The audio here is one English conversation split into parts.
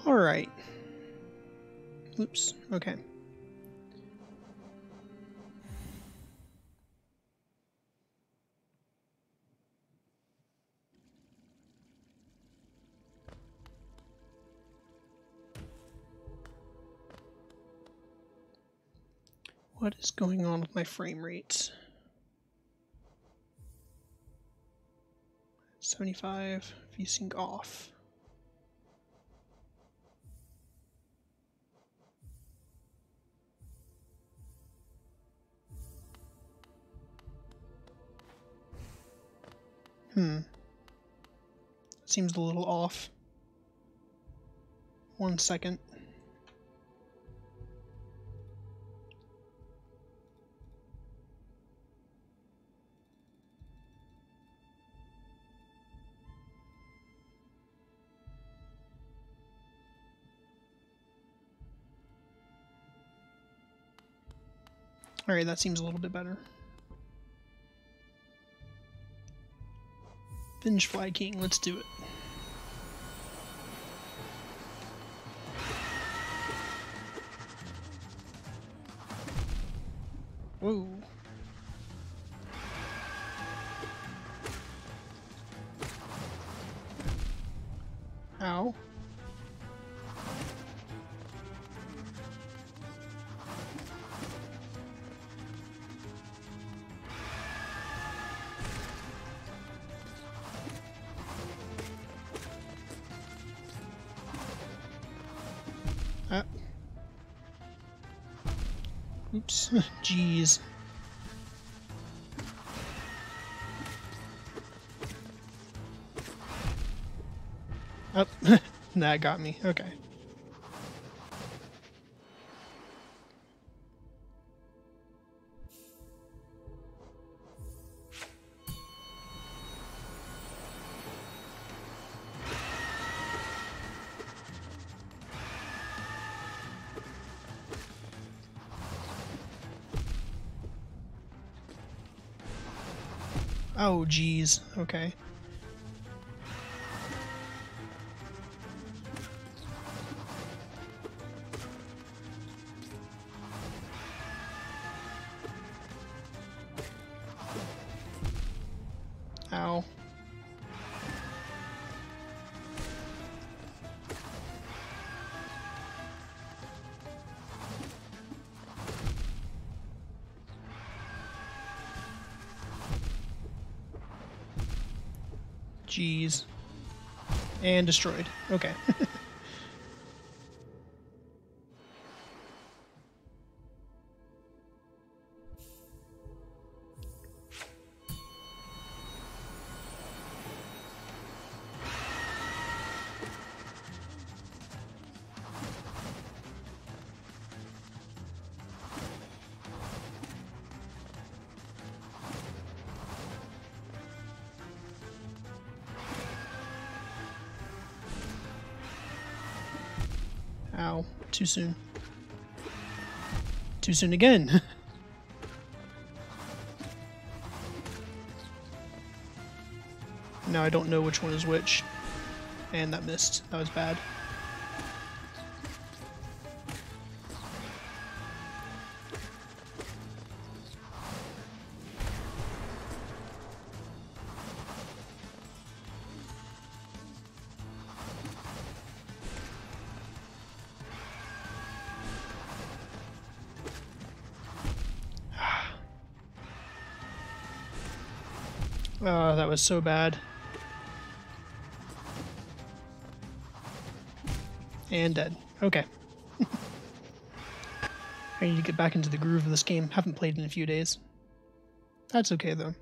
Alright. Oops, okay. What is going on with my frame rates? 75, VSync off. Seems a little off. 1 second. Alright, that seems a little bit better. Vengefly King, let's do it. Whoa. Ow. Oops. Jeez. Oh, that got me. Okay. Oh, geez. Okay. Ow. Jeez. And destroyed. Okay. Ow. Too soon. Too soon again. Now I don't know which one is which. And that missed. That was bad. Oh, that was so bad. And dead. Okay. I need to get back into the groove of this game. Haven't played in a few days. That's okay, though.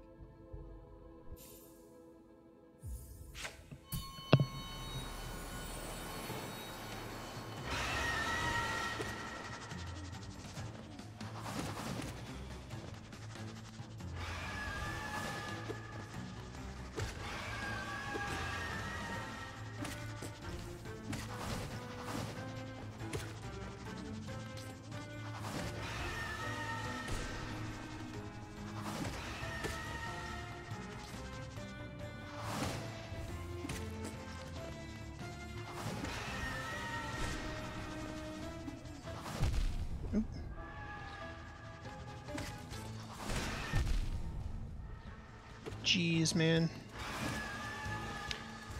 Jeez, man.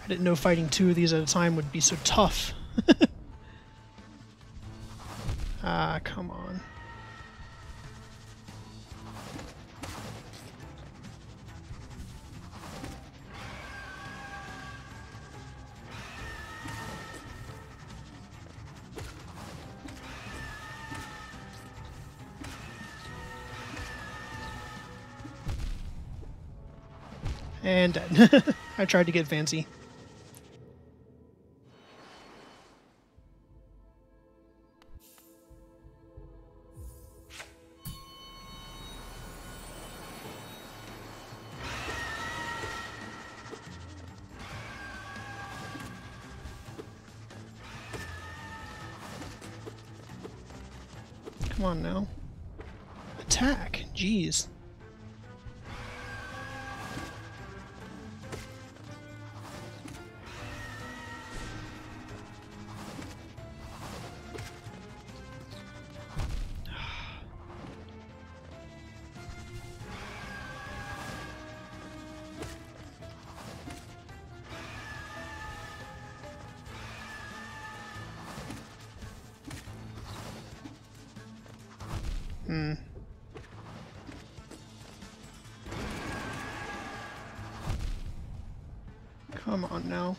I didn't know fighting 2 of these at a time would be so tough. Ah, come on. And dead. I tried to get fancy. Come on now. Attack! Jeez. Come on now.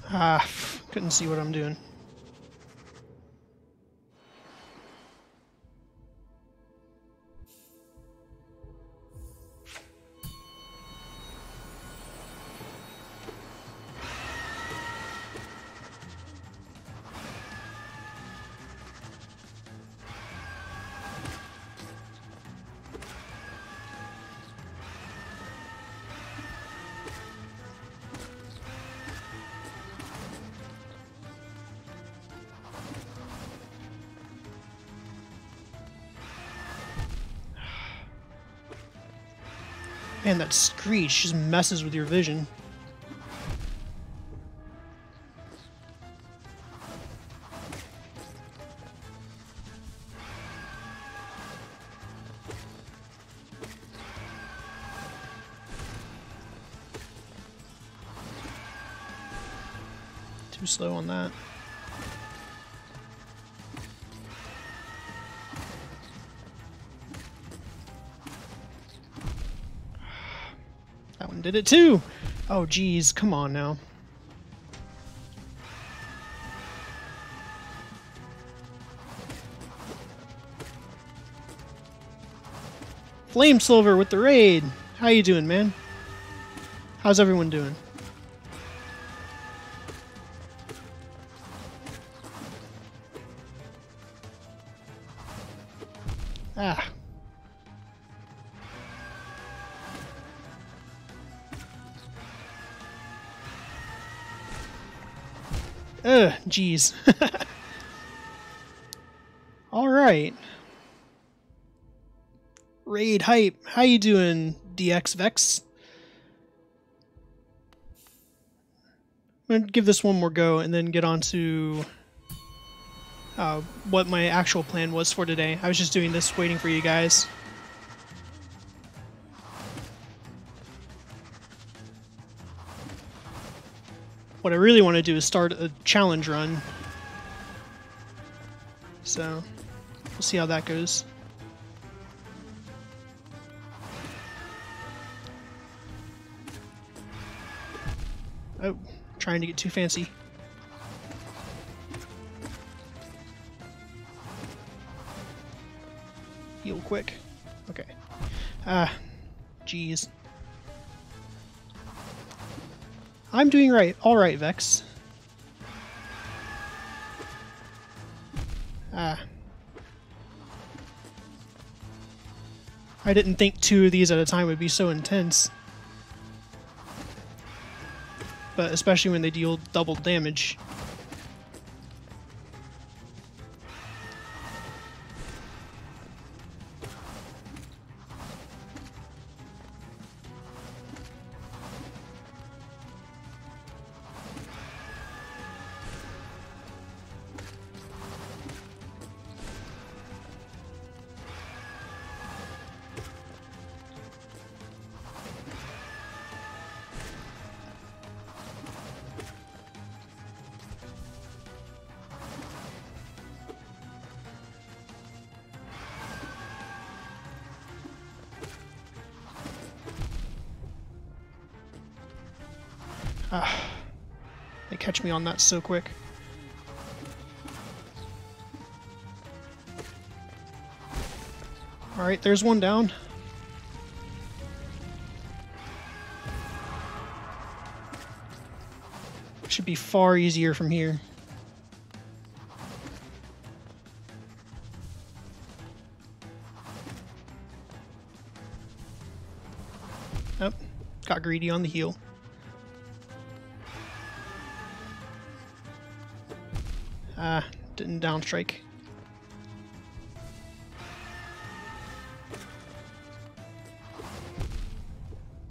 Ah, couldn't see what I'm doing. Man, that screech just messes with your vision. Too slow on that. That one did it too! Oh geez, come on now. Flame Silver with the raid! How you doing, man? How's everyone doing? Ah. Ugh, jeez. Alright. Raid hype. How you doing, DX Vex? I'm gonna give this one more go and then get on to what my actual plan was for today. I was just doing this waiting for you guys. What I really want to do is start a challenge run. So, we'll see how that goes. Oh, trying to get too fancy. Heal quick. Okay. Ah, jeez. I'm doing right. Alright, Vex. Ah. I didn't think 2 of these at a time would be so intense. But especially when they deal double damage. They catch me on that so quick. Alright, there's one down. Should be far easier from here. Oh, got greedy on the heel. Didn't downstrike.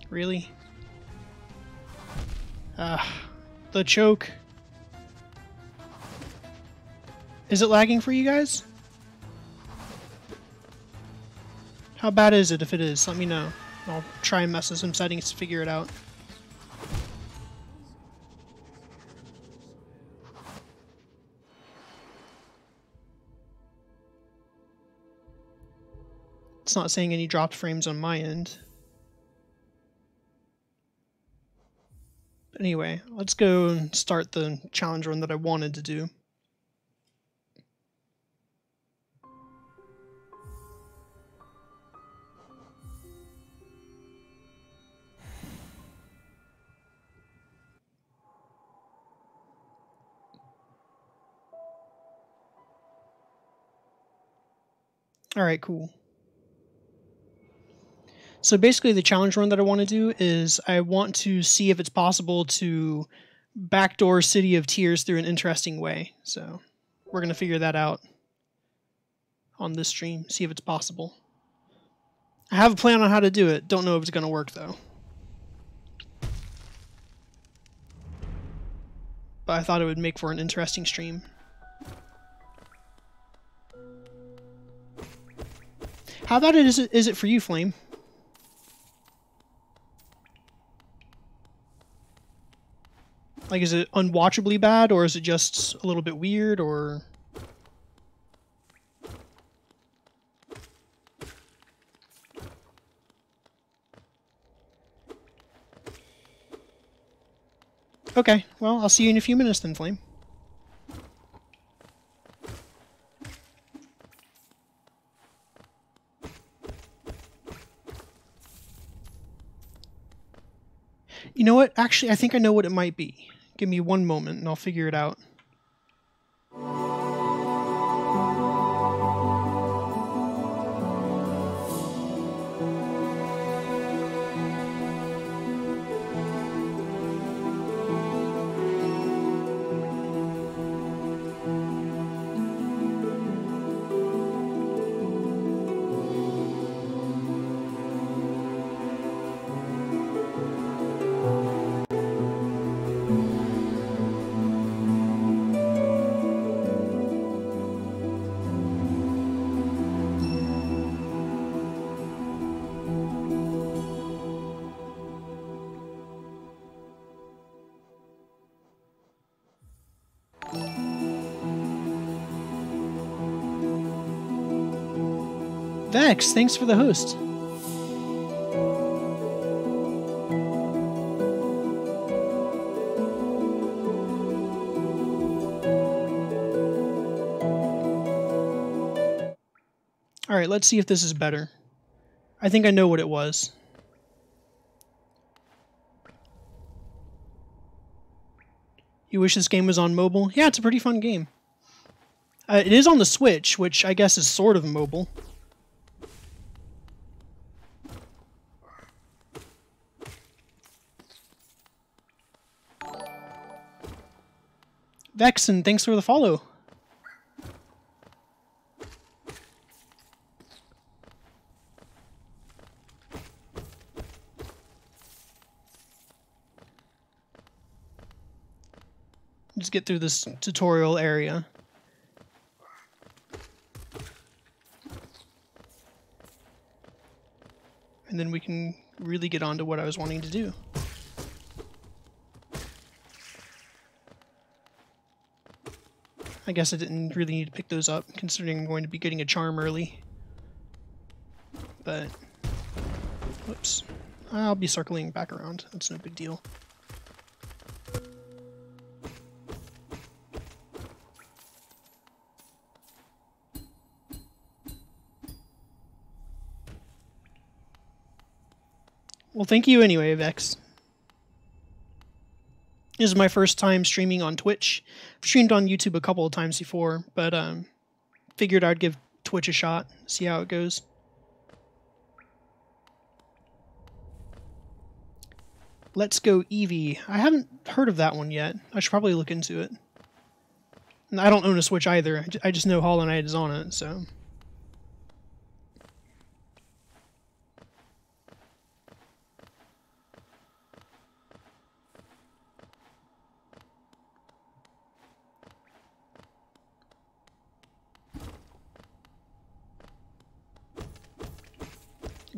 Really? The choke. Is it lagging for you guys? How bad is it if it is? Let me know. I'll try and mess with some settings to figure it out. It's not saying any dropped frames on my end. Anyway, let's go and start the challenge run that I wanted to do. Alright, cool. So basically the challenge run that I want to do is I want to see if it's possible to backdoor City of Tears through an interesting way. So we're going to figure that out on this stream, see if it's possible. I have a plan on how to do it. Don't know if it's going to work though. But I thought it would make for an interesting stream. How bad is it for you, Flame? Like, is it unwatchably bad, or is it just a little bit weird, or... Okay, well, I'll see you in a few minutes then, Flame. You know what? Actually, I think I know what it might be. Give me one moment and I'll figure it out. Vex, thanks for the host. Alright, let's see if this is better. I think I know what it was. You wish this game was on mobile? Yeah, it's a pretty fun game. It is on the Switch, which I guess is sort of mobile. Vexen, thanks for the follow. Just get through this tutorial area. And then we can really get on to what I was wanting to do. I guess I didn't really need to pick those up, considering I'm going to be getting a charm early. But, whoops. I'll be circling back around. That's no big deal. Well, thank you anyway, Vex. This is my first time streaming on Twitch. I've streamed on YouTube a couple of times before, but figured I'd give Twitch a shot, see how it goes. Let's Go Eevee. I haven't heard of that one yet. I should probably look into it. And I don't own a Switch either. I just know Hollow Knight is on it, so...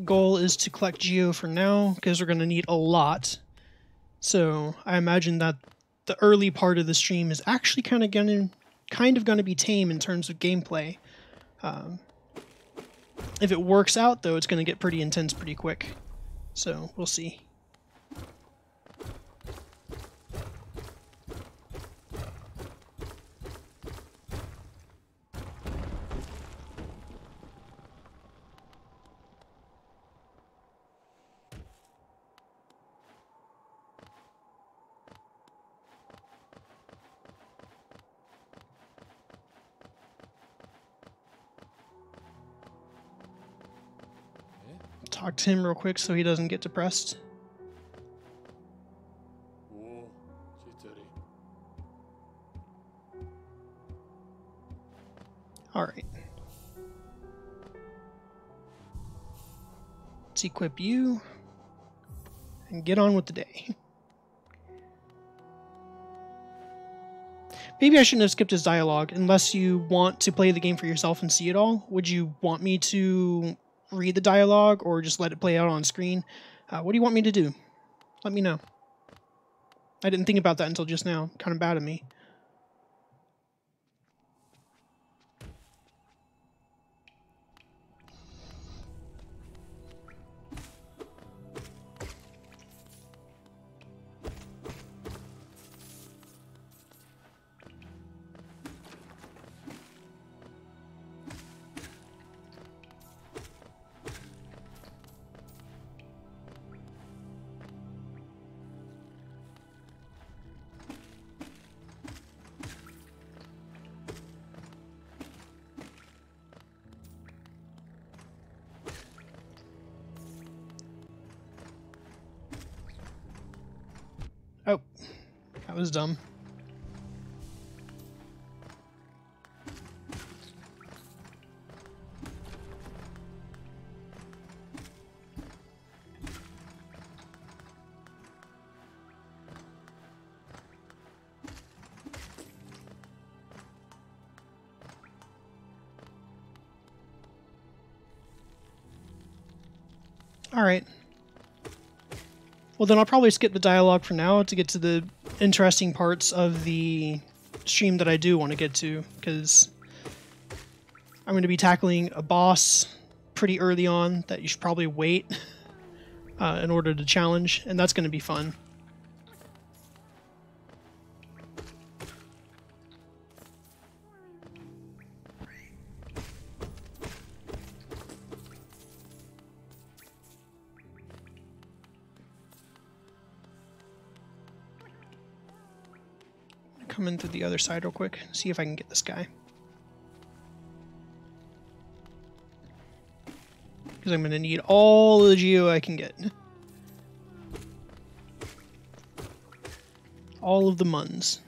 Goal is to collect Geo for now, because we're going to need a lot. So I imagine that the early part of the stream is actually kind of going to be tame in terms of gameplay. If it works out, though, it's going to get pretty intense pretty quick. So we'll see. Talk to him real quick so he doesn't get depressed. Alright. Let's equip you and get on with the day. Maybe I shouldn't have skipped his dialogue unless you want to play the game for yourself and see it all. Would you want me to read the dialogue or just let it play out on screen? What do you want me to do? Let me know. I didn't think about that until just now. Kind of bad of me. Oh, that was dumb. Alright. Well, then I'll probably skip the dialogue for now to get to the interesting parts of the stream that I do want to get to, because I'm going to be tackling a boss pretty early on that you should probably wait in order to challenge, and that's going to be fun. Come in through the other side real quick, see if I can get this guy. Because I'm going to need all the Geo I can get. All of the Muns.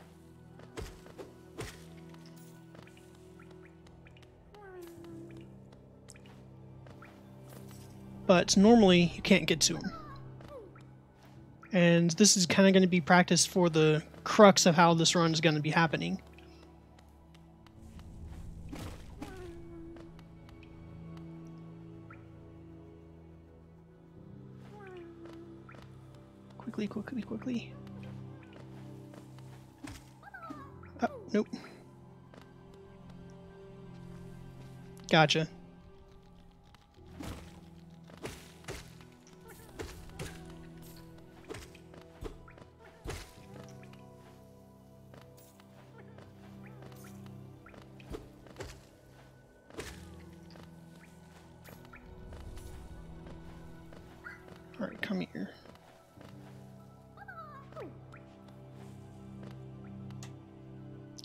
But normally you can't get to them. And this is kind of going to be practice for the crux of how this run is going to be happening. Quickly, quickly, quickly. Oh, nope. Gotcha. Alright, Alright, come here.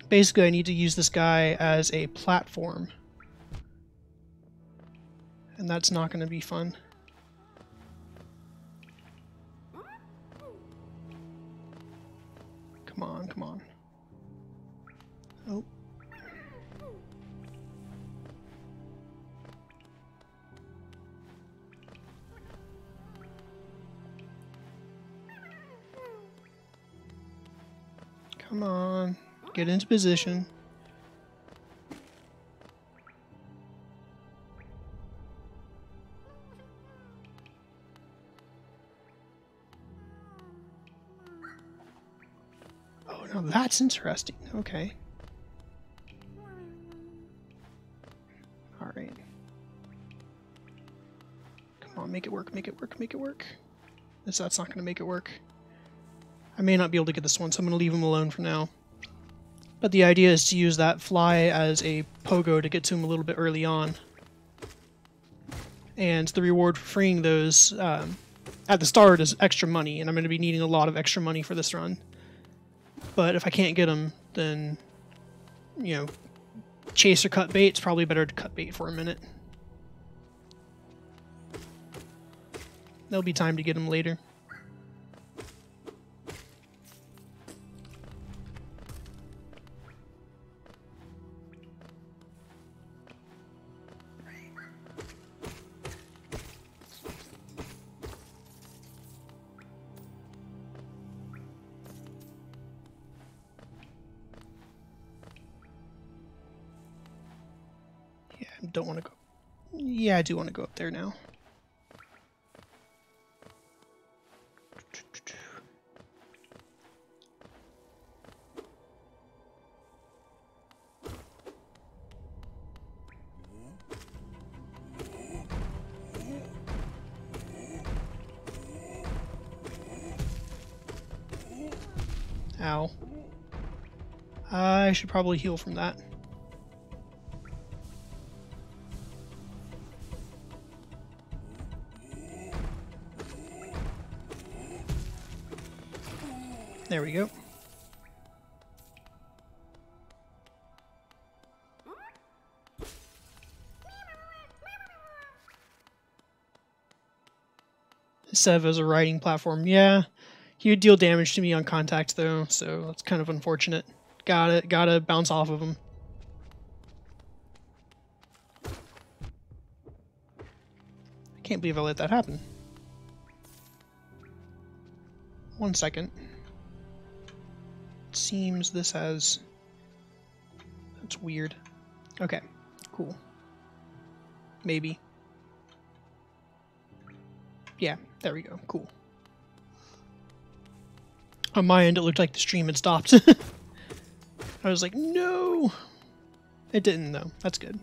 Basically, I need to use this guy as a platform. And that's not going to be fun. Come on, come on. Oh. Come on. Get into position. Oh, now that's interesting. Okay. Alright. Come on, make it work, make it work, make it work. That's not going to make it work. I may not be able to get this one, so I'm going to leave him alone for now. But the idea is to use that fly as a pogo to get to him a little bit early on. And the reward for freeing those at the start is extra money, and I'm going to be needing a lot of extra money for this run. But if I can't get them, then, you know, chase or cut bait. It's probably better to cut bait for a minute. There'll be time to get them later. Don't want to go. Yeah, I do want to go up there now. Ow. I should probably heal from that. There we go. Sev as a riding platform. Yeah, he would deal damage to me on contact though, so that's kind of unfortunate. Gotta bounce off of him. I can't believe I let that happen. 1 second. Seems this has... That's weird. Okay, cool. Maybe. Yeah, there we go. Cool. On my end, it looked like the stream had stopped. I was like, no! It didn't, though. That's good.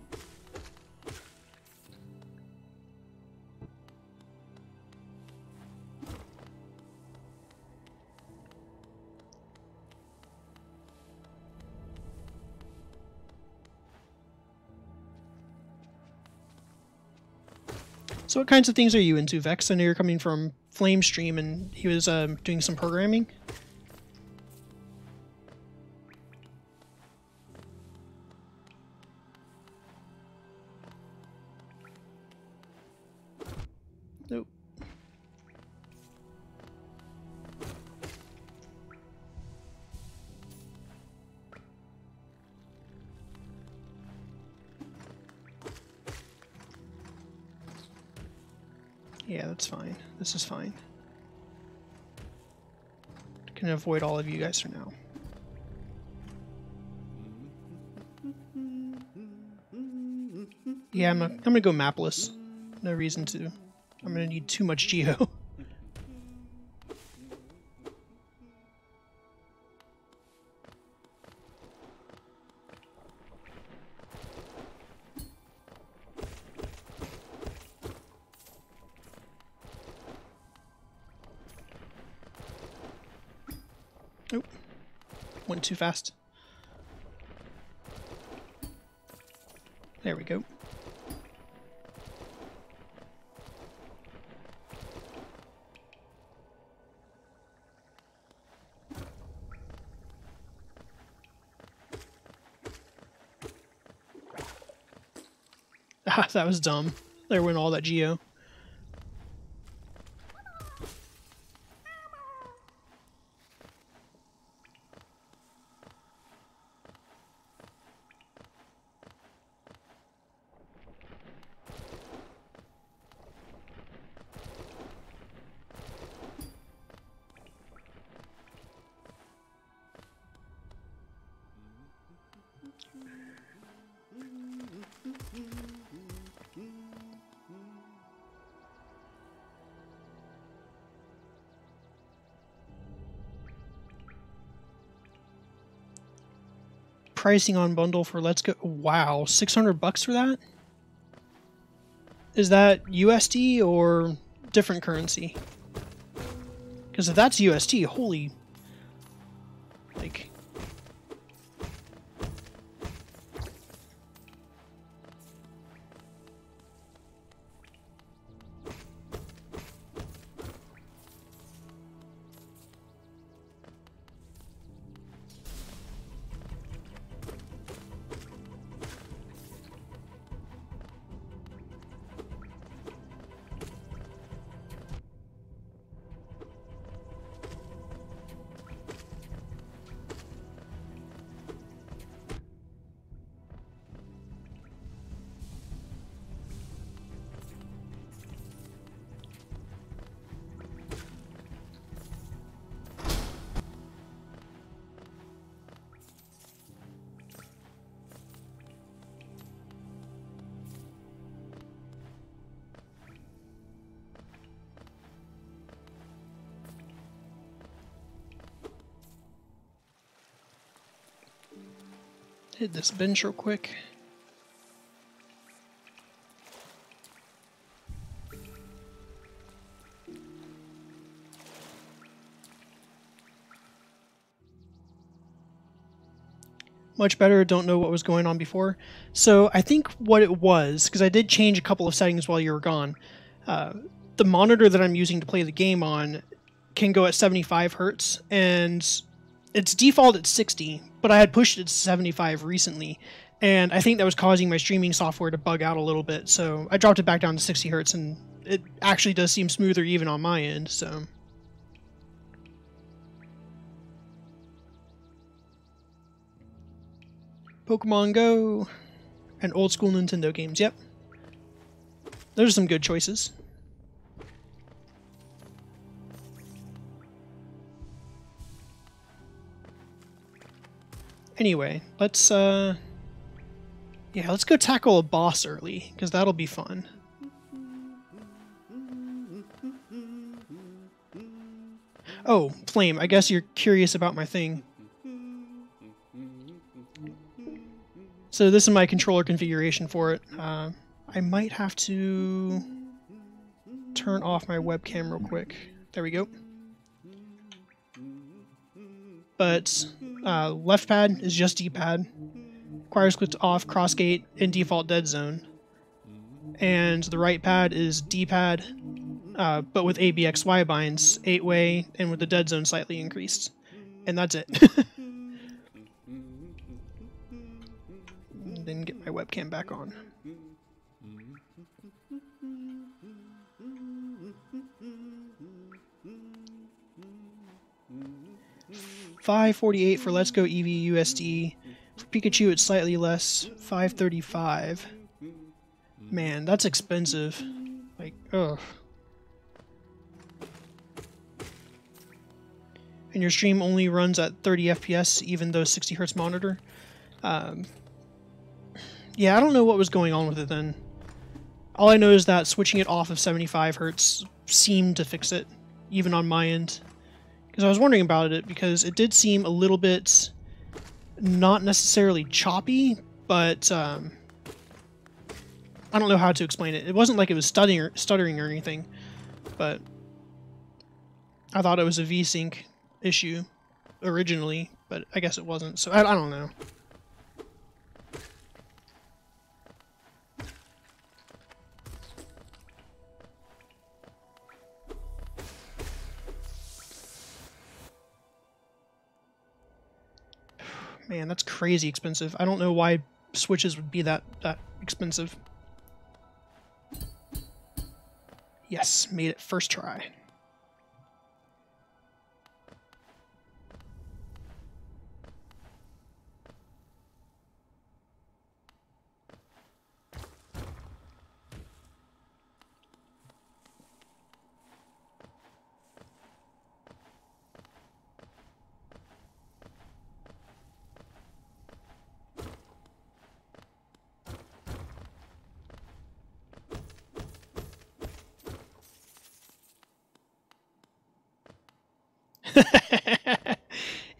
So what kinds of things are you into, Vex? I know you're coming from Flamestream, and he was doing some programming. Nope. Yeah, that's fine. This is fine. I can avoid all of you guys for now. Yeah, I'm gonna go mapless. No reason to. I'm gonna need too much geo. Nope. Went too fast. There we go. That was dumb. There went all that geo. Pricing on bundle for Let's Go. Wow, $600 for that? Is that USD or different currency? Because if that's USD, holy... Like... Hit this bench real quick. Much better, don't know what was going on before. So I think what it was, because I did change a couple of settings while you were gone, the monitor that I'm using to play the game on can go at 75 hertz, and it's default at 60, but I had pushed it to 75 recently, and I think that was causing my streaming software to bug out a little bit, so I dropped it back down to 60 hertz, and it actually does seem smoother even on my end, so... Pokemon Go and old school Nintendo games, yep. Those are some good choices. Anyway, let's let's go tackle a boss early, because that'll be fun. Oh, Flame, I guess you're curious about my thing. So this is my controller configuration for it. I might have to turn off my webcam real quick. There we go. But left pad is just D-pad. Requires click off, crossgate, and default dead zone. And the right pad is D-pad, but with ABXY binds, 8-way, and with the dead zone slightly increased. And that's it. Then get my webcam back on. $548 for Let's Go Eevee USD. For Pikachu, it's slightly less. $535. Man, that's expensive. Like, ugh. And your stream only runs at 30 FPS, even though 60 Hz monitor. Yeah, I don't know what was going on with it then. All I know is that switching it off of 75 Hz seemed to fix it, even on my end. Because I was wondering about it, because it did seem a little bit not necessarily choppy, but I don't know how to explain it. It wasn't like it was stuttering or anything, but I thought it was a VSync issue originally, but I guess it wasn't, so I don't know. Man, that's crazy expensive. I don't know why Switches would be that expensive. Yes, made it first try.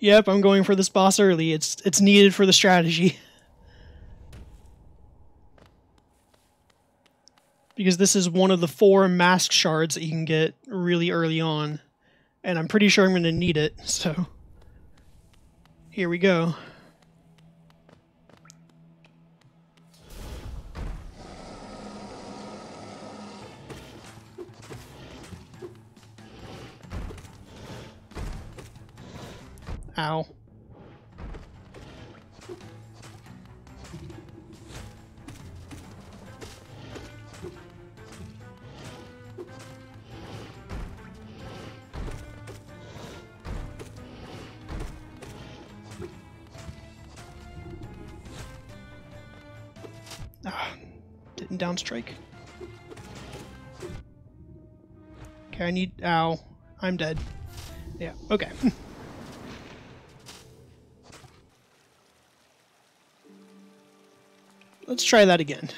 Yep, I'm going for this boss early. It's needed for the strategy. Because this is one of the 4 mask shards that you can get really early on. And I'm pretty sure I'm going to need it, so... Here we go. Ow. Ah, didn't downstrike. Okay, I need... Ow. I'm dead. Yeah, okay. Let's try that again.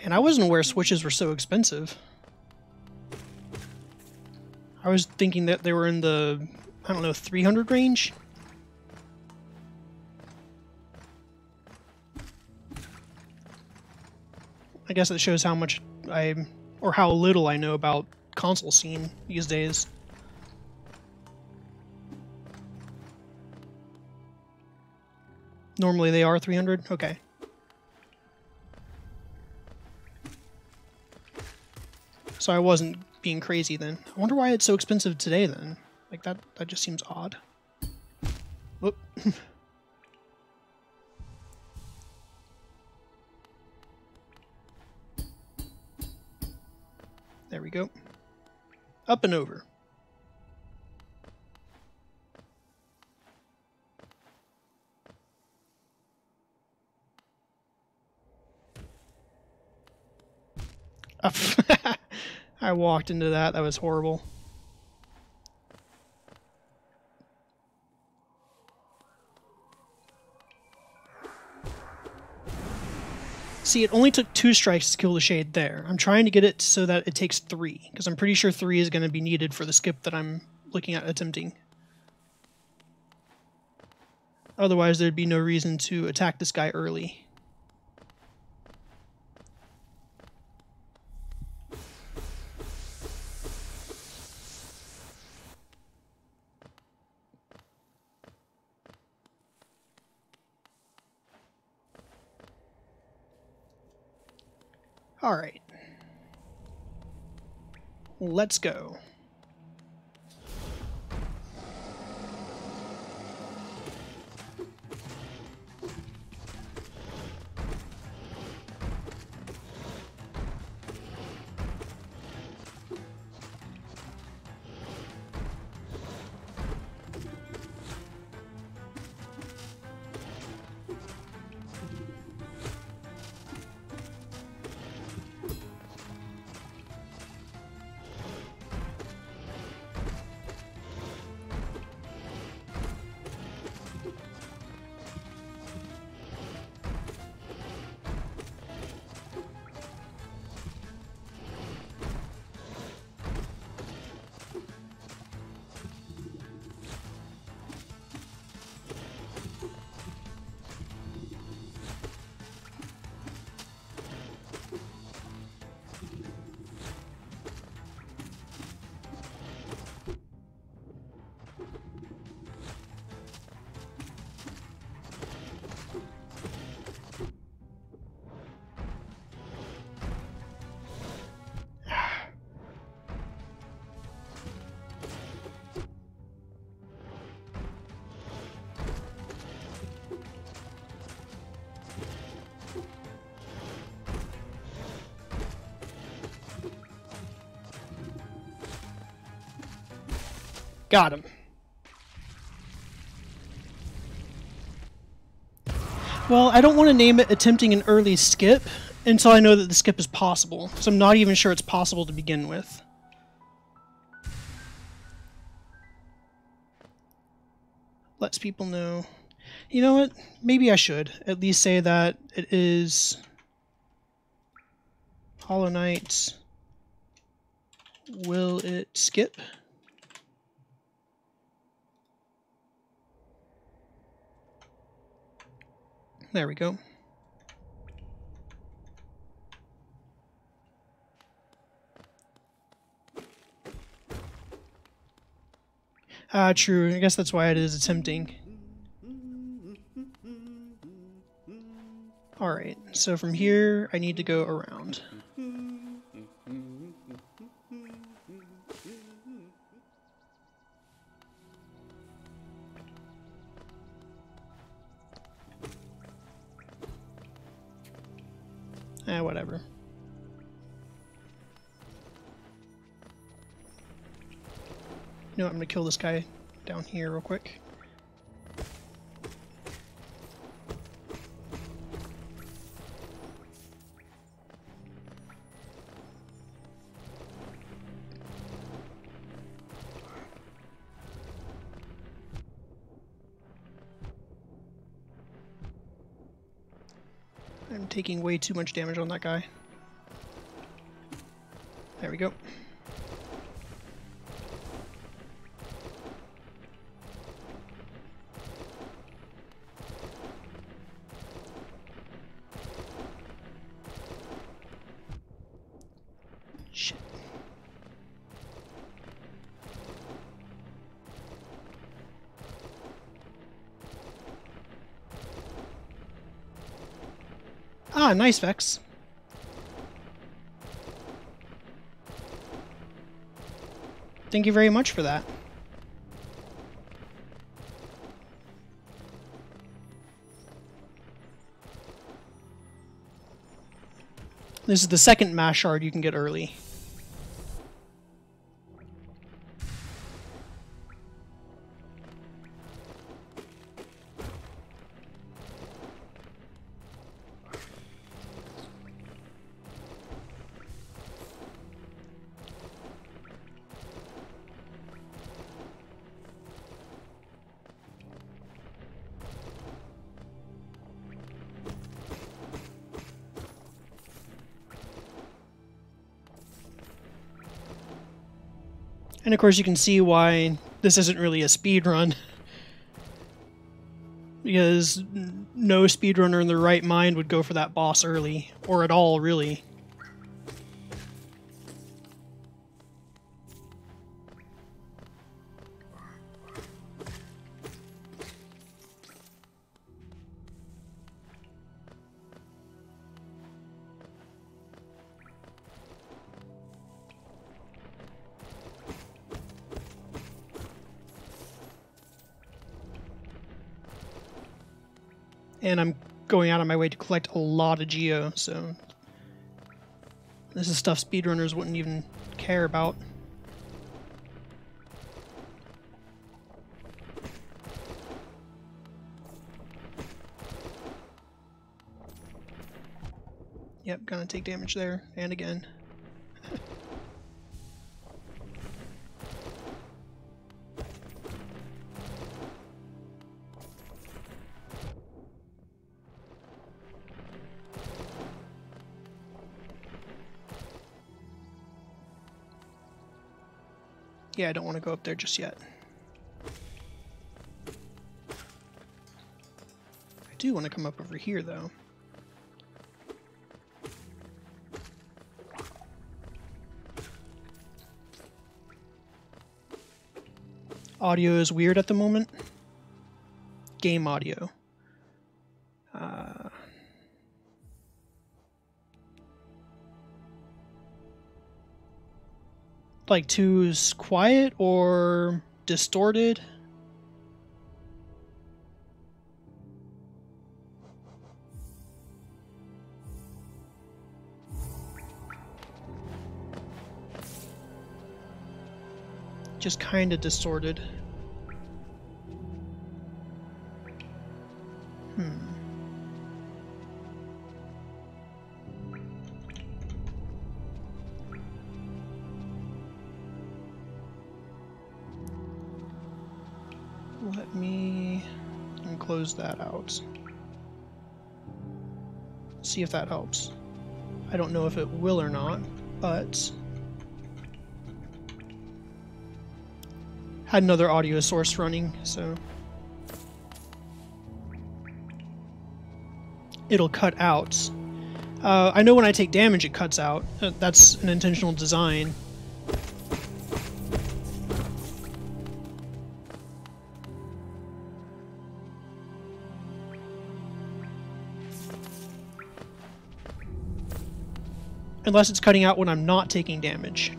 And I wasn't aware switches were so expensive. I was thinking that they were in the, I don't know, 300 range? I guess it shows how much or how little I know about console scene these days. Normally they are 300? Okay. So I wasn't being crazy then. I wonder why it's so expensive today then. Like that just seems odd. Whoop. There we go. Up and over. I walked into that. That was horrible. See, it only took 2 strikes to kill the Shade there. I'm trying to get it so that it takes 3, because I'm pretty sure 3 is going to be needed for the skip that I'm looking at attempting. Otherwise, there'd be no reason to attack this guy early. Alright. Let's go. Got him. Well, I don't want to name it attempting an early skip until I know that the skip is possible. So I'm not even sure it's possible to begin with. Lets people know. You know what? Maybe I should at least say that it is Hollow Knight. Will it skip? There we go. True. I guess that's why it is attempting. Alright, so from here, I need to go around. Whatever. You know what, I'm gonna kill this guy down here real quick. I'm taking way too much damage on that guy. There we go. Shit. Ah, nice, Vex. Thank you very much for that. This is the second mash shard you can get early. And of course you can see why this isn't really a speed run. Because no speedrunner in their right mind would go for that boss early, or at all, really. And I'm going out of my way to collect a lot of Geo, so this is stuff speedrunners wouldn't even care about. Yep, gonna take damage there, and again. Yeah, I don't want to go up there just yet. I do want to come up over here, though. Audio is weird at the moment. Game audio. Like too quiet or distorted? just kind of distorted. Let me close that out. See if that helps. I don't know if it will or not, but had another audio source running, so it'll cut out. I know when I take damage it cuts out. That's an intentional design. Unless it's cutting out when I'm not taking damage.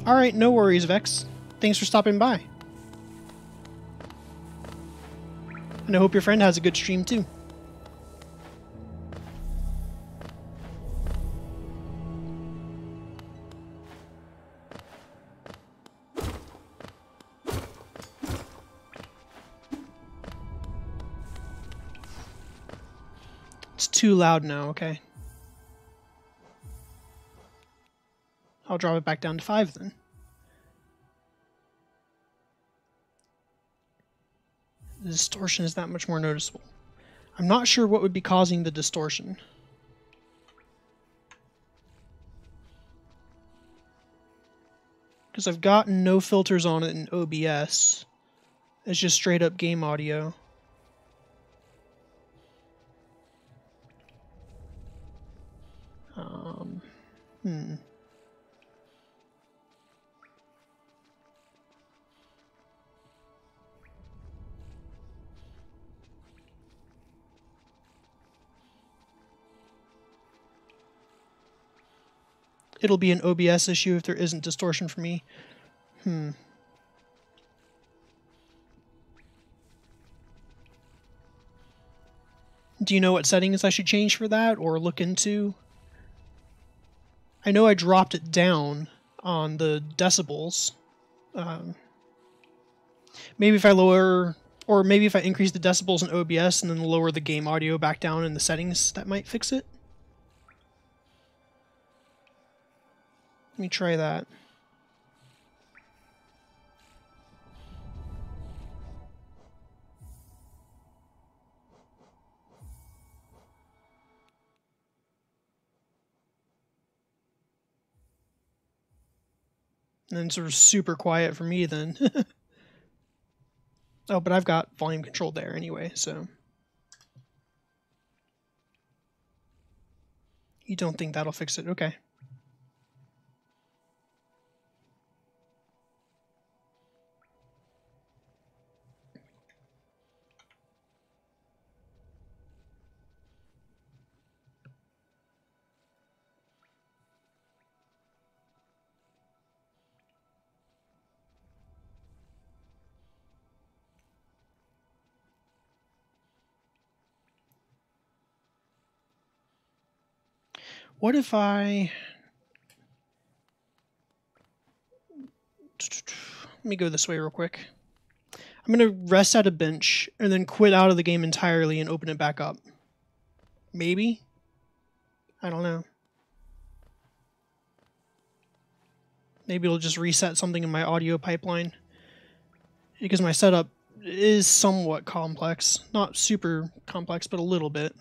Alright, no worries, Vex. Thanks for stopping by. And I hope your friend has a good stream too. It's too loud now, okay. I'll drop it back down to 5 then. The distortion is that much more noticeable. I'm not sure what would be causing the distortion. Because I've got no filters on it in OBS. It's just straight up game audio. It'll be an OBS issue if there isn't distortion for me. Do you know what settings I should change for that or look into? I know I dropped it down on the decibels. Maybe if I lower, or maybe if I increase the decibels in OBS and then lower the game audio back down in the settings, that might fix it. Let me try that. And then sort of super quiet for me then. Oh, but I've got volume control there anyway, so. You don't think that'll fix it? Okay. What if I... Let me go this way real quick. I'm going to rest at a bench and then quit out of the game entirely and open it back up. Maybe? I don't know. Maybe it'll just reset something in my audio pipeline. Because my setup is somewhat complex. Not super complex, but a little bit.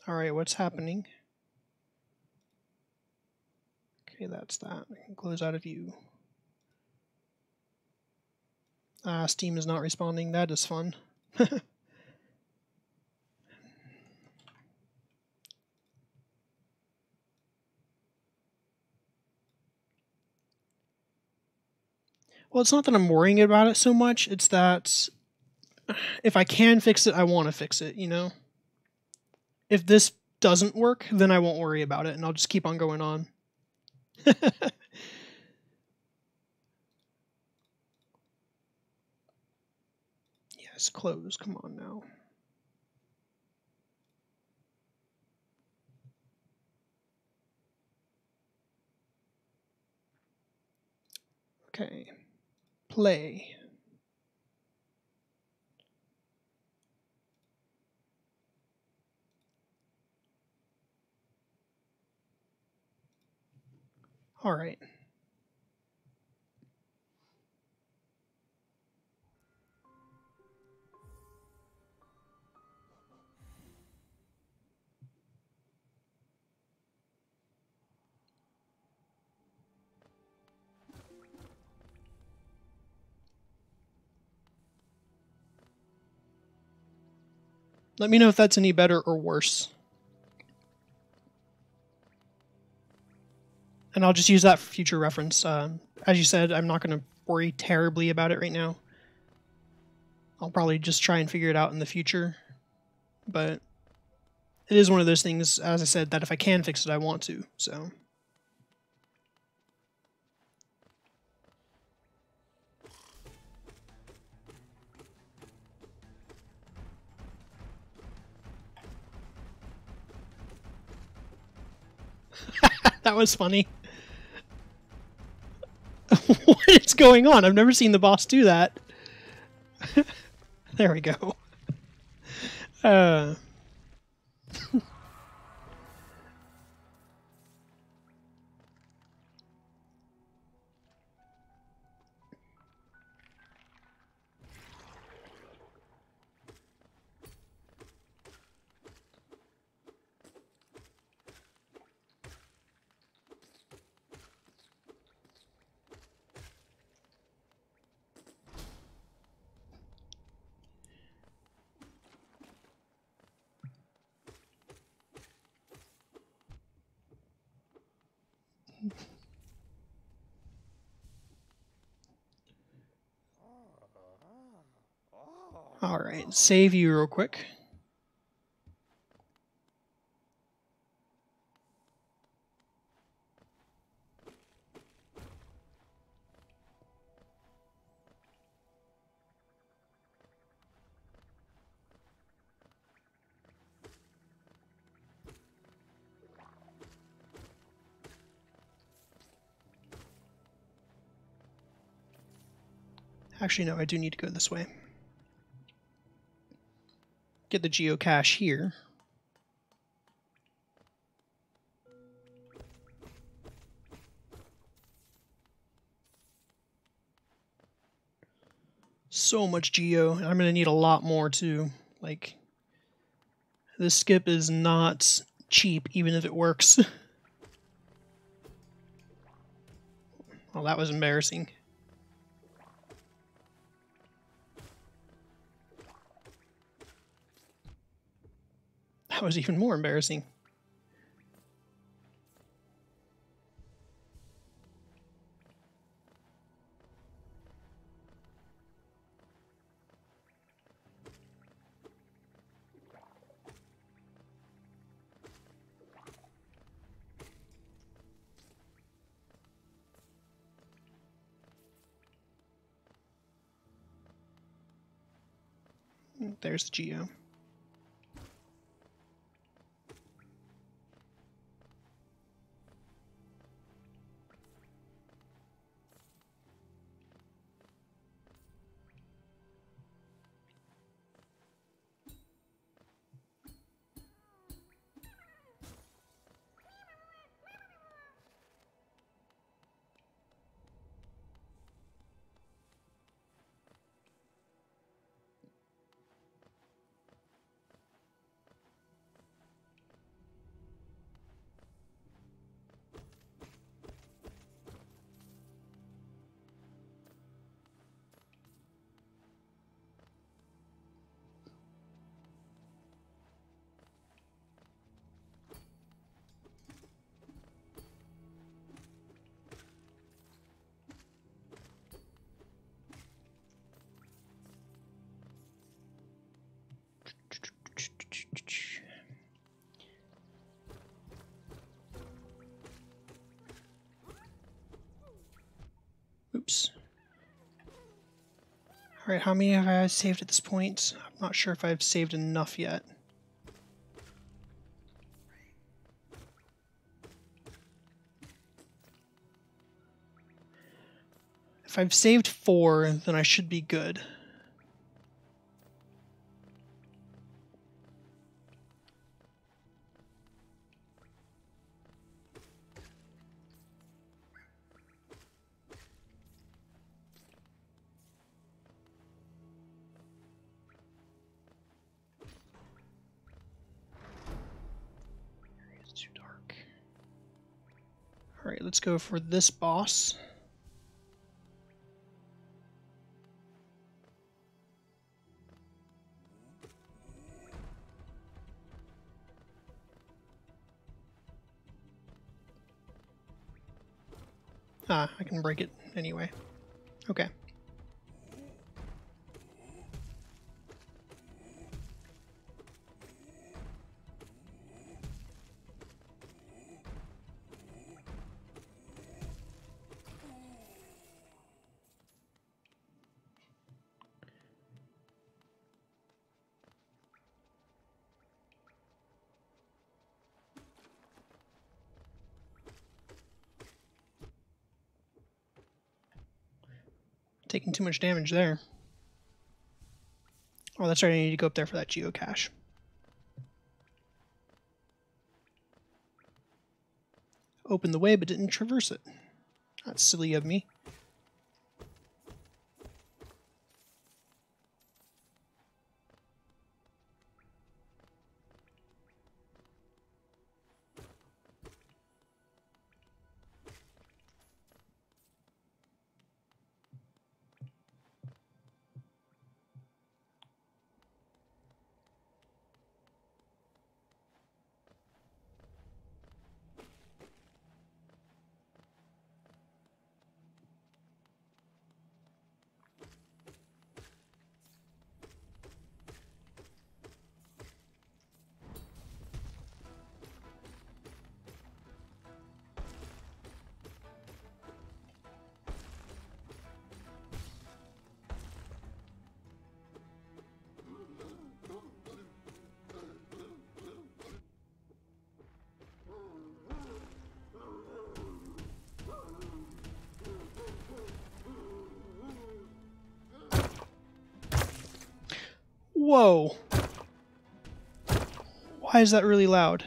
Alright, what's happening? Okay, that's that. I can close out of view. Steam is not responding. That is fun. Well, it's not that I'm worrying about it so much. It's that if I can fix it, I want to fix it, you know? If this doesn't work, then I won't worry about it, and I'll just keep on going on. Yes, close. Come on now. Okay. Play. All right. Let me know if that's any better or worse. And I'll just use that for future reference. As you said, I'm not going to worry terribly about it right now. I'll probably just try and figure it out in the future. But it is one of those things, as I said, that if I can fix it, I want to. So. That was funny. What is going on? I've never seen the boss do that. There we go. All right, save you real quick. Actually, no, I do need to go this way. Get the geocache here. So much geo. I'm going to need a lot more too. Like, this skip is not cheap, even if it works. Well, that was embarrassing. That was even more embarrassing. There's the geo. Alright, how many have I saved at this point? I'm not sure if I've saved enough yet. If I've saved 4, then I should be good. It's too dark. Alright, let's go for this boss. Ah, I can break it anyway. Okay. Taking too much damage there. Oh, that's right, I need to go up there for that geocache. Opened the way, but didn't traverse it. That's silly of me. Whoa! Why is that really loud?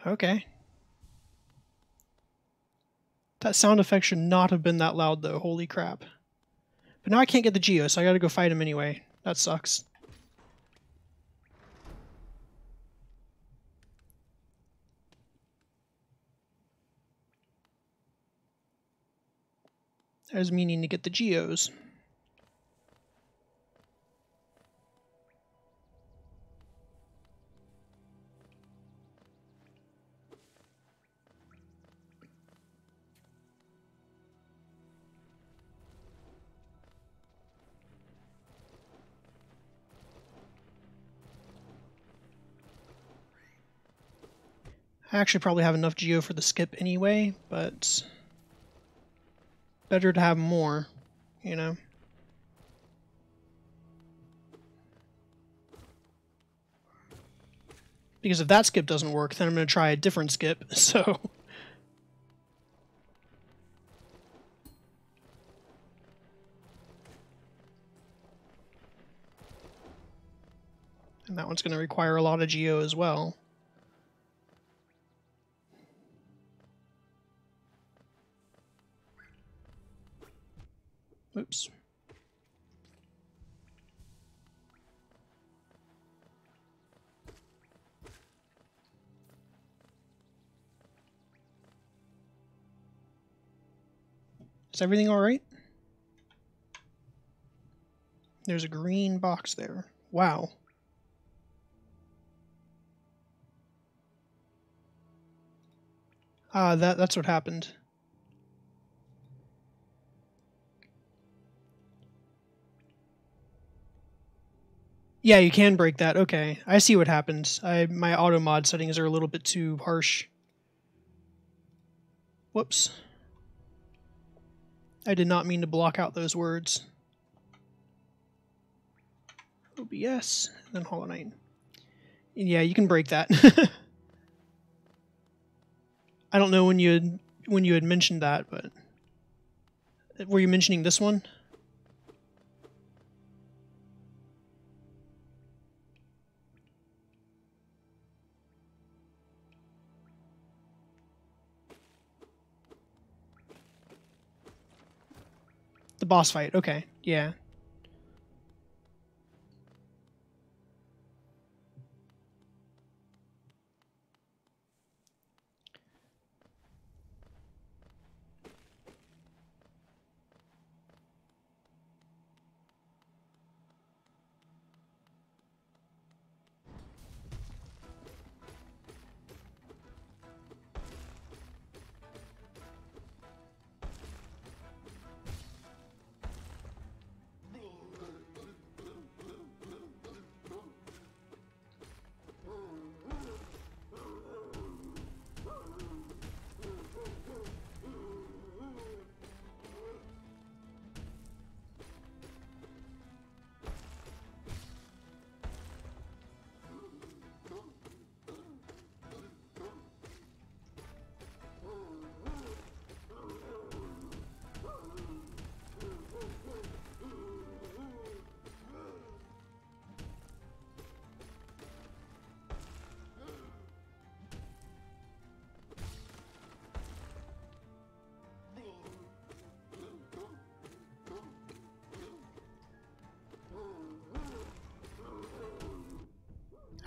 Okay. That sound effect should not have been that loud, though. Holy crap. But now I can't get the Geo, so I gotta go fight him anyway. That sucks. I was meaning to get the Geos. I actually probably have enough Geo for the skip anyway, but better to have more, you know? Because if that skip doesn't work, then I'm going to try a different skip, so... And that one's going to require a lot of Geo as well. Oops. Is everything alright? There's a green box there. Wow. Ah, that's what happened. Yeah, you can break that. Okay, I see what happens. My auto mod settings are a little bit too harsh. Whoops. I did not mean to block out those words. OBS, then Hollow Knight. Yeah, you can break that. I don't know when you had mentioned that, but were you mentioning this one? The boss fight. Okay, yeah.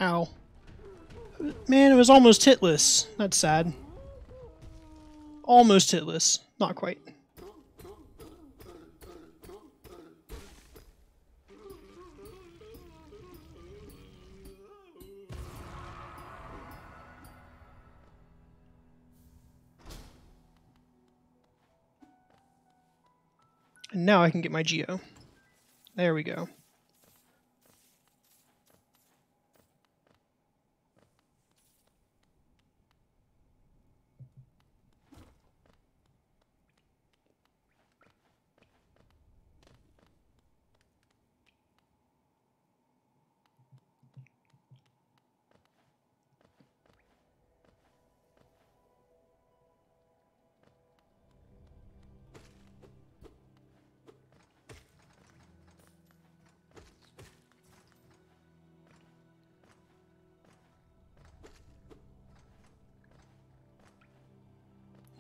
Ow. Man, it was almost hitless. That's sad. Almost hitless. Not quite. And now I can get my Geo. There we go.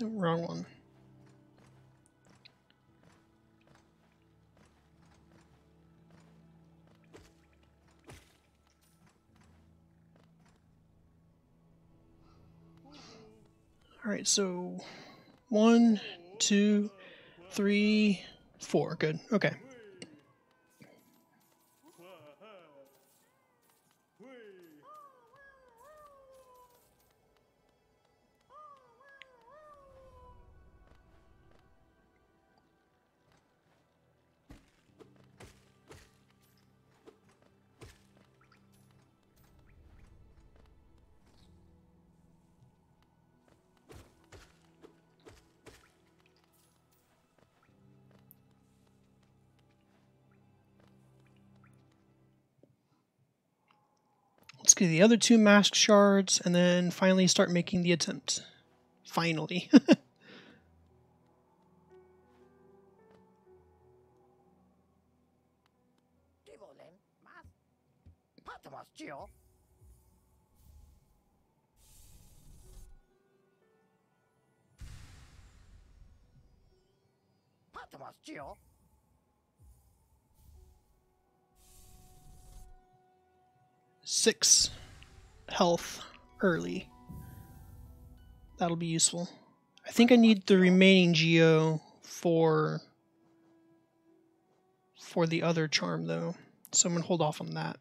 No, wrong one. Alright, so 1, 2, 3, 4. Good. Okay. Let's get the other 2 mask shards, and then finally start making the attempt. Finally. Six health early. That'll be useful. I think I need the remaining Geo for the other charm though, so I'm gonna hold off on that.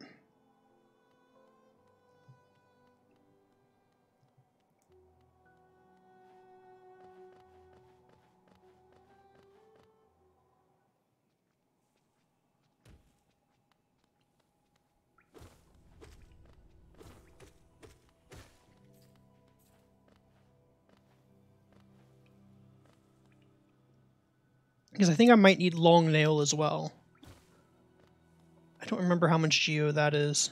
Because I think I might need long nail as well. I don't remember how much geo that is.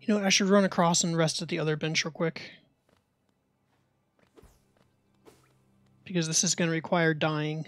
You know, I should run across and rest at the other bench real quick. Because this is going to require dying.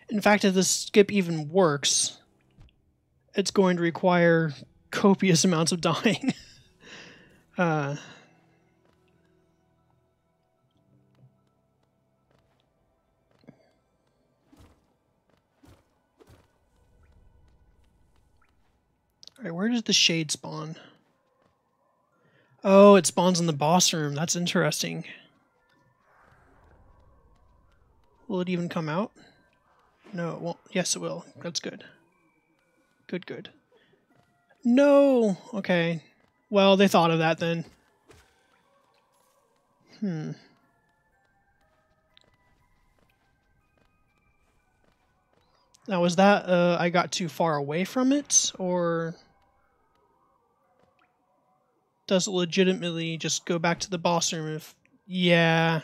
In fact, if this skip even works, it's going to require copious amounts of dying. Alright, where does the shade spawn? Oh, it spawns in the boss room. That's interesting. Will it even come out? No, it won't. Yes, it will. That's good. Good, good. No! Okay. Well, they thought of that then. Now, was that I got too far away from it, or does it legitimately just go back to the boss room if... Yeah.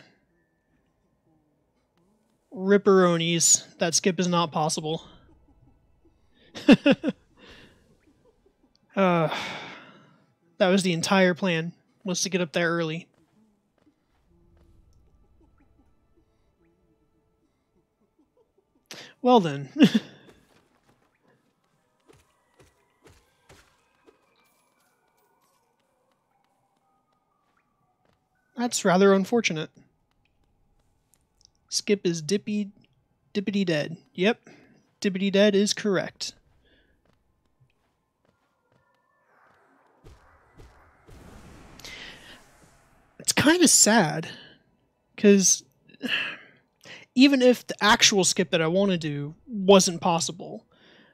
Ripperonis. That skip is not possible. That was the entire plan, was to get up there early. Well then. That's rather unfortunate. Skip is dippity dead. Yep. Dippity dead is correct. It's kind of sad, because even if the actual skip that I want to do wasn't possible,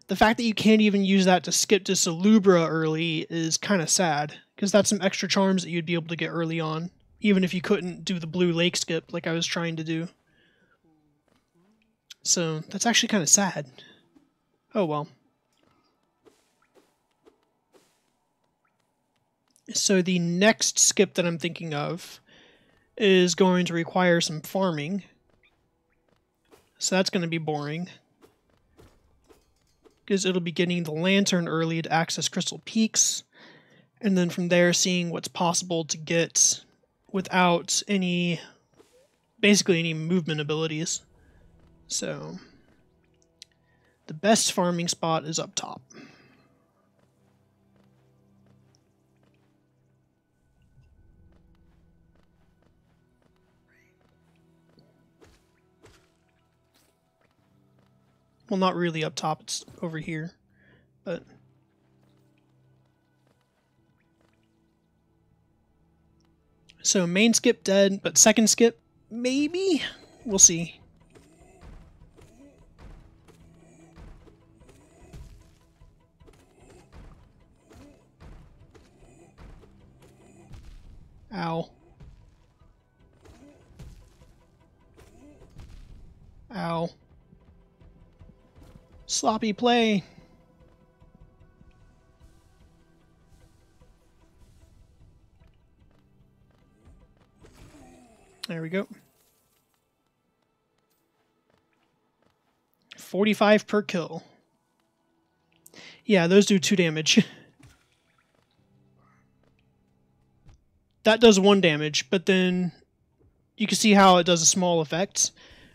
the fact that you can't even use that to skip to Salubra early is kind of sad, because that's some extra charms that you'd be able to get early on, even if you couldn't do the Blue Lake skip like I was trying to do. So that's actually kind of sad. Oh well. So the next skip that I'm thinking of is going to require some farming. So that's going to be boring, because it'll be getting the lantern early to access Crystal Peaks, and then from there seeing what's possible to get without basically any movement abilities. So the best farming spot is up top. Well, not really up top, it's over here. But so main skip dead, but second skip, maybe? We'll see. Ow. Ow. Sloppy play. There we go. 45 per kill. Yeah, those do 2 damage. That does 1 damage, but then you can see how it does a small effect.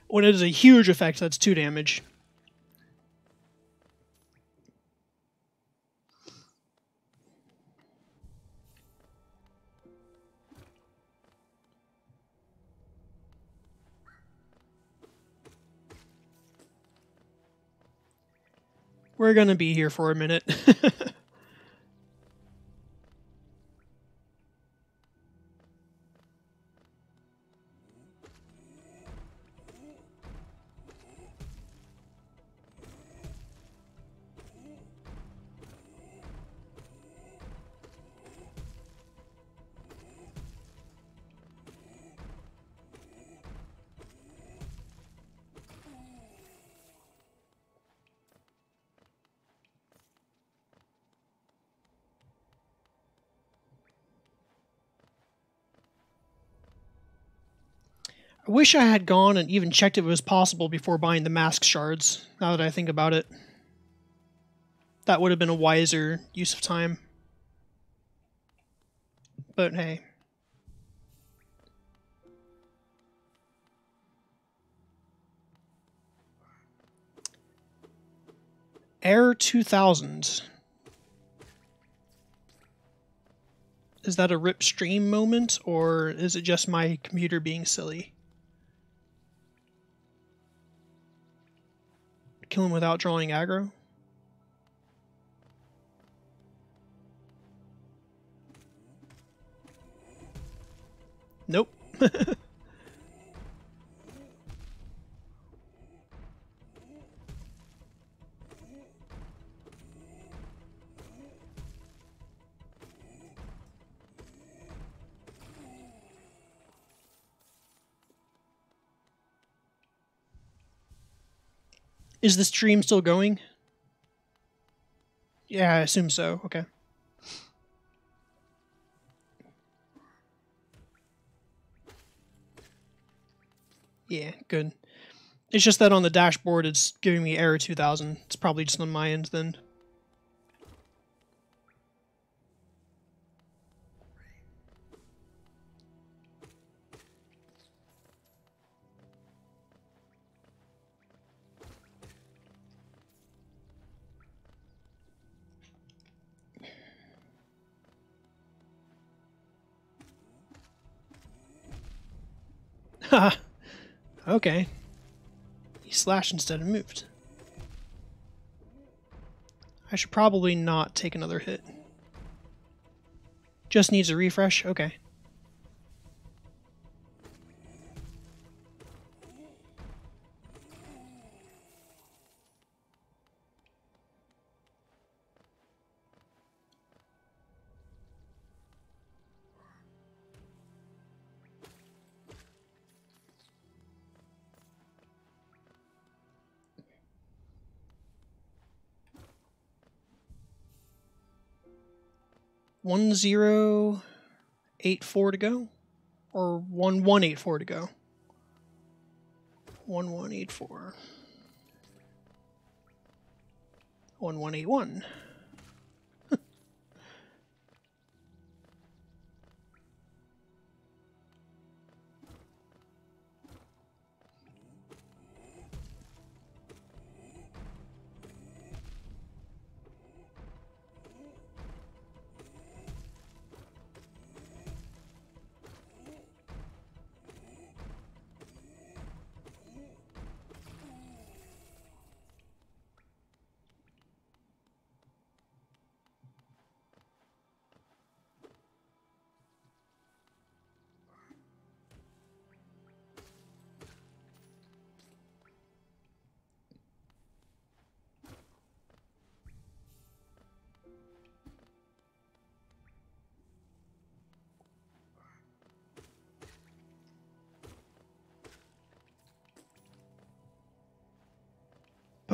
When it does a huge effect, that's 2 damage. We're gonna be here for a minute. I wish I had gone and even checked if it was possible before buying the mask shards, now that I think about it. That would have been a wiser use of time. But hey. Error 2000. Is that a rip stream moment, or is it just my computer being silly? Kill him without drawing aggro? Nope. Is the stream still going? Yeah, I assume so. Okay. Yeah, good. It's just that on the dashboard it's giving me error 2000. It's probably just on my end then. Haha. Okay. He slashed instead of moved. I should probably not take another hit. Just needs a refresh? Okay. $1084 to go? Or 1184 to go? 1184. 1181.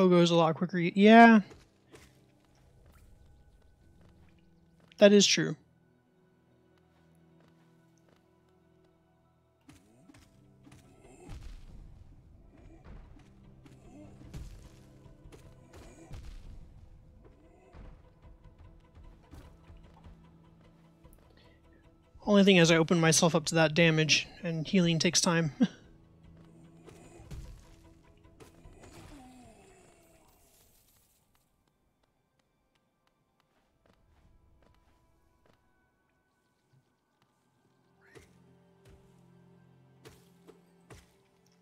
Pogo's a lot quicker. Yeah. That is true. Only thing is I open myself up to that damage, and healing takes time.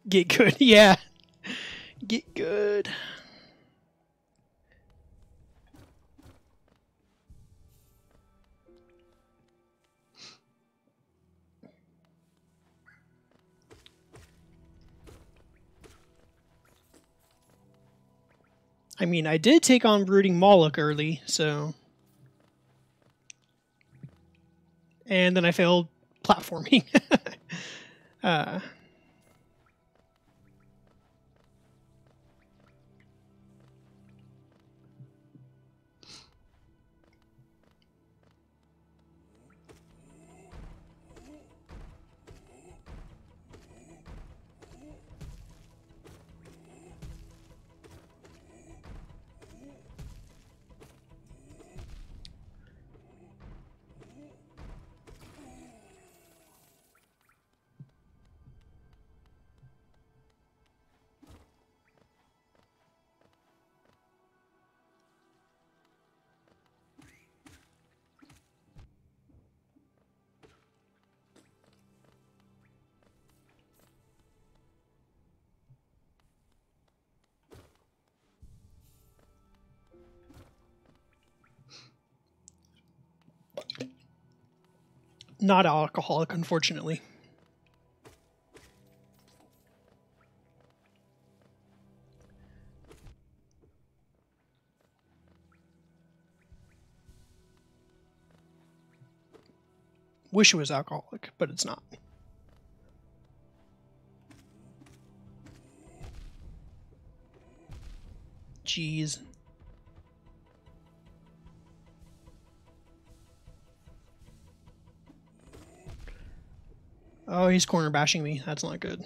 Get good, yeah. Get good. I mean, I did take on Brooding Moloch early, so... And then I failed platforming. Not alcoholic, unfortunately. Wish it was alcoholic, but it's not. Jeez. Oh, he's corner bashing me. That's not good.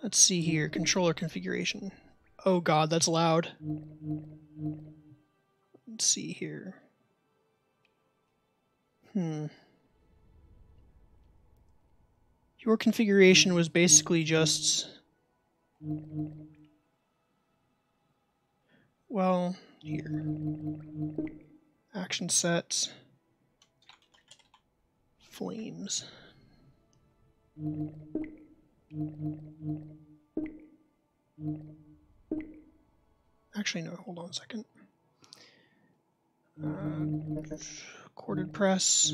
Let's see here. Controller configuration. Oh god, that's loud. Let's see here. Your configuration was basically just... Well, here. Action sets. Flames. Actually, no, hold on a second. Corded press.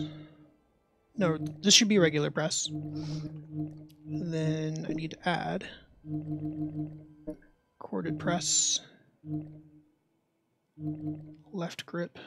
No, this should be regular press. Then I need to add corded press, left grip.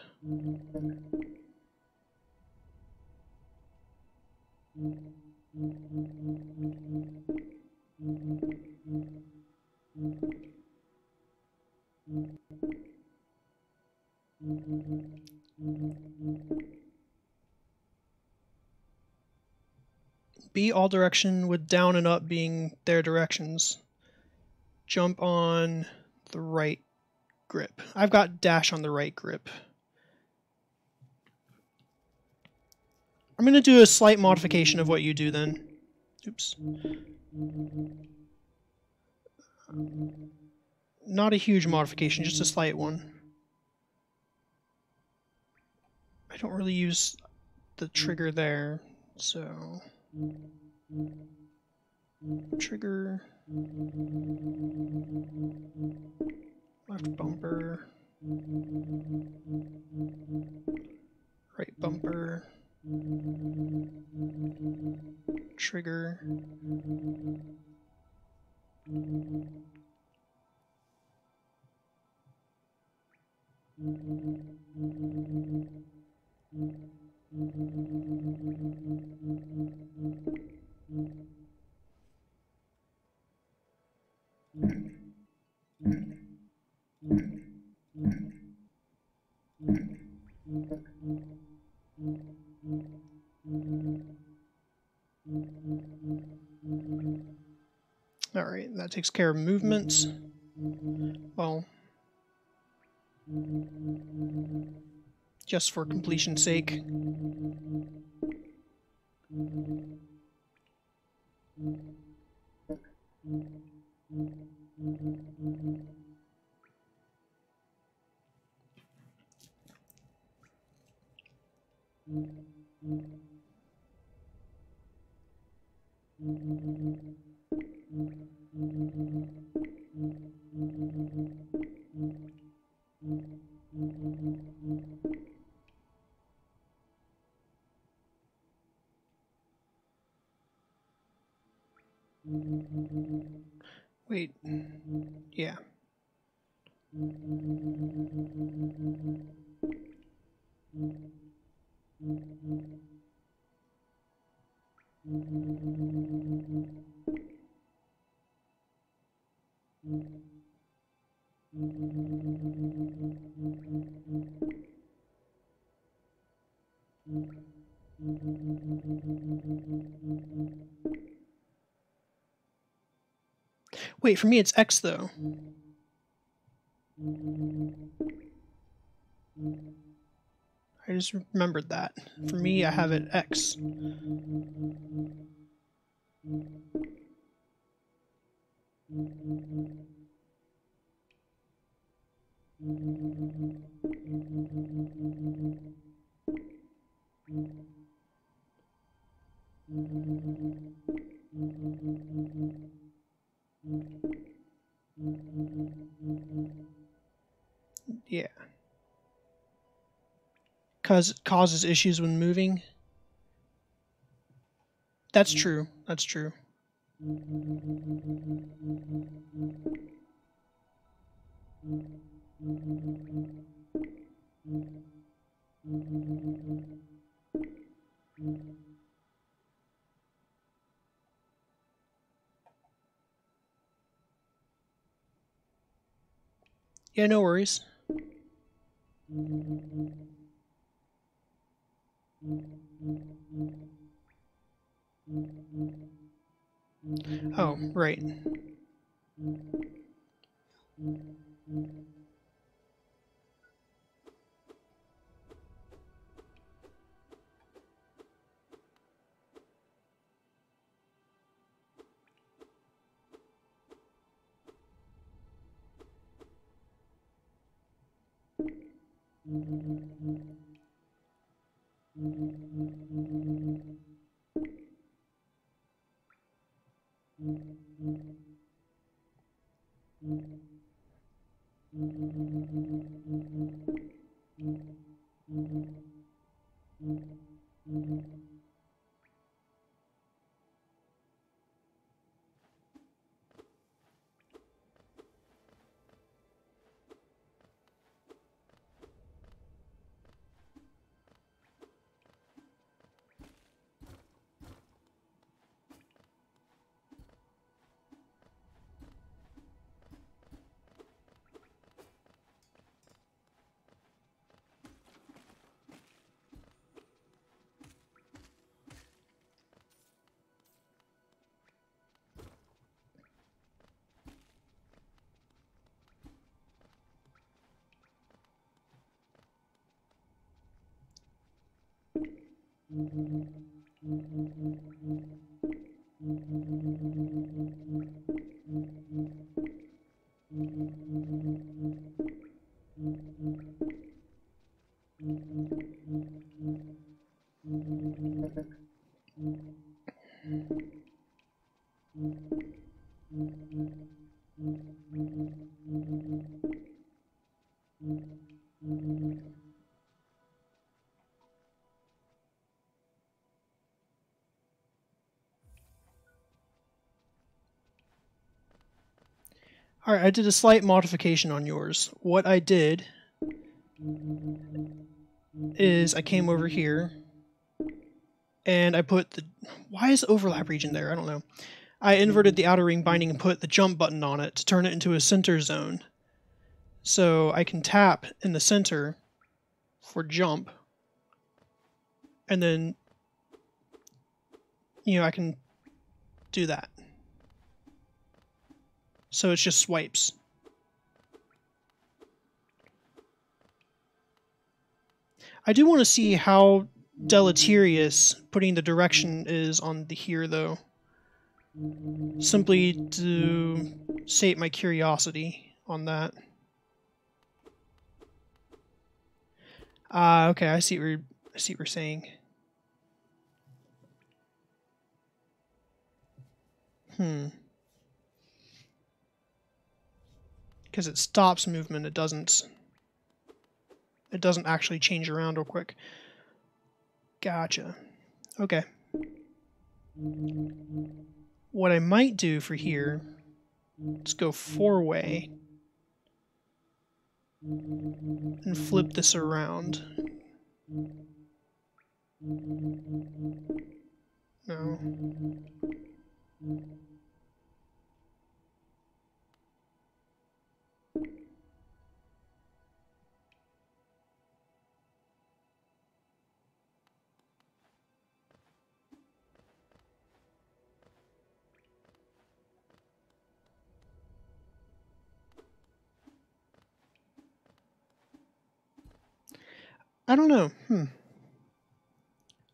B all direction with down and up being their directions. Jump on the right grip. I've got dash on the right grip. I'm going to do a slight modification of what you do then. Oops. Not a huge modification, just a slight one. I don't really use the trigger there, so... Trigger... Left bumper... Right bumper... Trigger... Alright, that takes care of movements. Well, just for completion's sake. Wait, yeah. Wait, for me it's X though. I just remembered that. For me, I have it X. Yeah. Causes issues when moving. That's true. That's true. Yeah, no worries. Oh, right. Alright, I did a slight modification on yours. What I did is I came over here and I put the... Why is overlap region there? I don't know. I inverted the outer ring binding and put the jump button on it to turn it into a center zone. So I can tap in the center for jump. And then, you know, I can do that. So it's just swipes. I do want to see how deleterious putting the direction is on the here, though. Simply to sate my curiosity on that. Okay, I see what you're saying. Because it stops movement, it doesn't actually change around real quick. Gotcha. Okay. What I might do for here is go 4-way and flip this around. No. I don't know.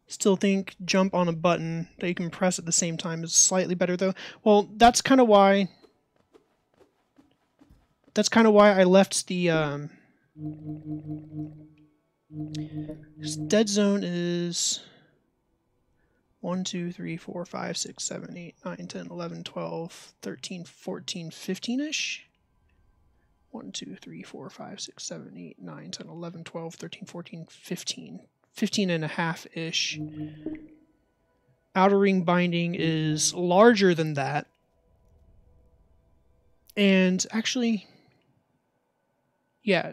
Still think jump on a button that you can press at the same time is slightly better, though. Well, that's kind of why I left the dead zone is 1, 2, 3, 4, 5, 6, 7, 8, 9, 10, 11, 12, 13, 14, 15-ish. 1, 2, 3, 4, 5, 6, 7, 8, 9, 10, 11, 12, 13, 14, 15. 15 and a half-ish. Outer ring binding is larger than that. And actually, yeah,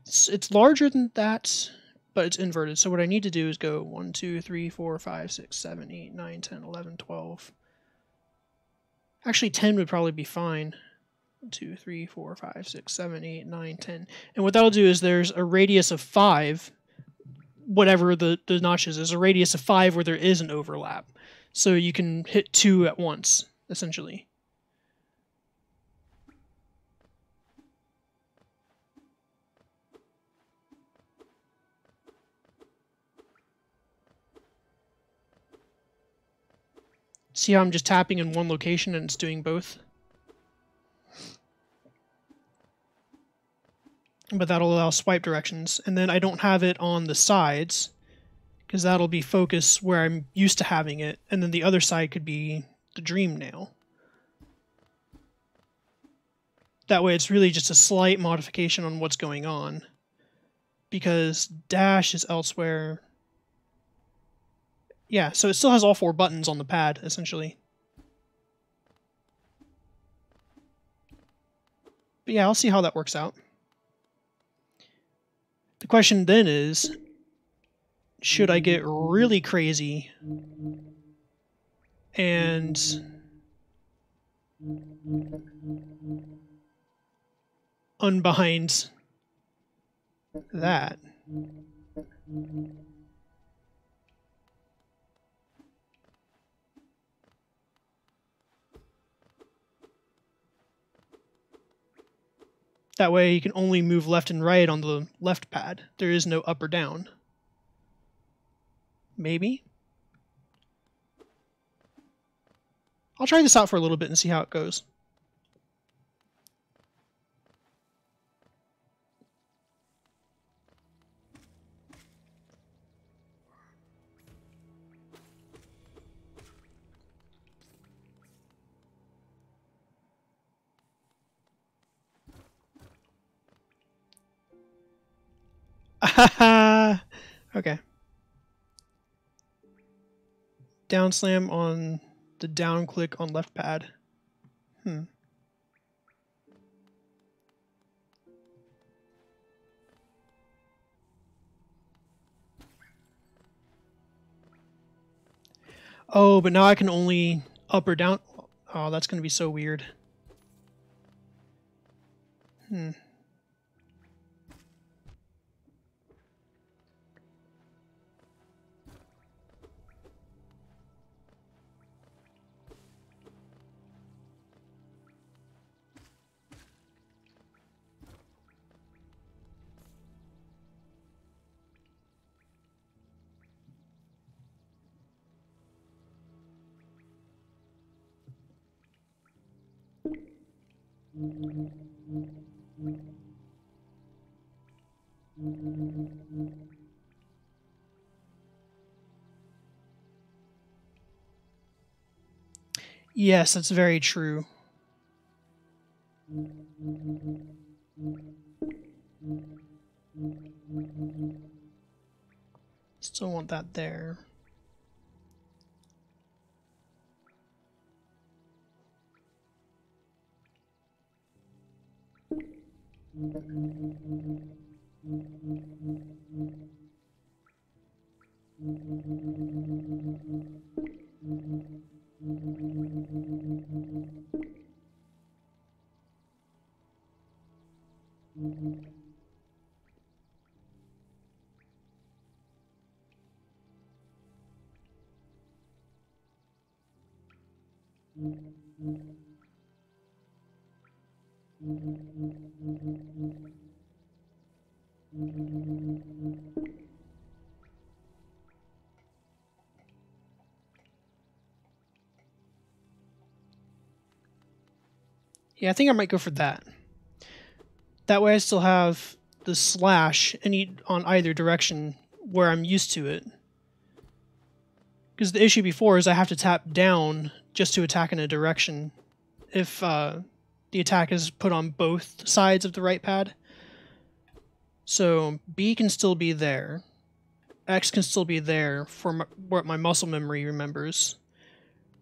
it's larger than that, but it's inverted. So what I need to do is go 1, 2, 3, 4, 5, 6, 7, 8, 9, 10, 11, 12. Actually, 10 would probably be fine. 1, 2, 3, 4, 5, 6, 7, 8, 9, 10. And what that'll do is there's a radius of 5, whatever the notch is. There's a radius of 5 where there is an overlap. So you can hit 2 at once, essentially. See how I'm just tapping in one location and it's doing both? But that'll allow swipe directions. And then I don't have it on the sides, because that'll be focus where I'm used to having it. And then the other side could be the dream nail. That way it's really just a slight modification on what's going on. Because dash is elsewhere. Yeah, so it still has all 4 buttons on the pad, essentially. But yeah, I'll see how that works out. The question then is, should I get really crazy and unbind that? That way you can only move left and right on the left pad. There is no up or down. Maybe? I'll try this out for a little bit and see how it goes. Okay. Down slam on the down click on left pad. Oh, but now I can only up or down. Oh, that's going to be so weird. Hmm. Yes, that's very true. Still want that there. Yeah, I think I might go for that. That way I still have the slash on either direction where I'm used to it. Because the issue before is I have to tap down just to attack in a direction if the attack is put on both sides of the right pad. So B can still be there. X can still be there for what my muscle memory remembers.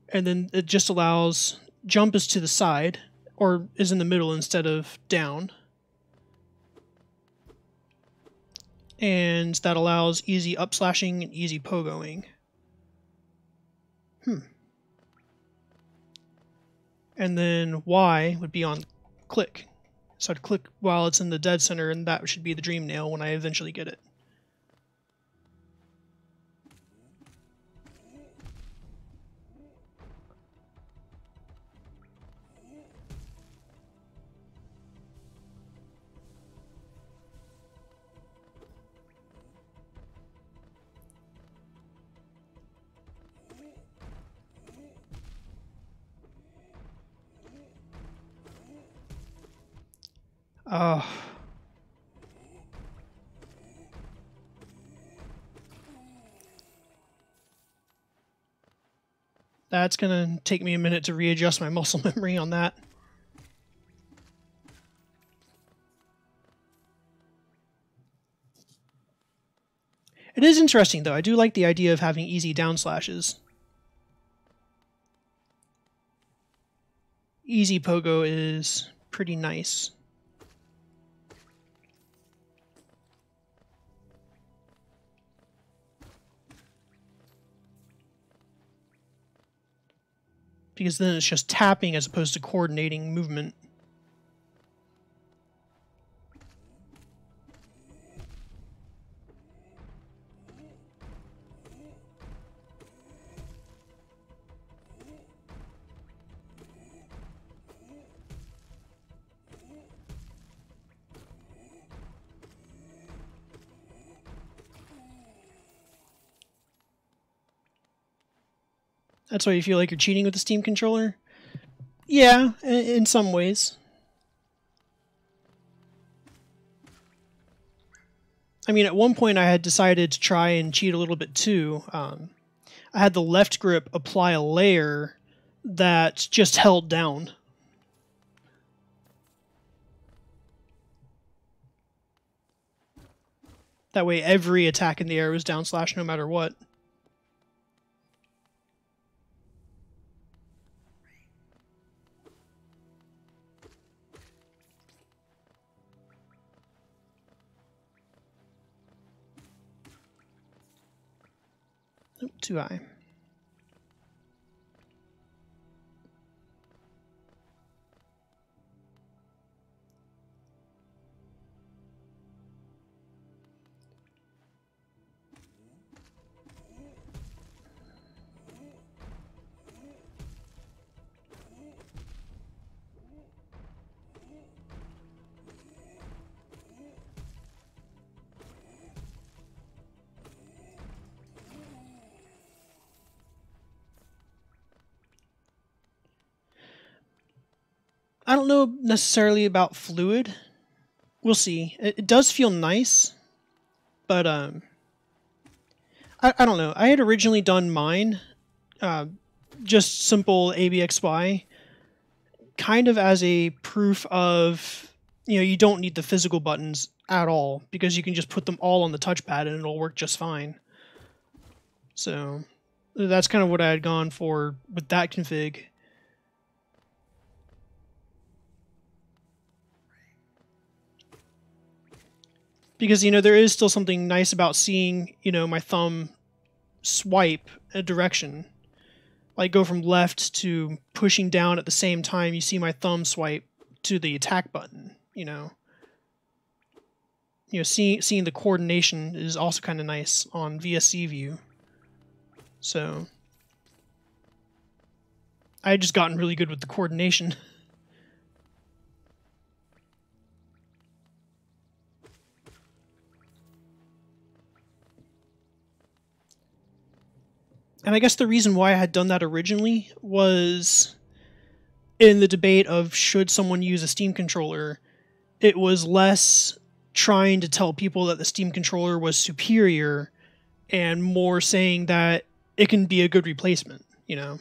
And then it just allows jump is to the side, or is in the middle instead of down. And that allows easy up slashing and easy pogoing. And then Y would be on click. So I'd click while it's in the dead center, and that should be the dream nail when I eventually get it. Oh. That's going to take me a minute to readjust my muscle memory on that. It is interesting, though. I do like the idea of having easy down slashes. Easy pogo is pretty nice. Because then it's just tapping as opposed to coordinating movement. That's why you feel like you're cheating with the Steam controller? Yeah, in some ways. I mean, at one point I had decided to try and cheat a little bit too. I had the left grip apply a layer that just held down. That way every attack in the air was down slash no matter what. Oop, too high. I don't know necessarily about fluid. We'll see. It does feel nice, but I don't know. I had originally done mine, just simple ABXY, kind of as a proof of, you don't need the physical buttons at all, because you can just put them all on the touchpad and it'll work just fine. So that's kind of what I had gone for with that config. Because, there is still something nice about seeing, my thumb swipe a direction. Like go from left to pushing down at the same time you see my thumb swipe to the attack button, seeing the coordination is also kind of nice on VSC view. So I had just gotten really good with the coordination. And I guess the reason why I had done that originally was in the debate of should someone use a Steam controller, it was less trying to tell people that the Steam controller was superior and more saying that it can be a good replacement, Because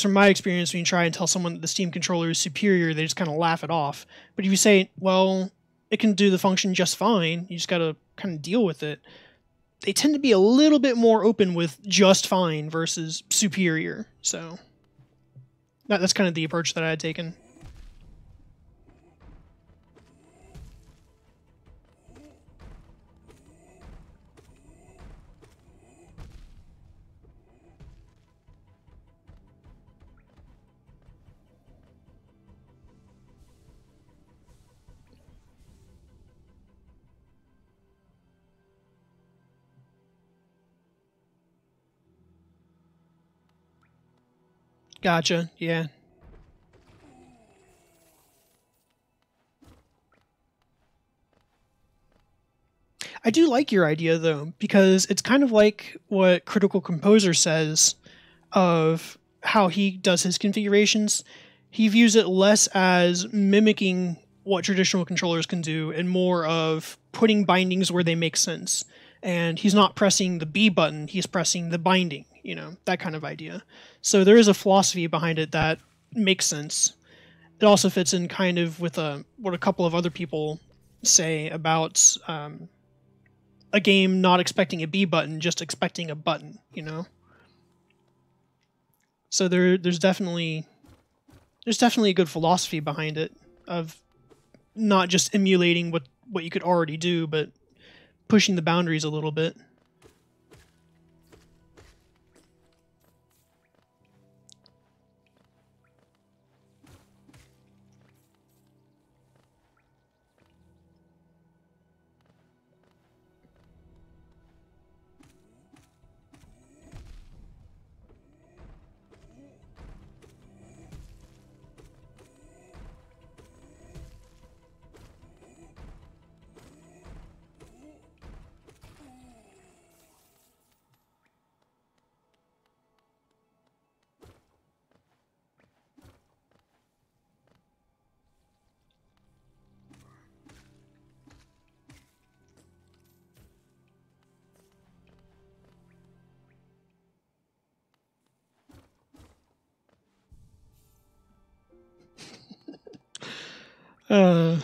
from my experience, when you try and tell someone that the Steam controller is superior, they just kind of laugh it off. But if you say, well, it can do the function just fine, you just got to kind of deal with it, they tend to be a little bit more open with just fine versus superior. So that's kind of the approach that I had taken. Gotcha, yeah. I do like your idea, though, because it's kind of like what Critical Composer says of how he does his configurations. He views it less as mimicking what traditional controllers can do and more of putting bindings where they make sense. And he's not pressing the B button, he's pressing the binding, that kind of idea. So there is a philosophy behind it that makes sense. It also fits in kind of with what a couple of other people say about a game not expecting a B button, just expecting a button, So there's definitely a good philosophy behind it of not just emulating what you could already do, but pushing the boundaries a little bit. Uh,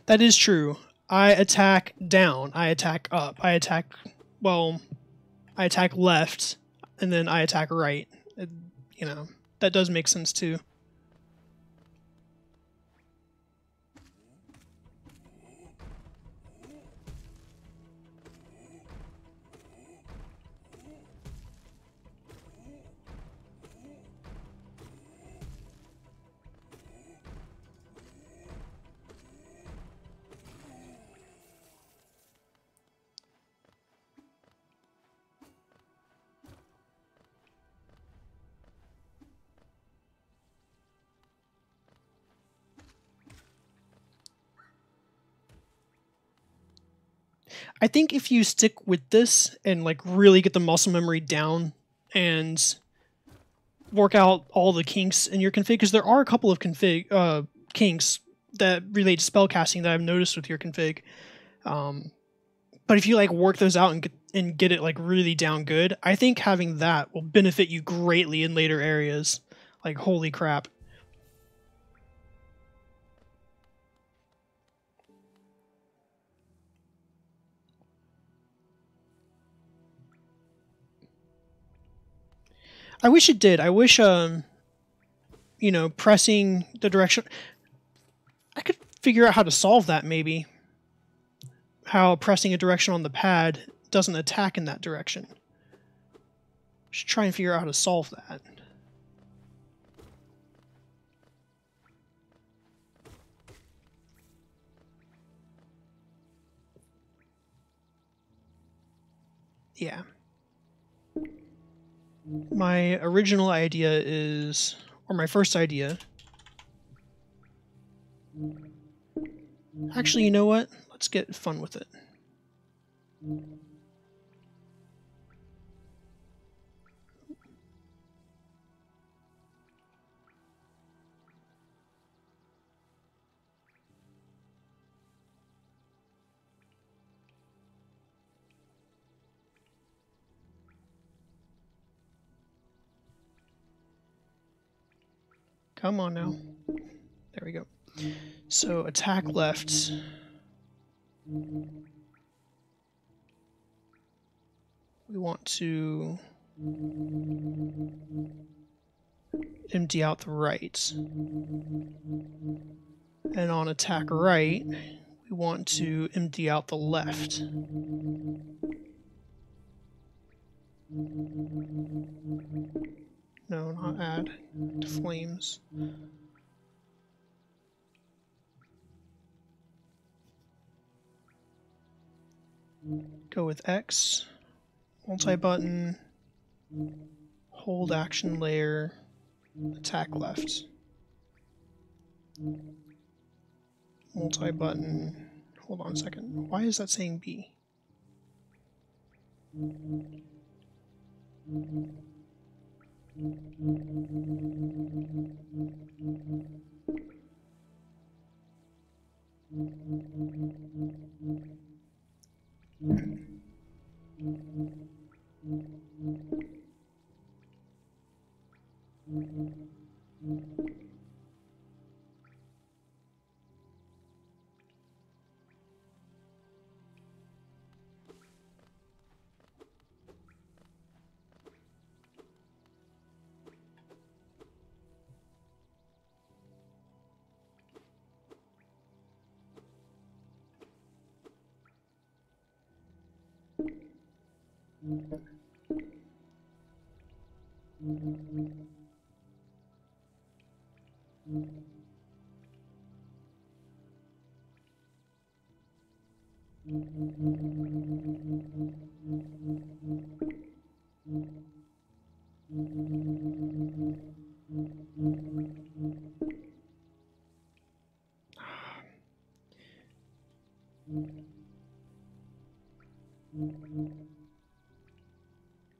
that is true. I attack down, I attack up, I attack left, and then I attack right. That does make sense too. I think if you stick with this and like really get the muscle memory down and work out all the kinks in your config, because there are a couple of kinks that relate to spellcasting that I've noticed with your config. But if you like work those out and get it like really down good, I think having that will benefit you greatly in later areas. Like holy crap. I wish it did. I wish you know, pressing the direction, I could figure out how to solve that maybe. How pressing a direction on the pad doesn't attack in that direction. Should try and figure out how to solve that. Yeah. My original idea is, or my first idea. Actually, you know what? Let's get fun with it. Come on now. There we go. So attack left. We want to empty out the right. And on attack right, we want to empty out the left. No, not add to flames. Go with X, multi-button, hold action layer, attack left. Multi-button, hold on a second. Why is that saying B?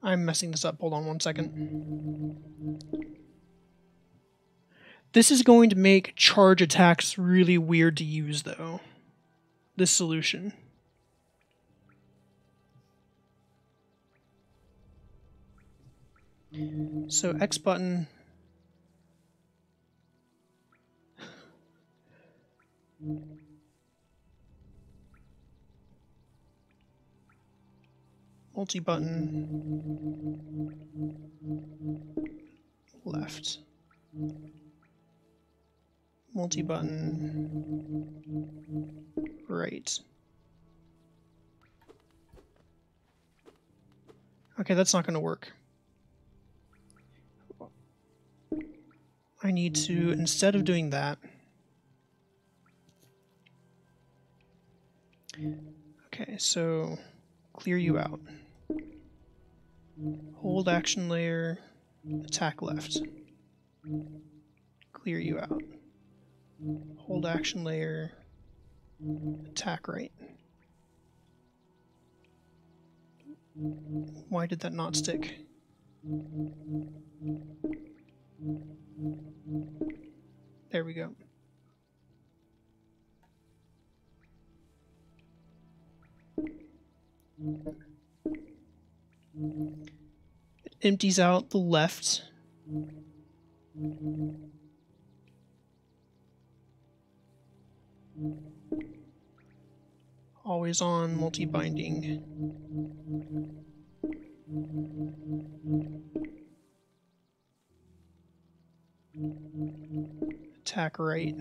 I'm messing this up. Hold on one second. This is going to make charge attacks really weird to use, though. This solution. So X button. Multi-button. Left. Multi-button. Right. Okay, that's not going to work. I need to, instead of doing that, okay, so clear you out. Hold action layer, attack left. Clear you out. Hold action layer, attack right. Why did that not stick? There we go. It empties out the left. Always on multi-binding. Attack right.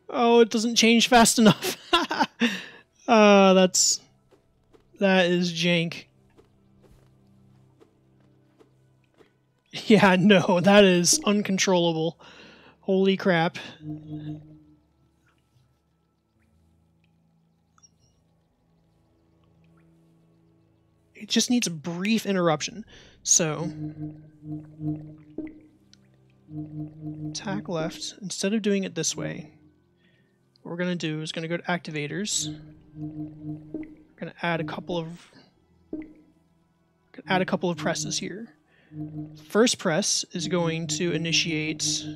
Oh, it doesn't change fast enough. That is jank. Yeah, no, that is uncontrollable. Holy crap. It just needs a brief interruption. So, attack left. Instead of doing it this way, what we're going to do is going to go to activators. We're going to add a couple of presses here. First press is going to initiate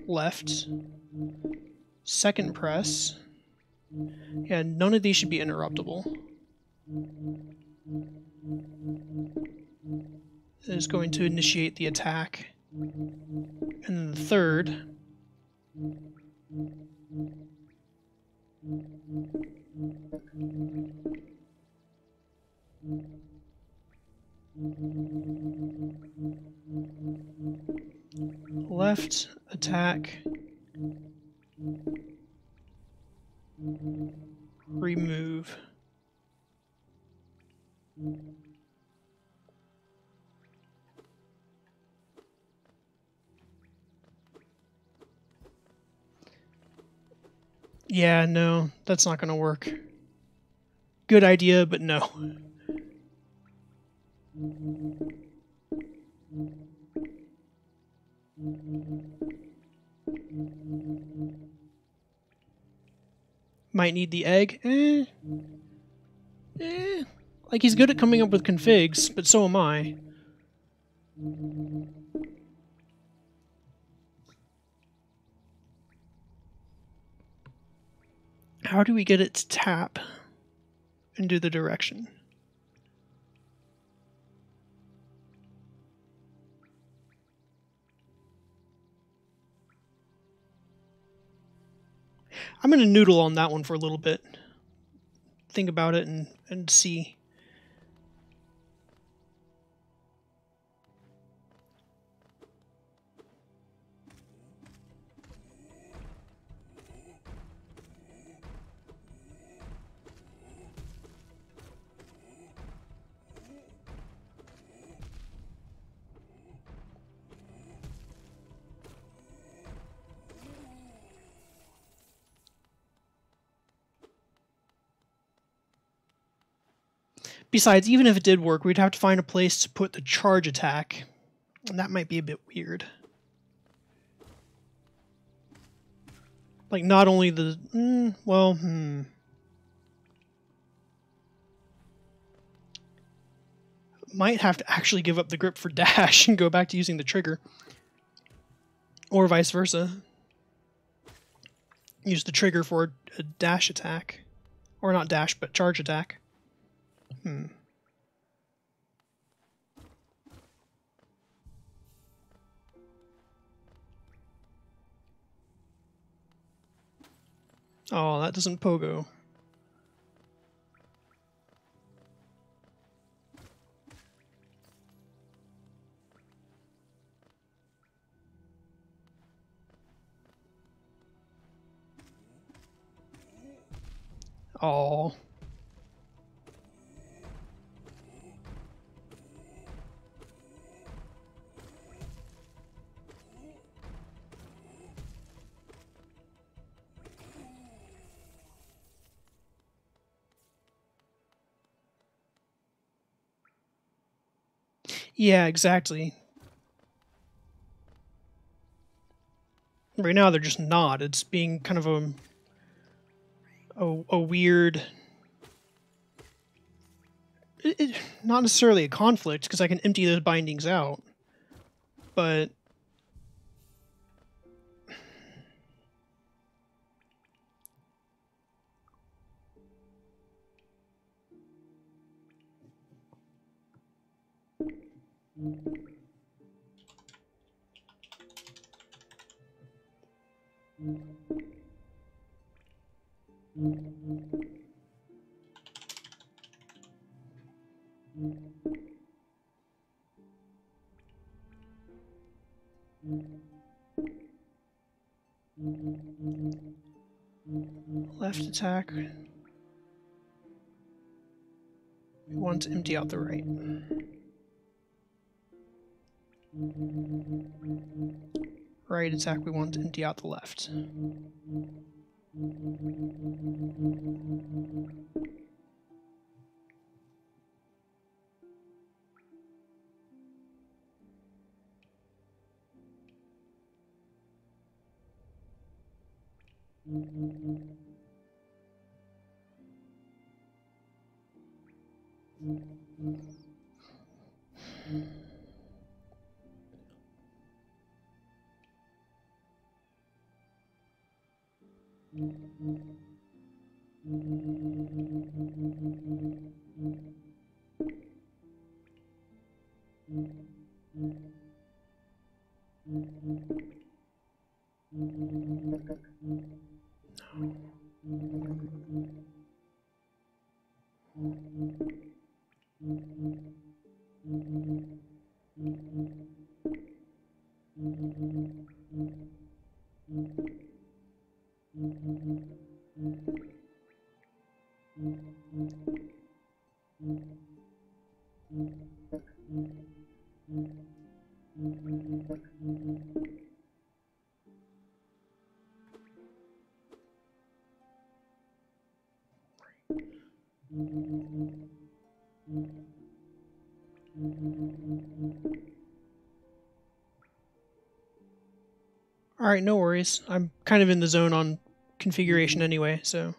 left. Second press. Yeah, none of these should be interruptible. Is going to initiate the attack. And then the third left attack, remove. Yeah, no, that's not going to work. Good idea, but no. Might need the egg. Like, he's good at coming up with configs, but so am I. How do we get it to tap and do the direction? I'm going to noodle on that one for a little bit. Think about it and see. Besides, even if it did work, we'd have to find a place to put the charge attack. And that might be a bit weird. Like, not only the... Might have to actually give up the grip for dash and go back to using the trigger. Or vice versa. Use the trigger for a dash attack. Or not dash, but charge attack. Oh, that doesn't pogo. Oh. Yeah, exactly. Right now they're just not. It's being kind of a weird... not necessarily a conflict, because I can empty those bindings out, but... Left attack. We want to empty out the right. Right attack, we want to empty out the left. Alright, no worries. I'm kind of in the zone on configuration anyway, so...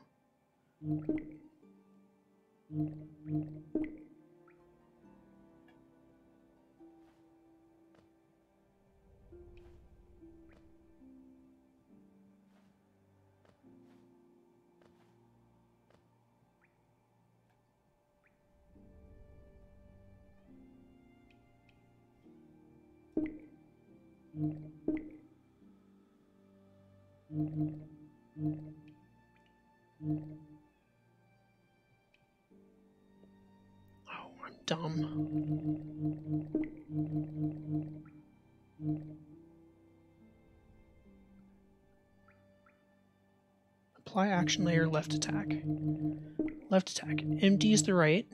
Oh, I'm dumb. Apply action layer, left attack. Left attack. Empties the right.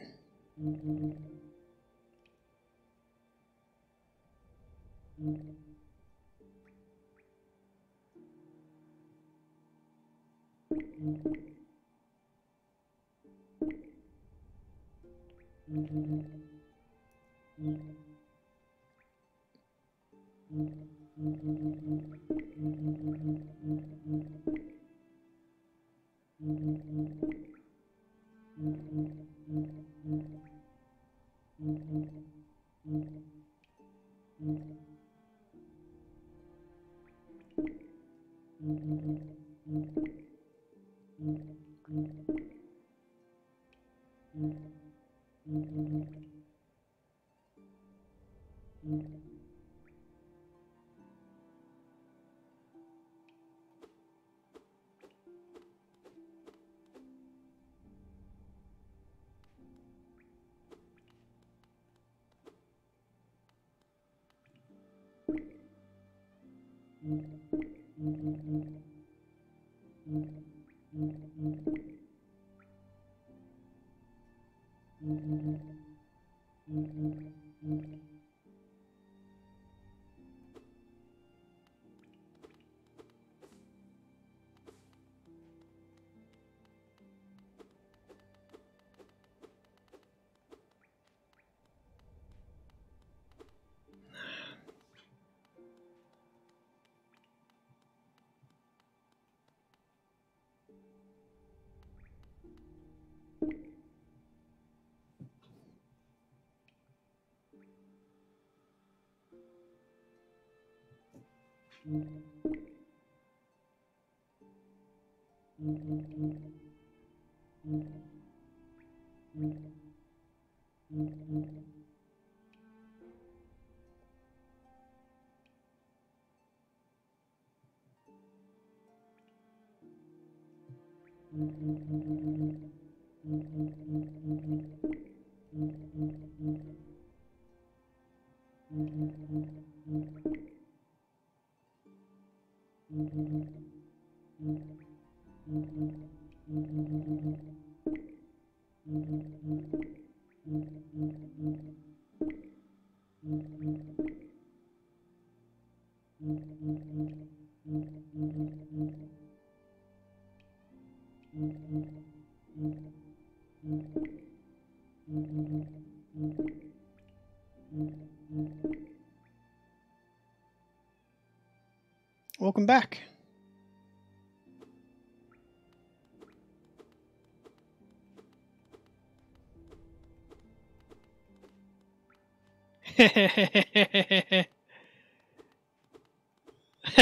Welcome back.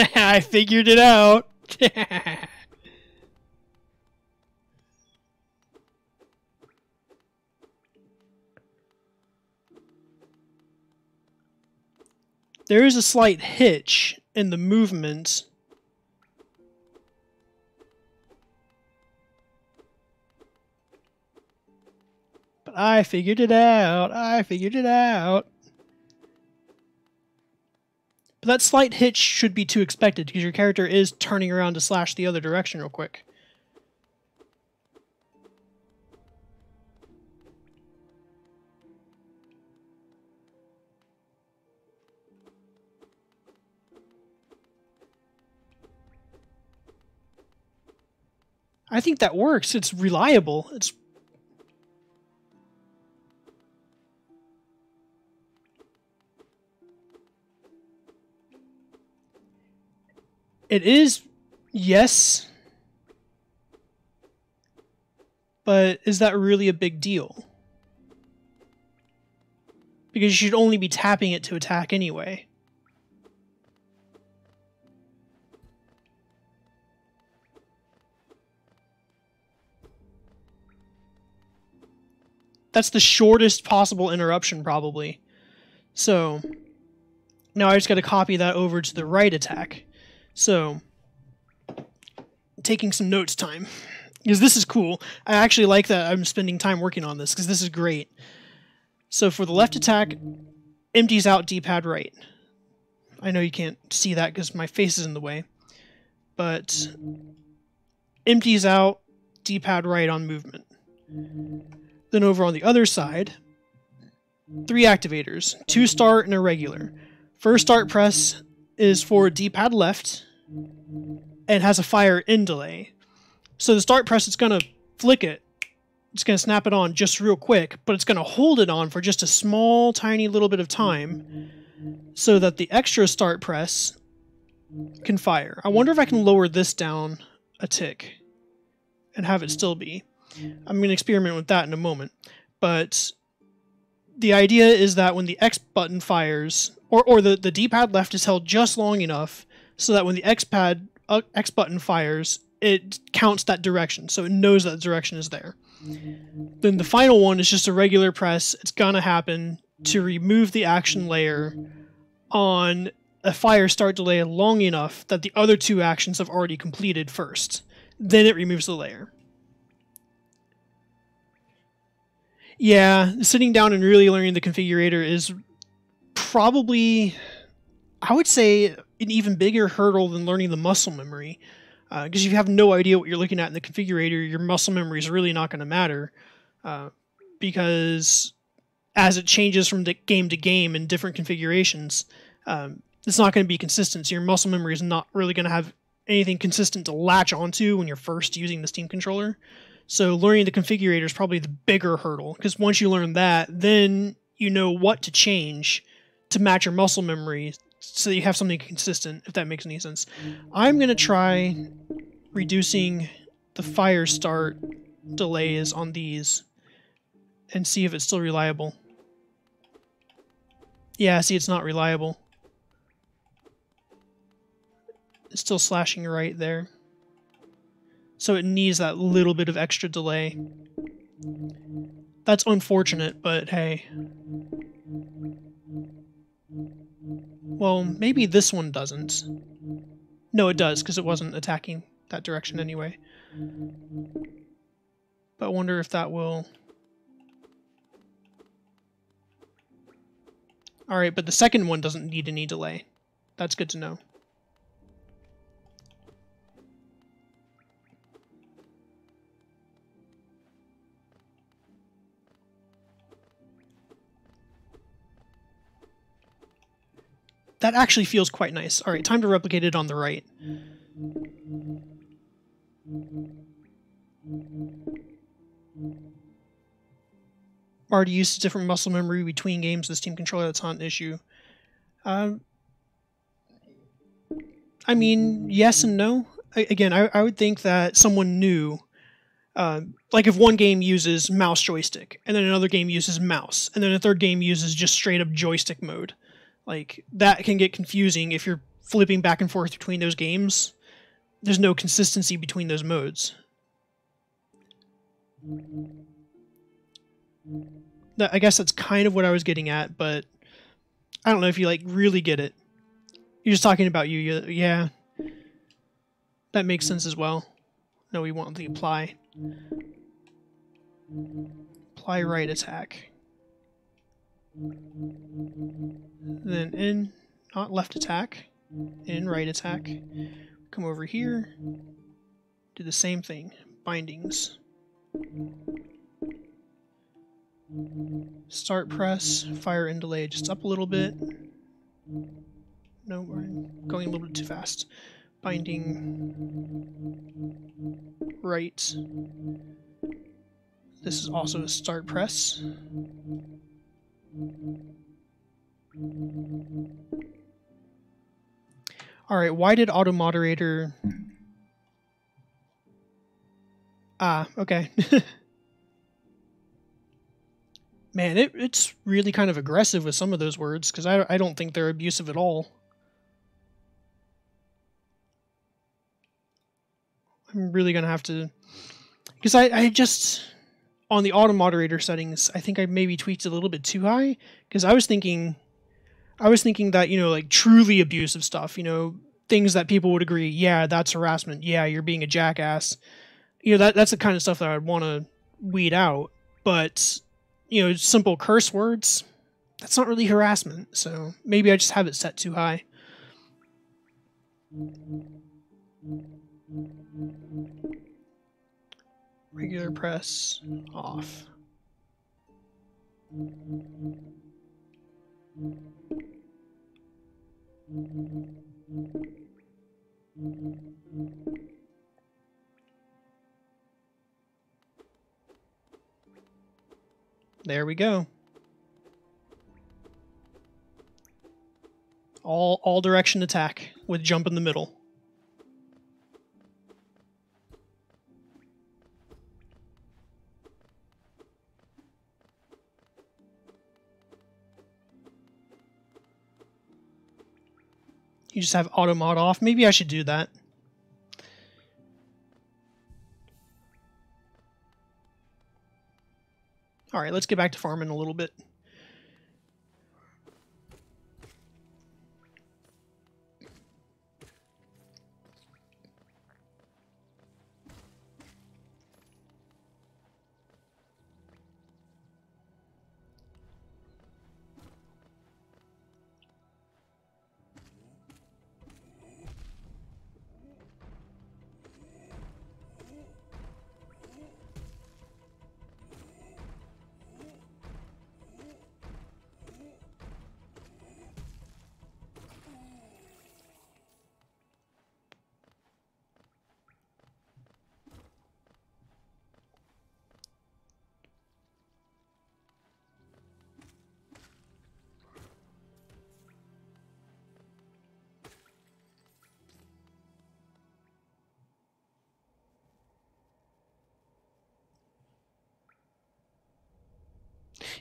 I figured it out. There is a slight hitch in the movement. But I figured it out. I figured it out. But that slight hitch should be too expected because your character is turning around to slash the other direction real quick. I think that works. It's reliable. It is, yes. But is that really a big deal? Because you should only be tapping it to attack anyway. That's the shortest possible interruption, probably. So, now I just got to copy that over to the right attack. So, taking some notes time. Because this is cool. I actually like that I'm spending time working on this, because this is great. So for the left attack, empties out D-pad right. I know you can't see that because my face is in the way. But empties out D-pad right on movement. Then over on the other side, 3 activators, 2 start and a regular. First start press is for D-pad left and has a fire in delay. So the start press, it's going to flick it. It's going to snap it on just real quick, but it's going to hold it on for just a small, tiny little bit of time so that the extra start press can fire. I wonder if I can lower this down a tick and have it still be. I'm going to experiment with that in a moment. But the idea is that when the X button fires, or the D-pad left is held just long enough so that when the X button fires, it counts that direction, so it knows that the direction is there. Then the final one is just a regular press. It's going to happen to remove the action layer on a fire start delay long enough that the other 2 actions have already completed first. Then it removes the layer. Yeah, sitting down and really learning the configurator is probably, I would say, an even bigger hurdle than learning the muscle memory. Because if you have no idea what you're looking at in the configurator, your muscle memory is really not going to matter. Because as it changes from game to game in different configurations, it's not going to be consistent. So your muscle memory is not really going to have anything consistent to latch onto when you're first using the Steam controller. So learning the configurator is probably the bigger hurdle. Because once you learn that, then you know what to change to match your muscle memory so that you have something consistent, if that makes any sense. I'm going to try reducing the fire start delays on these and see if it's still reliable. Yeah, see, it's not reliable. It's still slashing right there. So it needs that little bit of extra delay. That's unfortunate, but hey. Well, maybe this one doesn't. No, it does, because it wasn't attacking that direction anyway. But I wonder if that will... Alright, but the second one doesn't need any delay. That's good to know. That actually feels quite nice. Alright, time to replicate it on the right. Already used different muscle memory between games. This team controller, that's not an issue. I mean, yes and no. Again, I would think that someone knew, like if one game uses mouse joystick, and then another game uses mouse, and then a third game uses just straight up joystick mode. Like, that can get confusing if you're flipping back and forth between those games. There's no consistency between those modes. I guess that's kind of what I was getting at, but I don't know if you, like, really get it. You're just talking about you. Yeah. That makes sense as well. No, we want the apply. Apply right attack. Then in, not left attack. In, right attack. Come over here. Do the same thing. Bindings. Start press. Fire and delay just up a little bit. No, we're going a little bit too fast. Binding right. This is also a start press. Alright, why did auto moderator... Ah, okay. Man, it's really kind of aggressive with some of those words, because I don't think they're abusive at all. I'm really going to have to... Because I just... On the auto moderator settings, I think I maybe tweaked it a little bit too high, because I was thinking that, you know, like truly abusive stuff, you know, things that people would agree, yeah, that's harassment, yeah, you're being a jackass. You know, that's the kind of stuff that I'd want to weed out, but, you know, simple curse words, that's not really harassment, so maybe I just have it set too high. Regular press off. There we go. All direction attack with jump in the middle. You just have auto mod off. Maybe I should do that. Alright, let's get back to farming a little bit.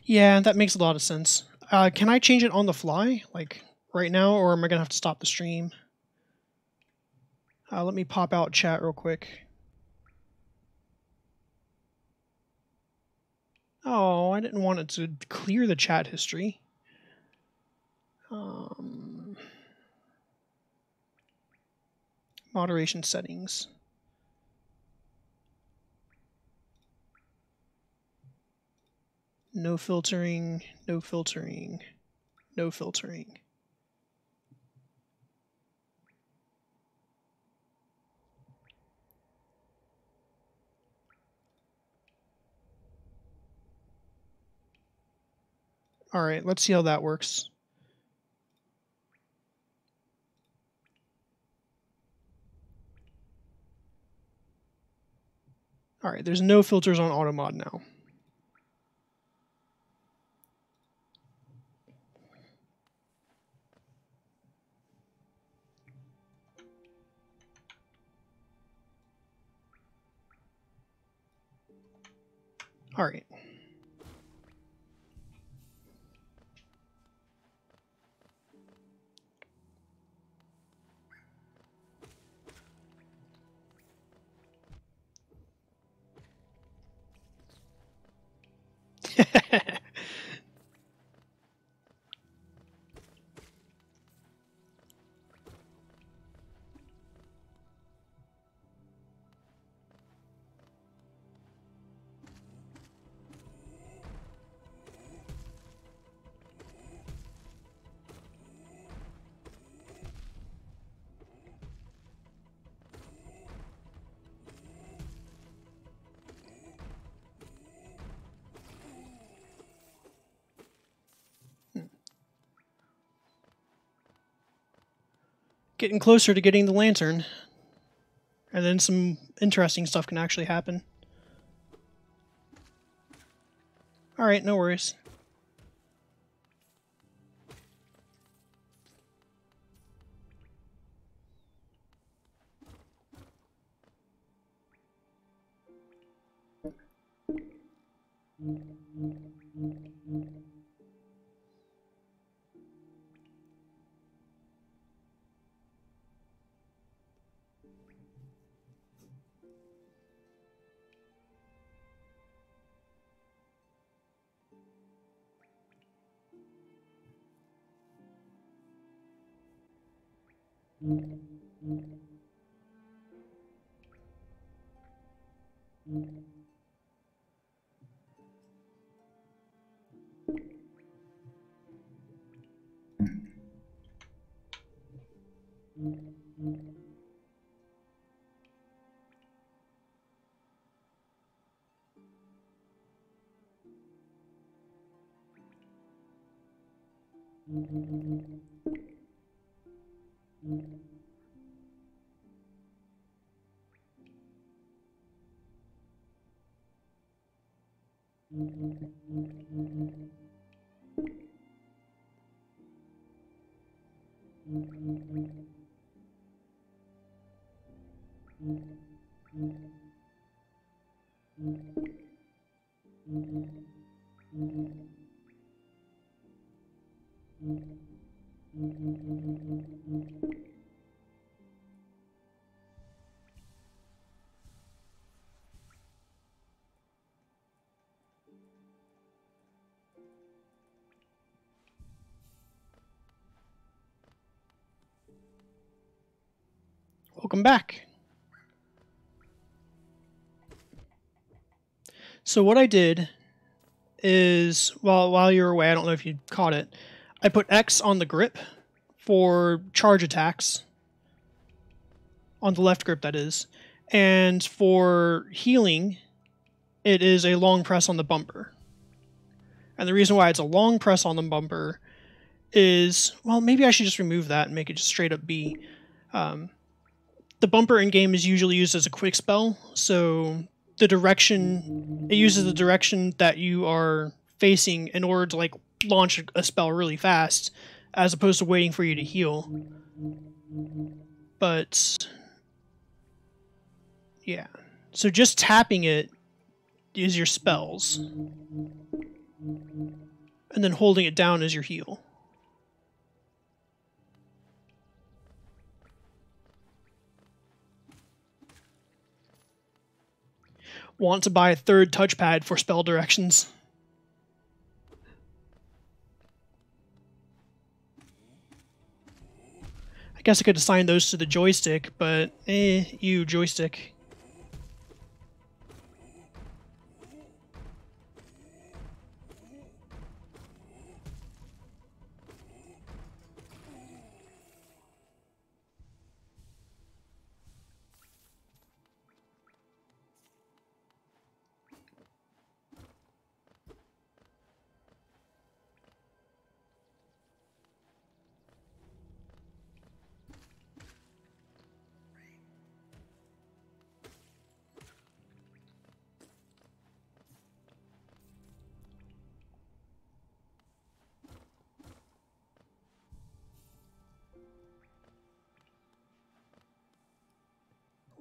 Yeah, that makes a lot of sense. Can I change it on the fly, like right now, or am I gonna have to stop the stream? Let me pop out chat real quick. Oh, I didn't want it to clear the chat history. Moderation settings. No filtering, no filtering, no filtering. All right, let's see how that works. All right, there's no filters on AutoMod now. All right. Getting closer to getting the lantern. And then some interesting stuff can actually happen. Alright, no worries. Welcome back. So what I did is, while you were away, I don't know if you caught it, I put X on the grip for charge attacks. On the left grip, that is. And for healing, it is a long press on the bumper. And the reason why it's a long press on the bumper is, well, maybe I should just remove that and make it just straight up B. The bumper in game is usually used as a quick spell, so the direction, it uses the direction that you are facing in order to like launch a spell really fast, as opposed to waiting for you to heal. But yeah, so just tapping it is your spells, and then holding it down is your heal. want to buy a third touchpad for spell directions. I guess I could assign those to the joystick, but you joystick.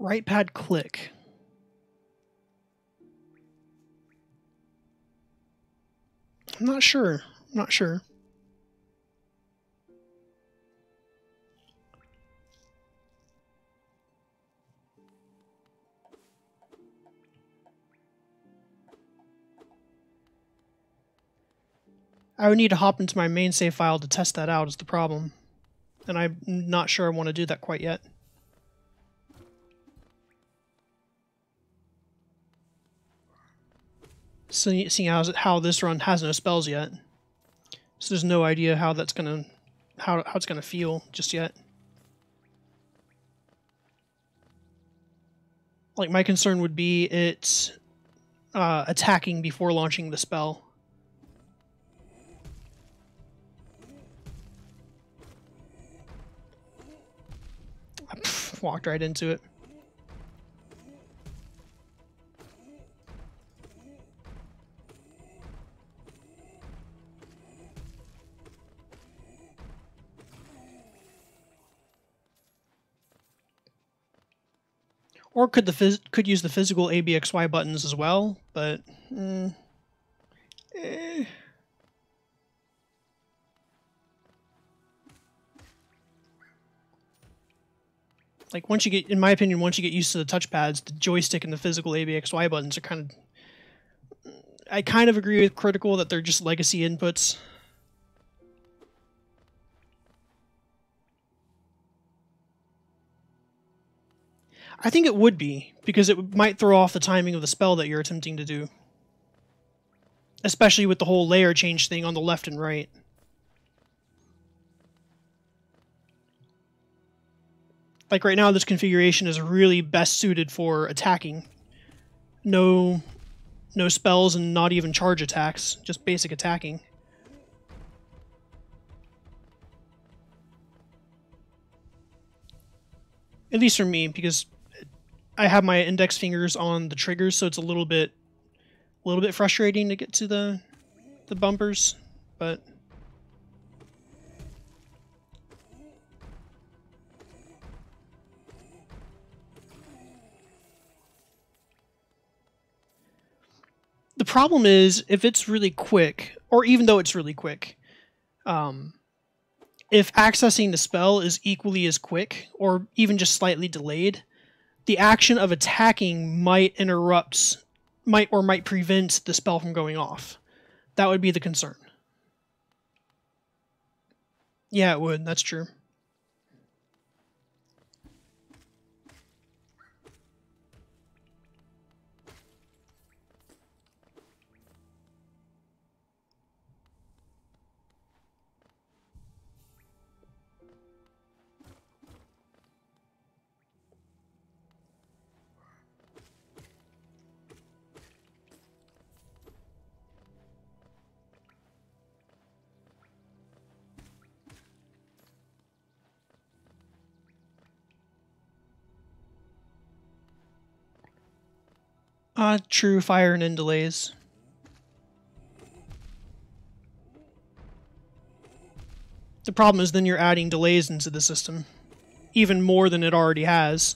Right pad click. I'm not sure. I'm not sure. I would need to hop into my main save file to test that out is the problem. And I'm not sure I want to do that quite yet. Seeing how this run has no spells yet. So there's no idea how that's gonna how it's gonna feel just yet. Like my concern would be it's attacking before launching the spell. Walked right into it. Or could use the physical ABXY buttons as well, but like once you get, in my opinion, once you get used to the touchpads, the joystick and the physical ABXY buttons are kind of. I kind of agree with Critical that they're just legacy inputs. I think it would be, because it might throw off the timing of the spell that you're attempting to do. Especially with the whole layer change thing on the left and right. Like right now, this configuration is really best suited for attacking. No spells and not even charge attacks, just basic attacking. At least for me, because I have my index fingers on the triggers, so it's a little bit frustrating to get to the bumpers, but the problem is if it's really quick, or even though it's really quick, if accessing the spell is equally as quick, or even just slightly delayed, the action of attacking might prevent the spell from going off. That would be the concern. Yeah, it would. That's true. True, fire and in delays. The problem is then you're adding delays into the system. Even more than it already has.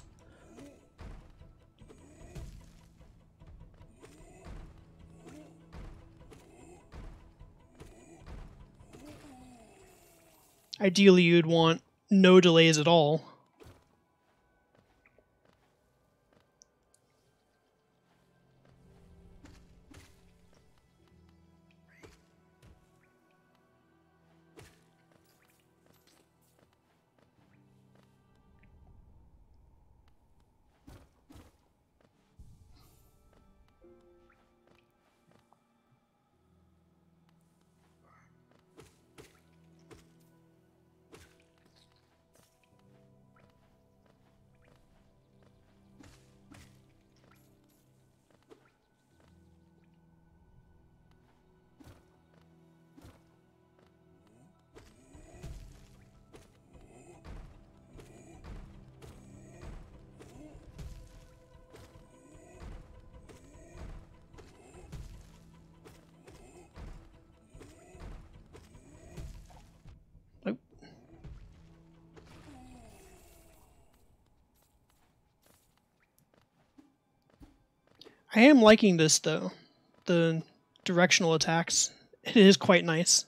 Ideally, you'd want no delays at all. I am liking this though. The directional attacks. It is quite nice.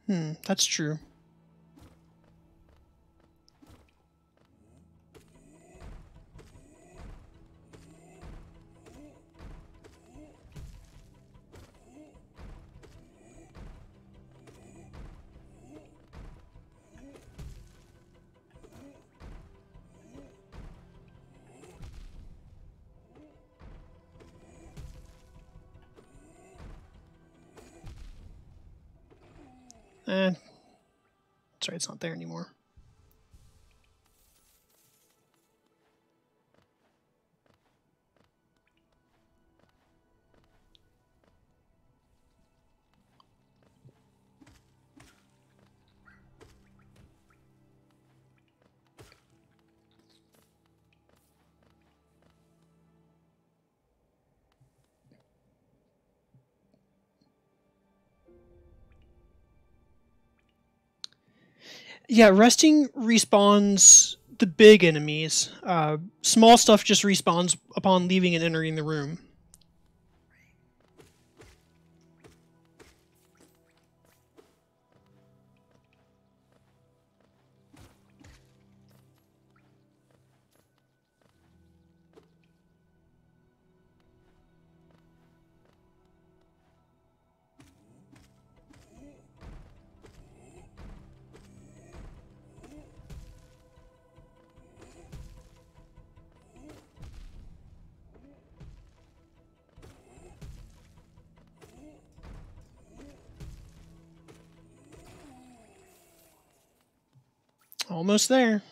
Hmm. That's true. That's right, it's not there anymore. Yeah, resting respawns the big enemies. Small stuff just respawns upon leaving and entering the room. Almost there.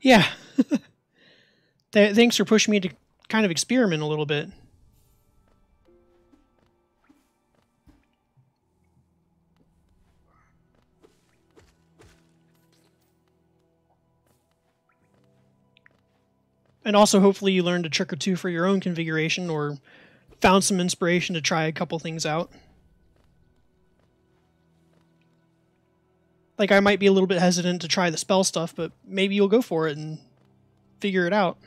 Yeah. Thanks for pushing me to kind of experiment a little bit. And also, hopefully, you learned a trick or two for your own configuration or found some inspiration to try a couple things out. Like, I might be a little bit hesitant to try the spell stuff, but maybe you'll go for it and figure it out.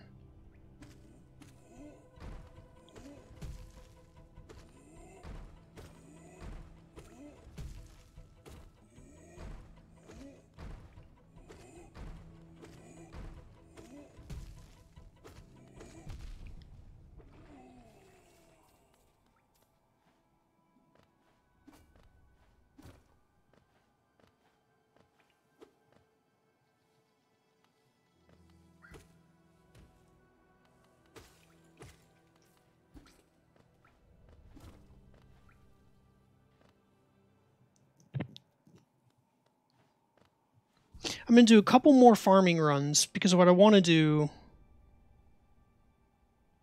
I'm going to do a couple more farming runs because what I want to do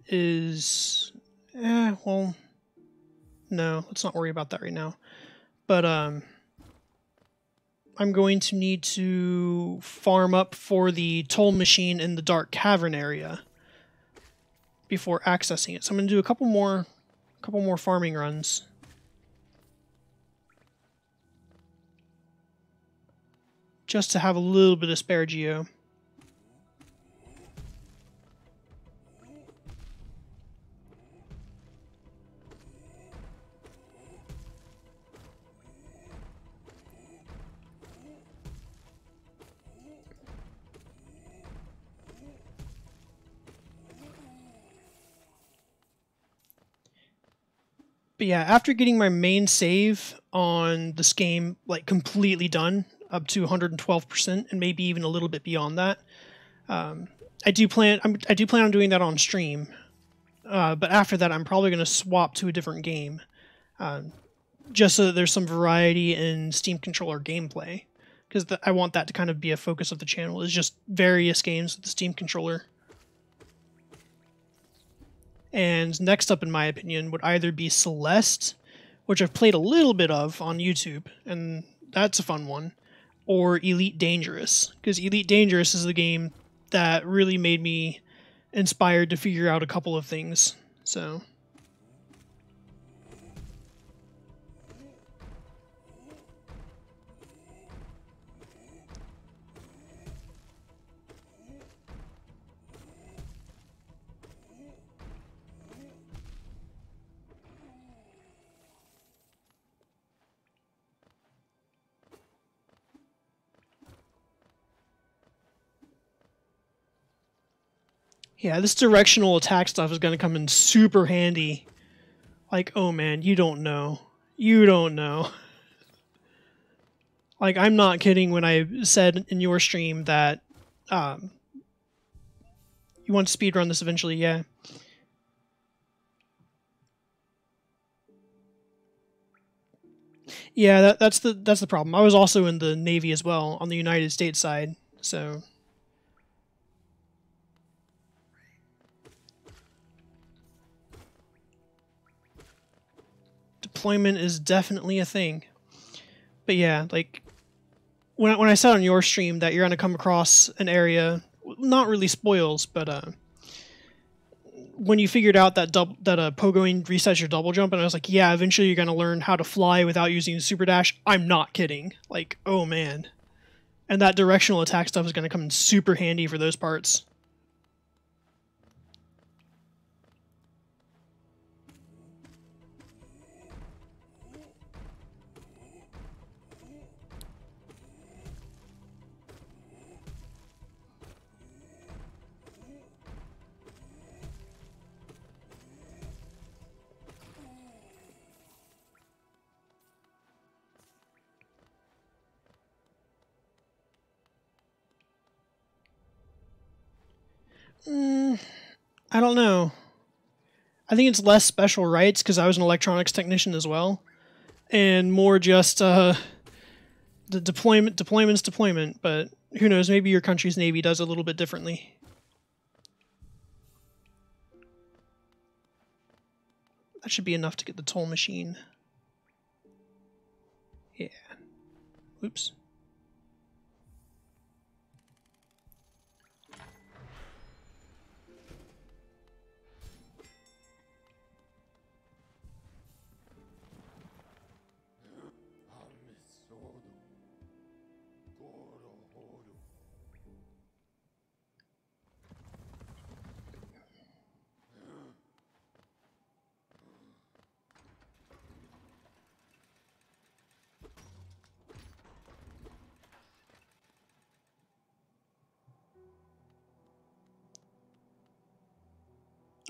is... well... No, let's not worry about that right now. But, I'm going to need to farm up for the toll machine in the Dark Cavern area before accessing it. So I'm going to do a couple more farming runs. Just to have a little bit of spare geo. But yeah, after getting my main save on this game like completely done, up to 112%, and maybe even a little bit beyond that, I do plan on doing that on stream. But after that, I'm probably going to swap to a different game, just so that there's some variety in Steam controller gameplay. Because I want that to kind of be a focus of the channel, is just various games with the Steam controller. And next up, in my opinion, would either be Celeste, which I've played a little bit of on YouTube, and that's a fun one, or Elite Dangerous, because Elite Dangerous is the game that really made me inspired to figure out a couple of things. So yeah, this directional attack stuff is going to come in super handy. Like, oh man, you don't know. You don't know. Like, I'm not kidding when I said in your stream that you want to speedrun this eventually, yeah. Yeah, that's the problem. I was also in the Navy as well, on the United States side, so... Deployment is definitely a thing. But yeah, like, when I said on your stream that you're going to come across an area, not really spoils, but when you figured out that pogoing resets your double jump, and I was like, yeah, eventually you're going to learn how to fly without using super dash, I'm not kidding. Like, oh man. And that directional attack stuff is going to come in super handy for those parts. I don't know. I think it's less special rights because I was an electronics technician as well, and more just the deployment's deployment. But who knows? Maybe your country's Navy does it a little bit differently. That should be enough to get the toll machine. Yeah. Oops.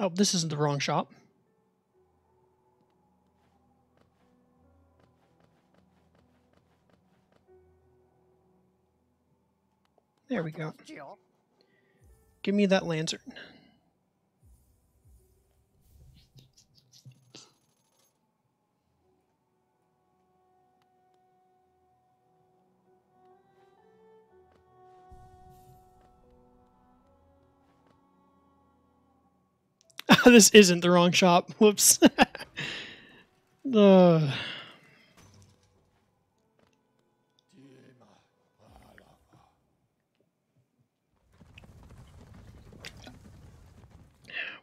Oh, this isn't the wrong shop. There we go. Give me that lantern. This isn't the wrong shop. Whoops.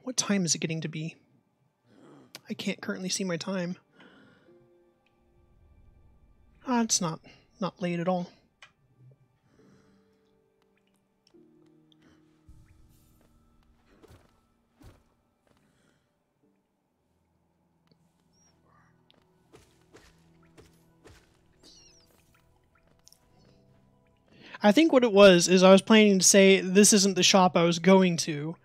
What time is it getting to be? I can't currently see my time. It's not late at all. I think what it was is I was planning to say this isn't the shop I was going to,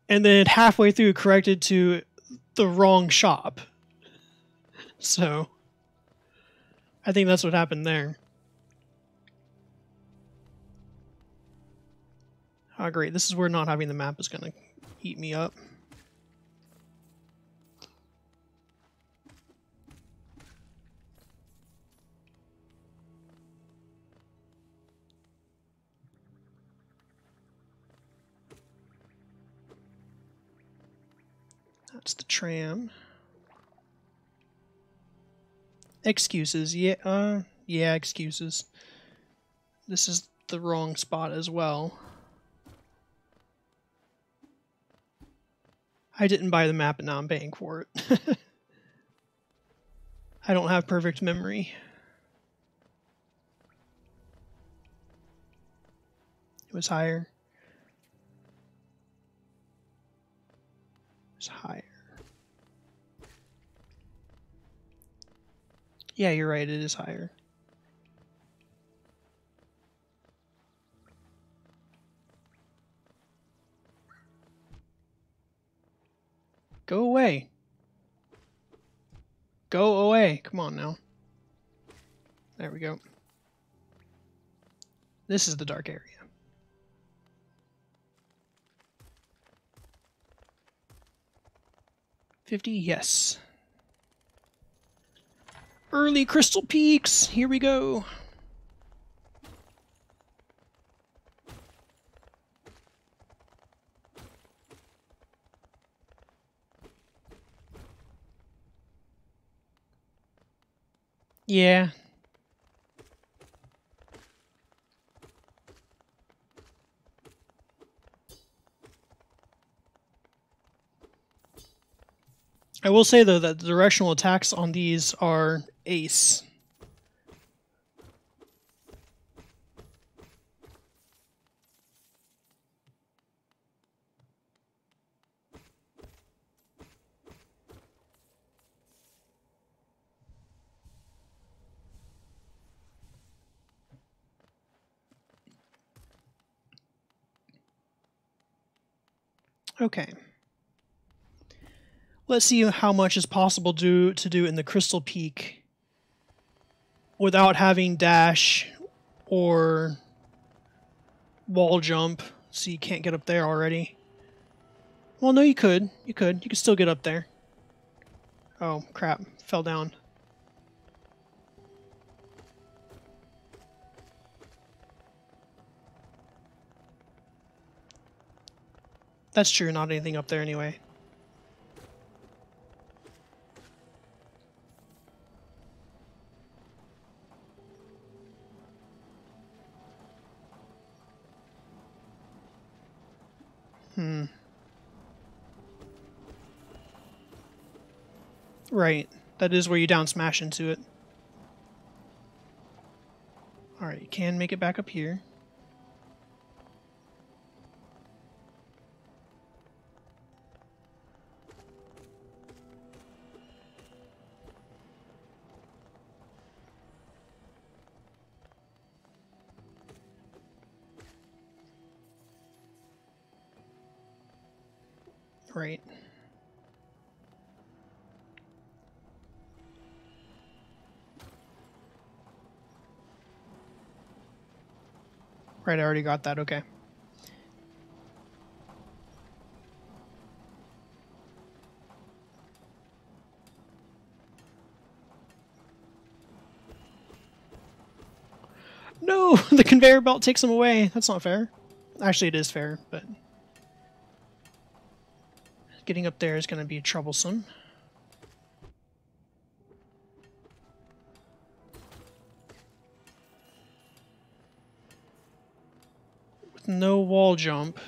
and then halfway through corrected to the wrong shop. So I think that's what happened there. Oh, great. This is where not having the map is going to eat me up. That's the tram. Excuses. Yeah, yeah, excuses. This is the wrong spot as well. I didn't buy the map and now I'm paying for it. I don't have perfect memory. It was higher. It was higher. Yeah, you're right, it is higher. Go away. Go away. Come on now. There we go. This is the dark area. $50, yes. Early Crystal Peaks. Here we go. Yeah. I will say, though, that the directional attacks on these are ace. Okay. Let's see how much is possible to do in the Crystal Peak without having dash or wall jump, so you can't get up there already. Well, no, you could. You could. You could still get up there. Oh, crap. Fell down. That's true, not anything up there anyway. Right. That is where you down smash into it. Alright, you can make it back up here. Right. Right, I already got that, okay. No! The conveyor belt takes them away! That's not fair. Actually, it is fair, but... getting up there is going to be troublesome. With no wall jump,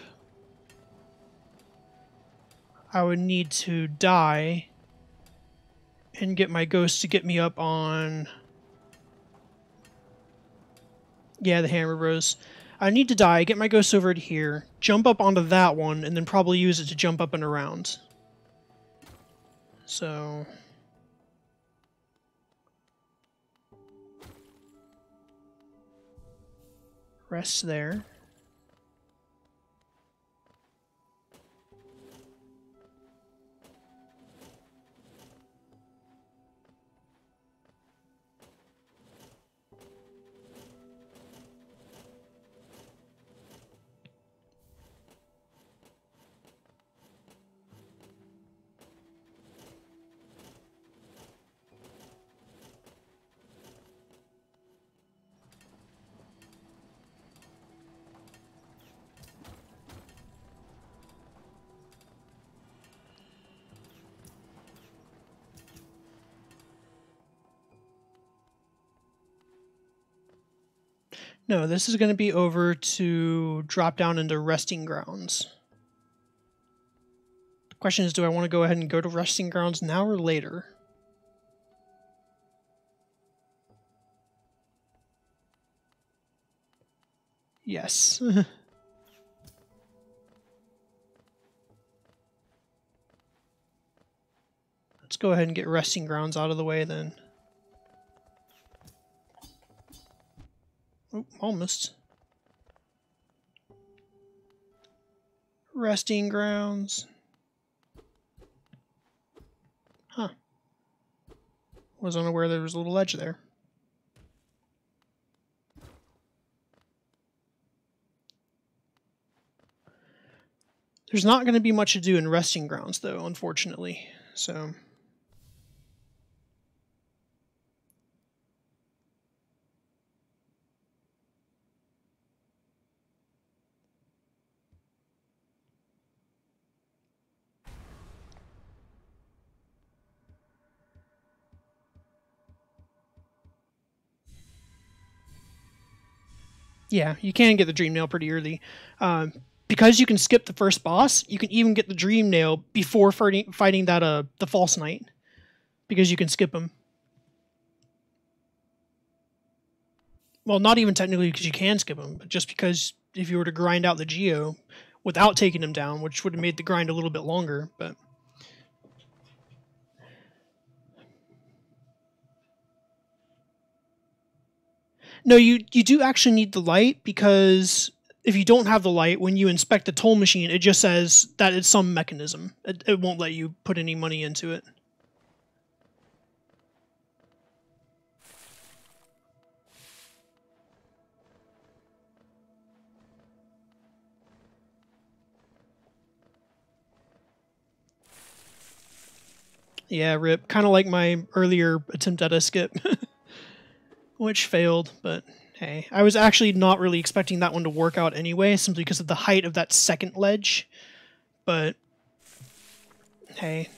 I would need to die and get my ghost to get me up on... yeah, the hammer bros. I need to die, get my ghost over to here, jump up onto that one, and then probably use it to jump up and around. So... rest there. No, this is going to be over to drop down into resting grounds. The question is, do I want to go ahead and go to resting grounds now or later? Yes. Let's go ahead and get resting grounds out of the way then. Oh, almost. Resting grounds. Huh. Was unaware there was a little ledge there. There's not going to be much to do in resting grounds, though, unfortunately. So... yeah, you can get the Dream Nail pretty early. Because you can skip the first boss, you can even get the Dream Nail before fighting that the False Knight. Because you can skip him. Well, not even technically because you can skip him, but just because if you were to grind out the Geo without taking him down, which would have made the grind a little bit longer, but... No, you do actually need the light, because if you don't have the light, when you inspect the toll machine, it just says that it's some mechanism. It won't let you put any money into it. Yeah, rip. Kind of like my earlier attempt at a skip. Which failed, but hey. I was actually not really expecting that one to work out anyway, simply because of the height of that second ledge. But, hey.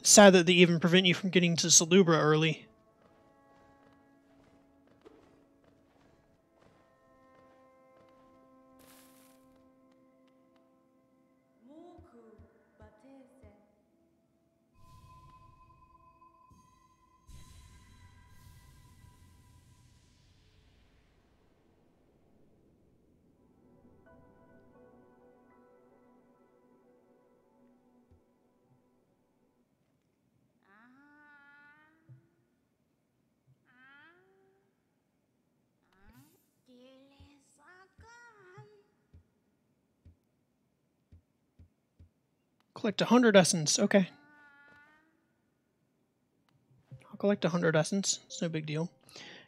Sad that they even prevent you from getting to Salubra early. Collect 100 essence, okay. I'll collect 100 essence, it's no big deal.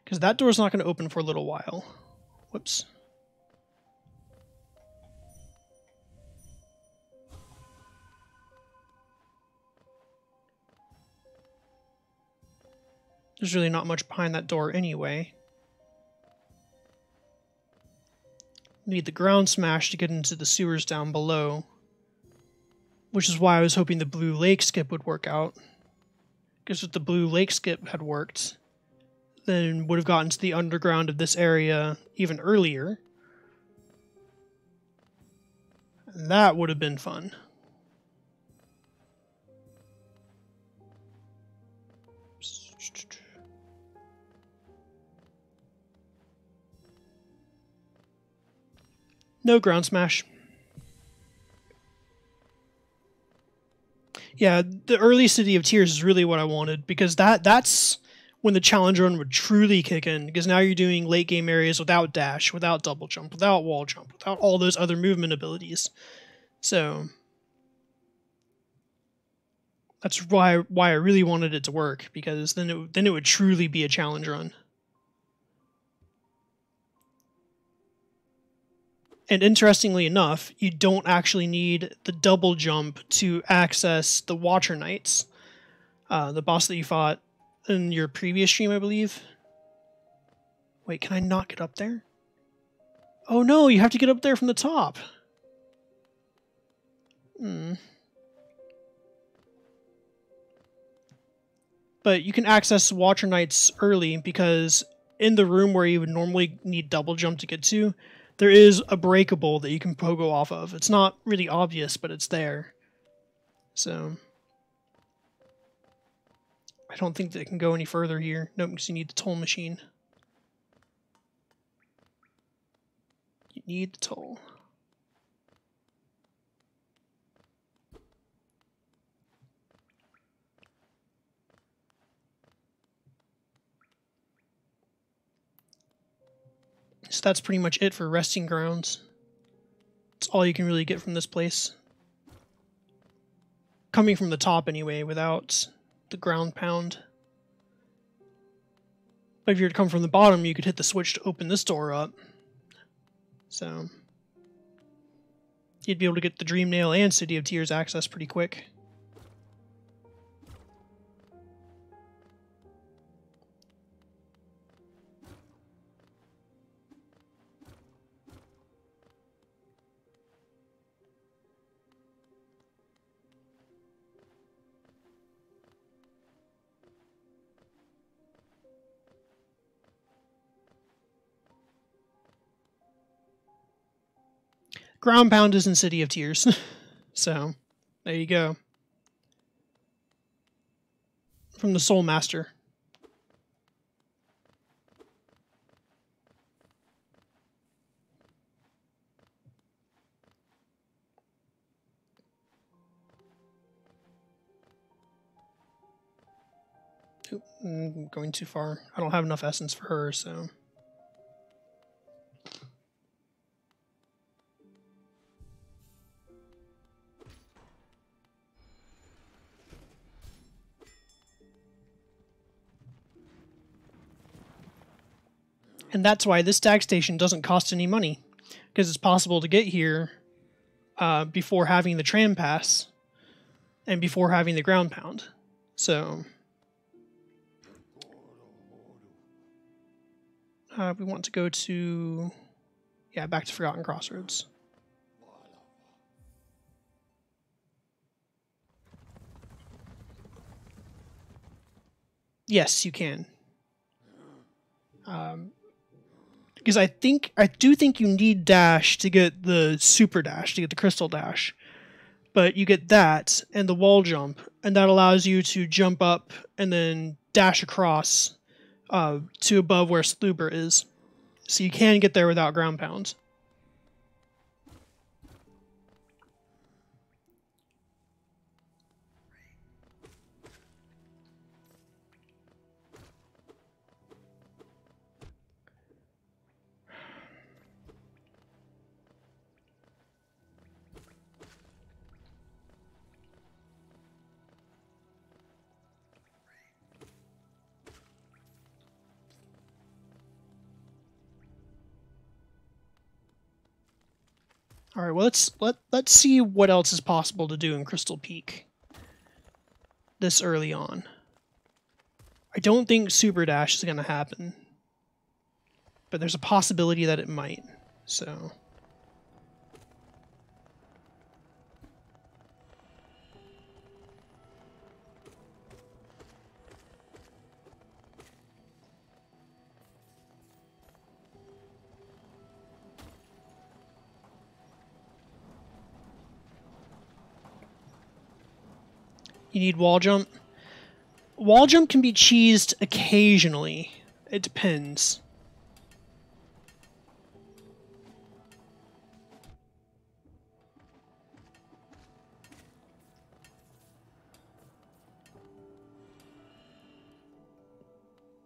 Because that door's not going to open for a little while. Whoops. There's really not much behind that door anyway. Need the ground smash to get into the sewers down below. Which is why I was hoping the Blue Lake skip would work out. Because if the Blue Lake skip had worked, then would have gotten to the underground of this area even earlier. And that would have been fun. No ground smash. Yeah, the early City of Tears is really what I wanted, because that's when the challenge run would truly kick in, because now you're doing late game areas without dash, without double jump, without wall jump, without all those other movement abilities. So that's why I really wanted it to work, because then it would truly be a challenge run. And interestingly enough, you don't actually need the double jump to access the Watcher Knights, the boss that you fought in your previous stream, I believe. Wait, can I not get up there? Oh no, you have to get up there from the top. But you can access Watcher Knights early, because in the room where you would normally need double jump to get to, there is a breakable that you can pogo off of. It's not really obvious, but it's there. So I don't think that it can go any further here. Nope, because you need the toll machine. You need the toll. So that's pretty much it for resting grounds. It's all you can really get from this place. Coming from the top anyway, without the ground pound. But if you were to come from the bottom, you could hit the switch to open this door up. So you'd be able to get the Dream Nail and City of Tears access pretty quick. Ground pound is in City of Tears. So, there you go. From the Soul Master. Oop, I'm going too far. I don't have enough essence for her, so... And that's why this tag station doesn't cost any money, because it's possible to get here before having the tram pass and before having the ground pound. So we want to go to, back to Forgotten Crossroads. Yes, you can. Because I do think you need dash to get the super dash, to get the crystal dash. But you get that and the wall jump, and that allows you to jump up and then dash across to above where Slubra is. So you can get there without ground pounds. All right, well let's see what else is possible to do in Crystal Peak this early on. I don't think Super Dash is going to happen, but there's a possibility that it might. So you need wall jump. Wall jump can be cheesed occasionally. It depends.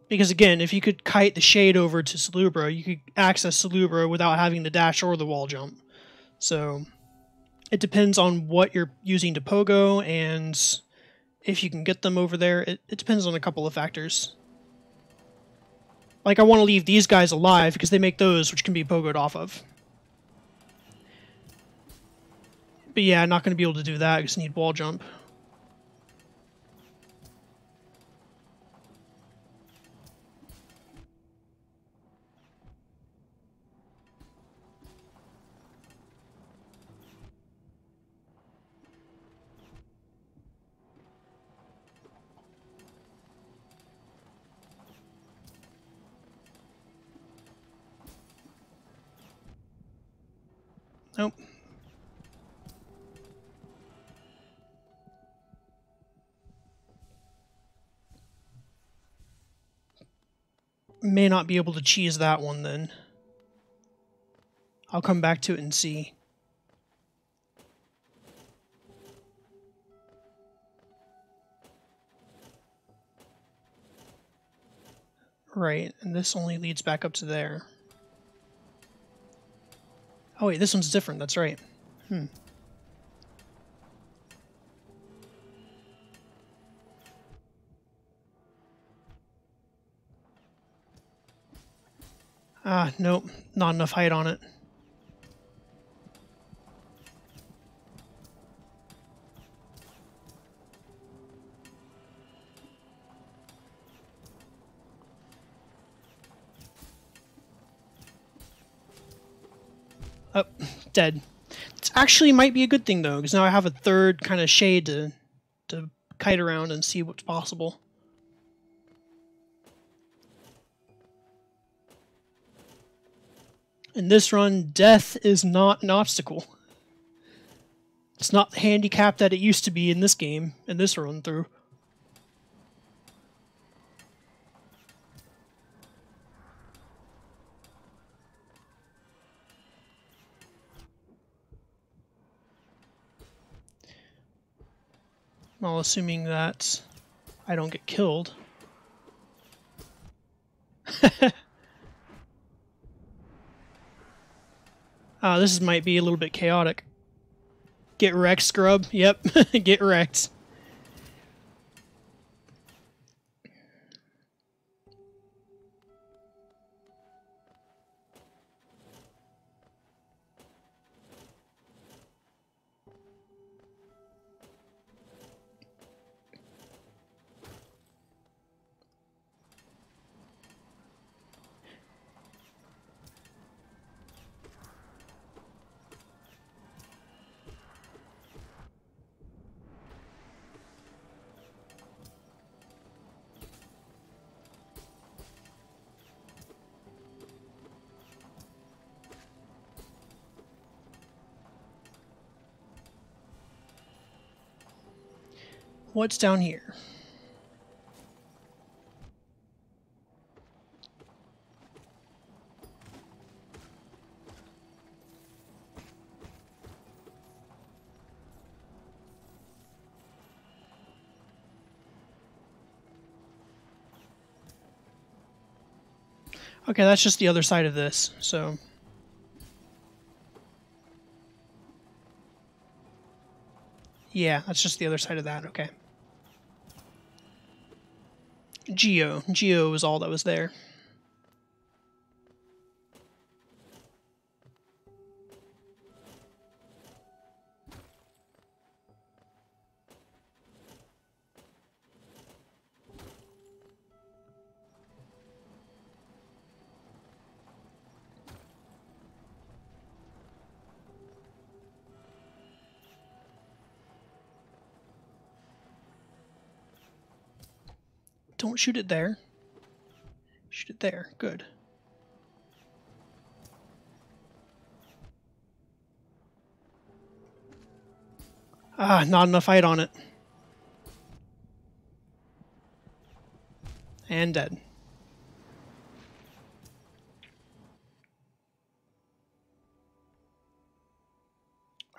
Because again, if you could kite the shade over to Slubra, you could access Slubra without having the dash or the wall jump. So it depends on what you're using to pogo and if you can get them over there. It depends on a couple of factors. Like, I want to leave these guys alive because they make those which can be pogoed off of. But yeah, I'm not going to be able to do that because I need wall jump. Nope. May not be able to cheese that one then. I'll come back to it and see. Right, and this only leads back up to there. Oh wait, this one's different, that's right. Ah, nope, not enough height on it. Oh, dead. It actually might be a good thing though, because now I have a third kind of shade to kite around and see what's possible. In this run, death is not an obstacle. It's not the handicap that it used to be in this game, in this run through. Well, assuming that I don't get killed. This might be a little bit chaotic. Get wrecked, scrub. Yep, get wrecked. What's down here? Okay, that's just the other side of this, so... Yeah, that's just the other side of that, okay. Geo was all that was there. Don't shoot it there. Shoot it there. Good. Ah, not enough height on it. And dead.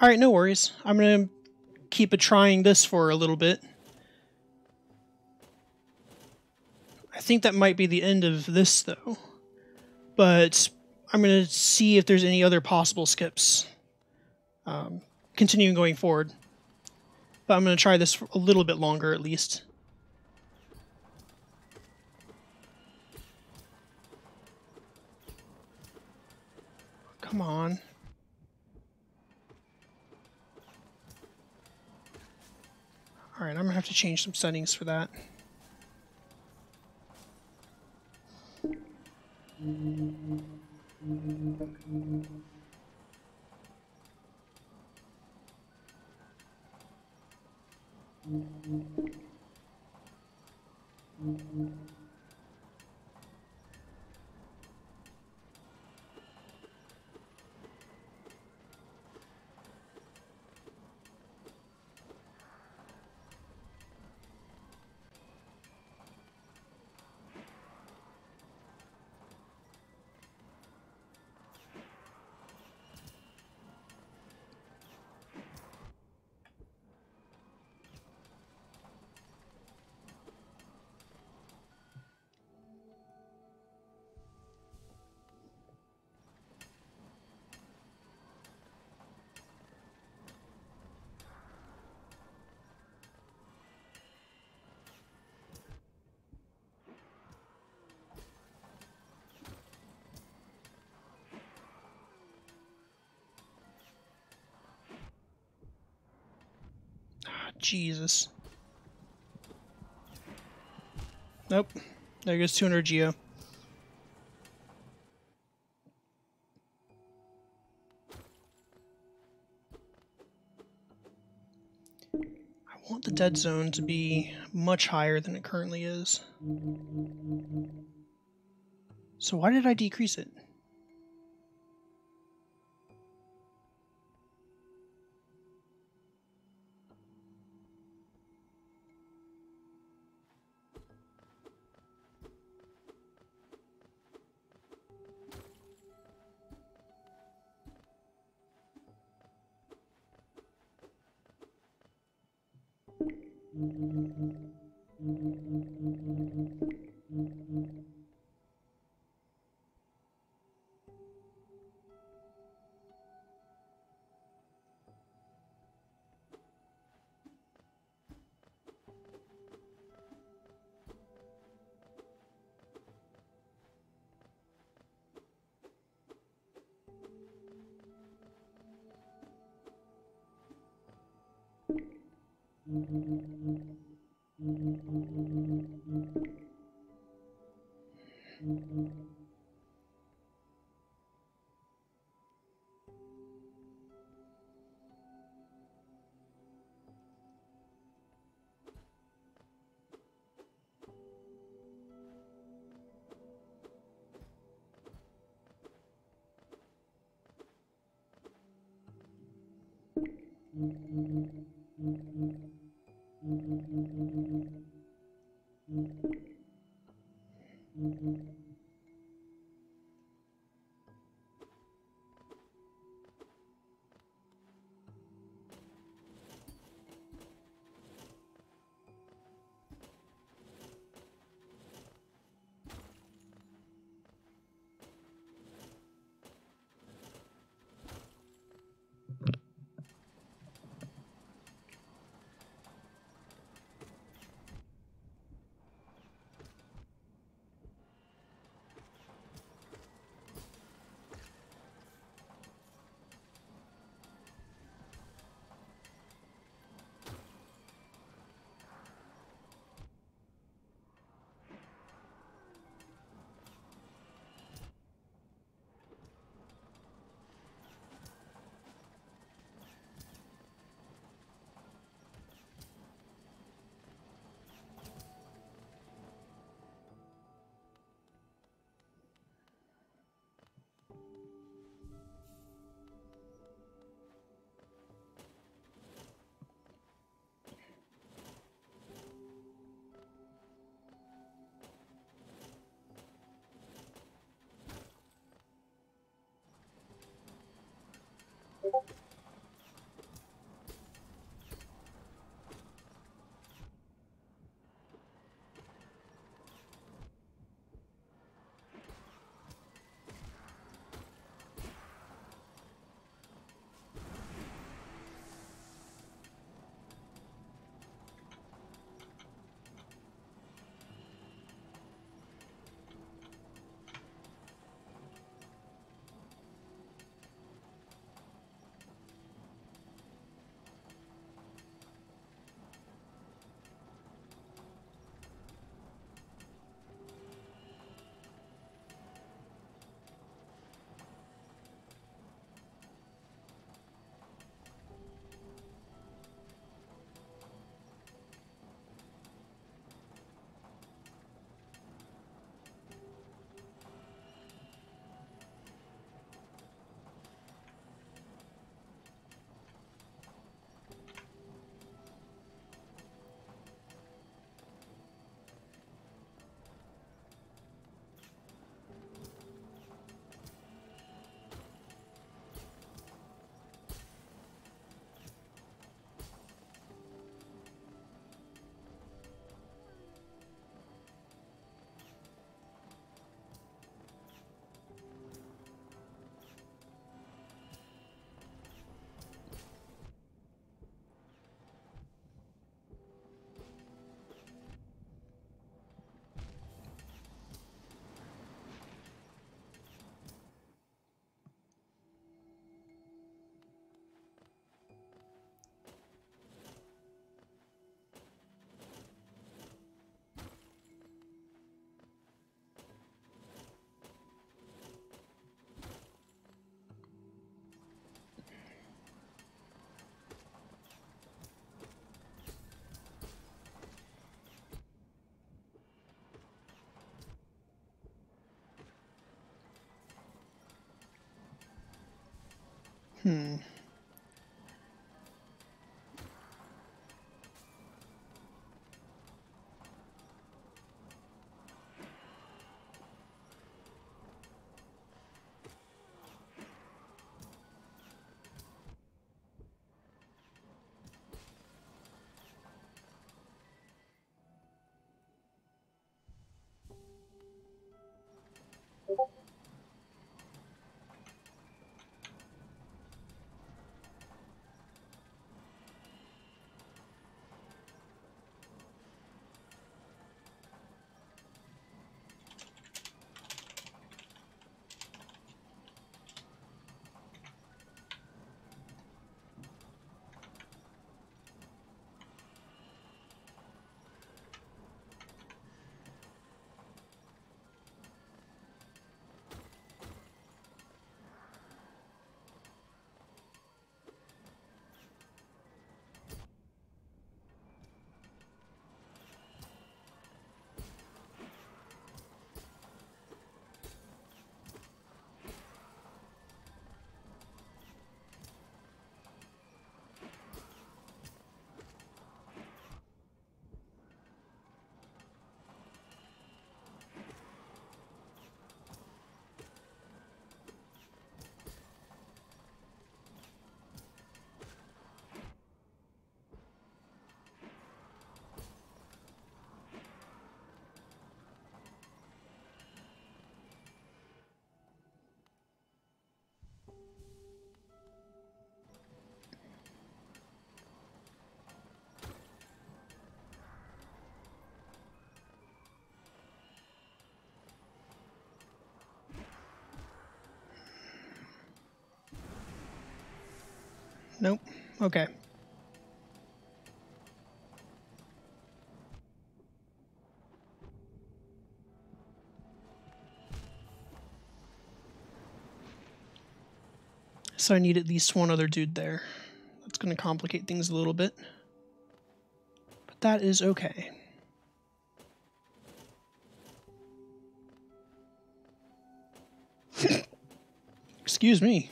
Alright, no worries. I'm gonna keep trying this for a little bit. I think that might be the end of this, though. But I'm going to see if there's any other possible skips. Continuing going forward. But I'm going to try this for a little bit longer, at least. Come on. Alright, I'm going to have to change some settings for that. Jesus. Nope. There goes 200 geo. I want the dead zone to be much higher than it currently is. So why did I decrease it? Nope. Okay. So I need at least one other dude there. That's going to complicate things a little bit. But that is okay. Excuse me.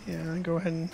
Yeah, go ahead and...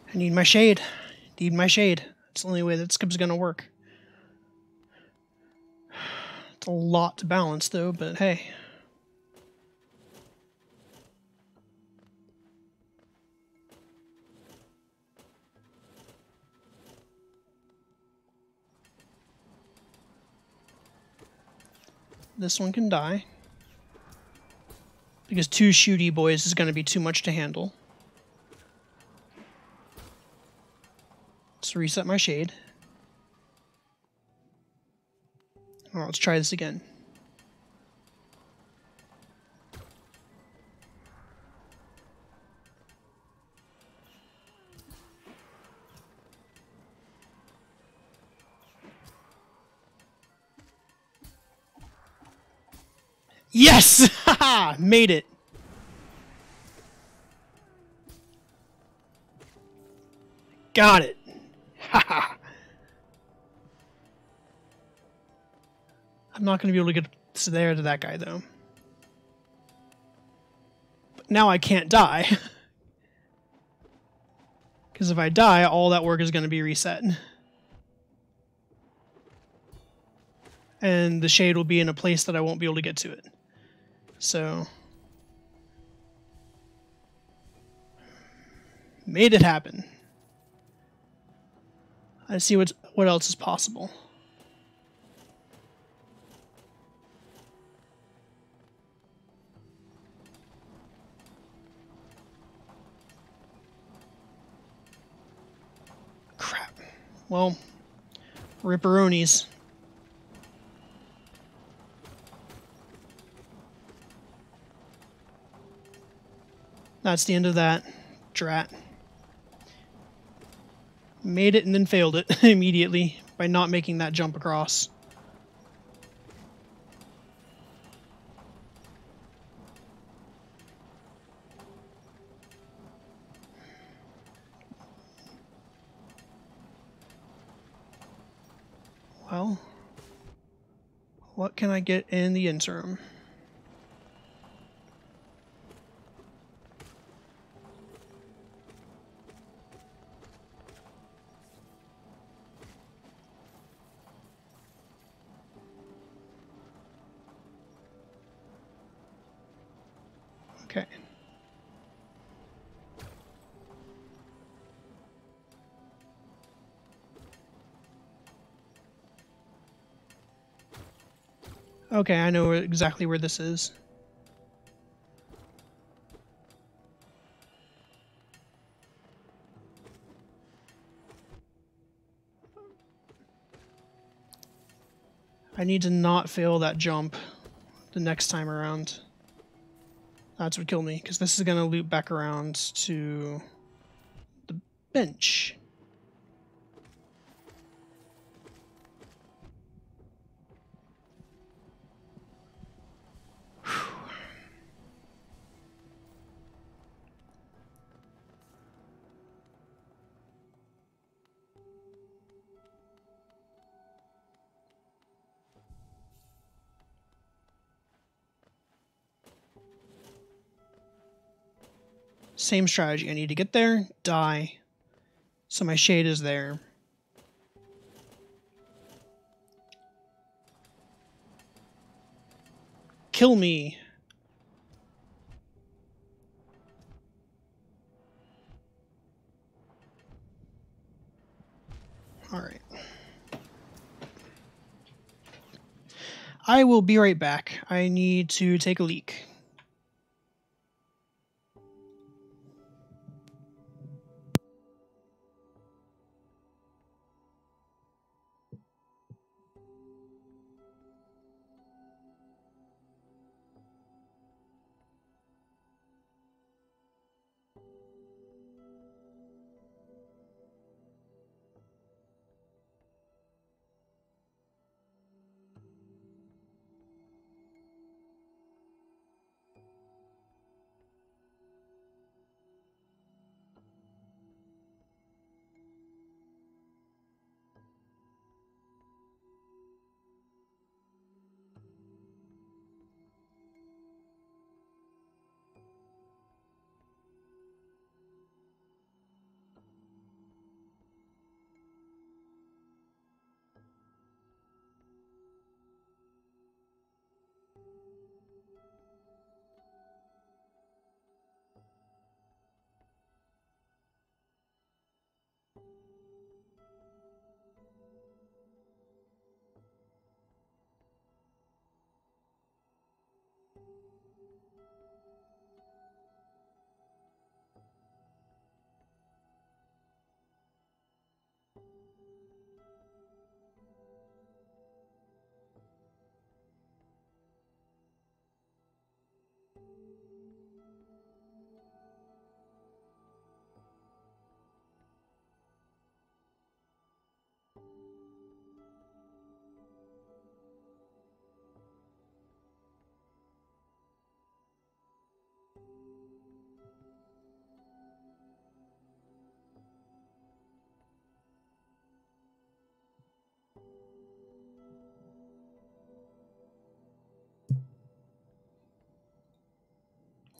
I need my shade. Need my shade. It's the only way that skip's gonna work. It's a lot to balance, though, but hey. This one can die. Because 2 shooty boys is going to be too much to handle. Let's reset my shade. Well, let's try this again. Yes! Haha! Made it. Got it. Haha. I'm not going to be able to get there to that guy, though. But now I can't die. Because if I die, all that work is going to be reset. And the shade will be in a place that I won't be able to get to it. So... made it happen. I see what else is possible. Crap. Well, ripperonis. That's the end of that. Drat. Made it and then failed it immediately by not making that jump across. Well, what can I get in the interim? Okay. Okay, I know exactly where this is. I need to not fail that jump the next time around. That's what killed me, because this is going to loop back around to the bench. Same strategy. I need to get there, die, so my shade is there. Kill me. Alright. I will be right back. I need to take a leak.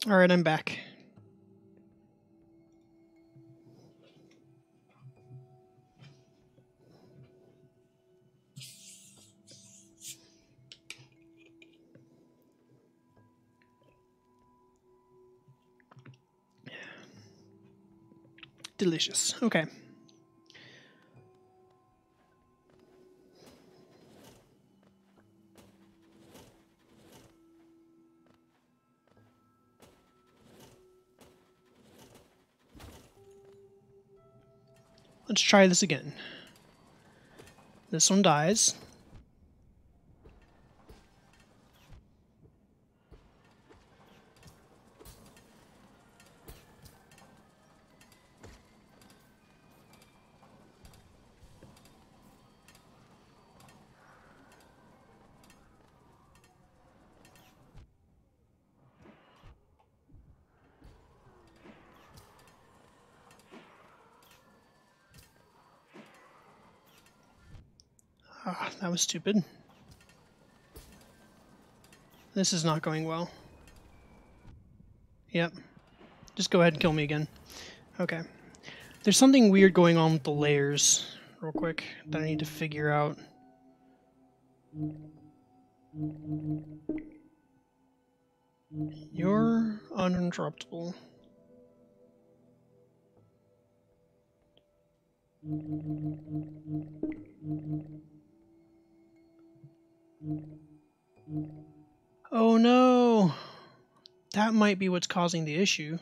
Alright, I'm back. Delicious. Okay. Let's try this again. This one dies. Ah, that was stupid. This is not going well. Yep. Just go ahead and kill me again. Okay. There's something weird going on with the layers, real quick, that I need to figure out. You're uninterruptible. Oh no! That might be what's causing the issue.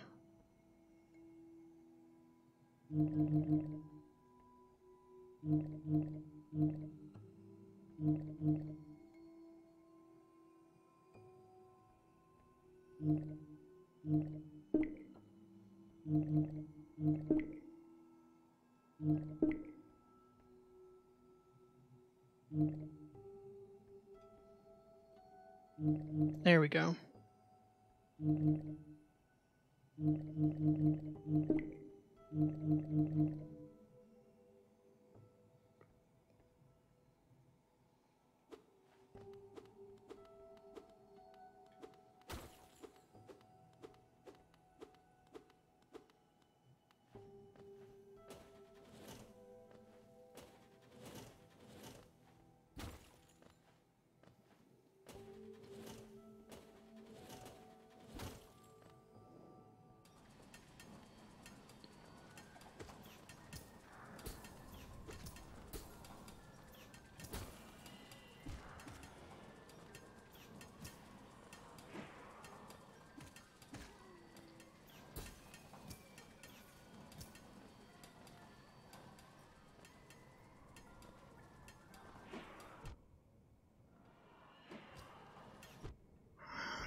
There we go.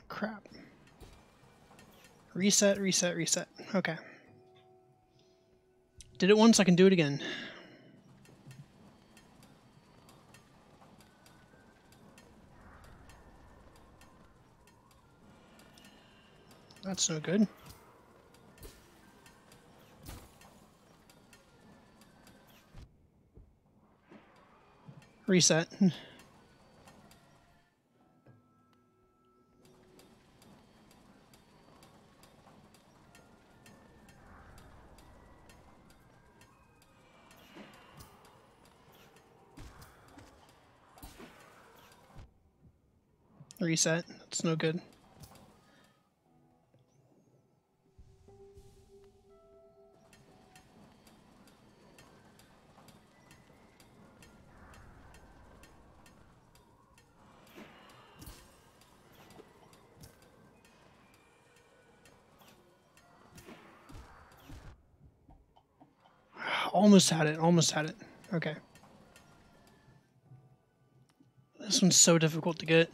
Crap. Reset, reset, reset. Okay. Did it once, I can do it again. That's no good. Reset. Reset. That's no good. Almost had it, almost had it. Okay. This one's so difficult to get.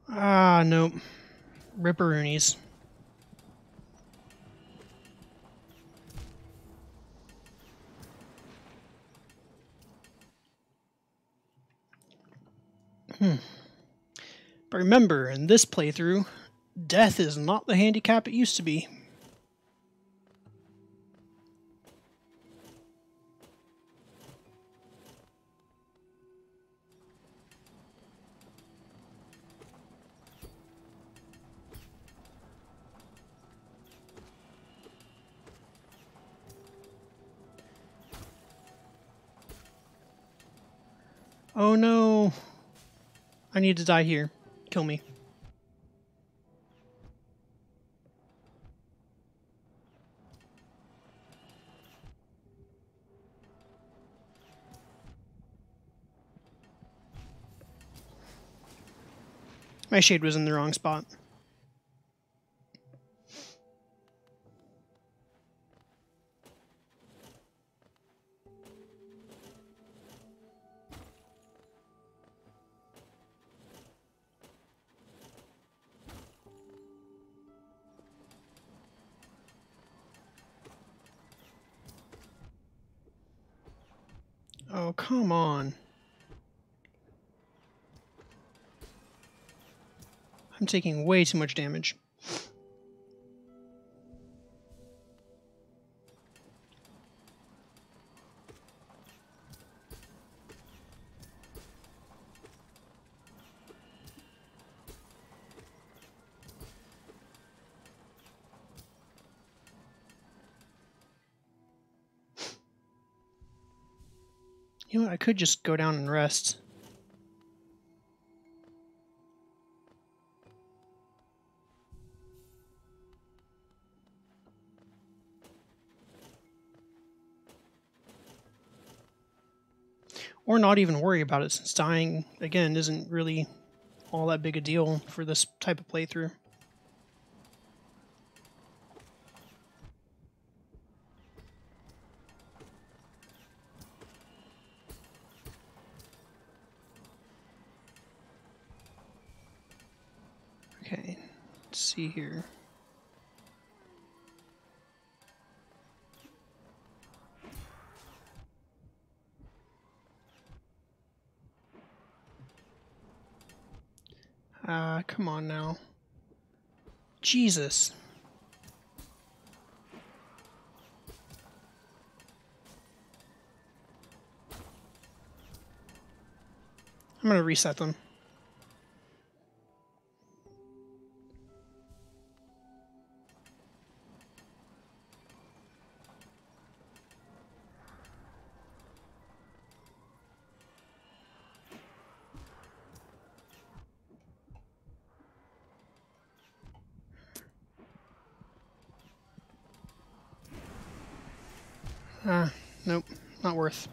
Ah, nope. Ripperoonies. But remember, in this playthrough, death is not the handicap it used to be. Oh no! I need to die here. Kill me. My shade was in the wrong spot. Oh, come on. I'm taking way too much damage. You know what, I could just go down and rest. Or not even worry about it, since dying, again, isn't really all that big a deal for this type of playthrough. Okay, let's see here. Come on now. Jesus. I'm gonna reset them. Nope, not worth.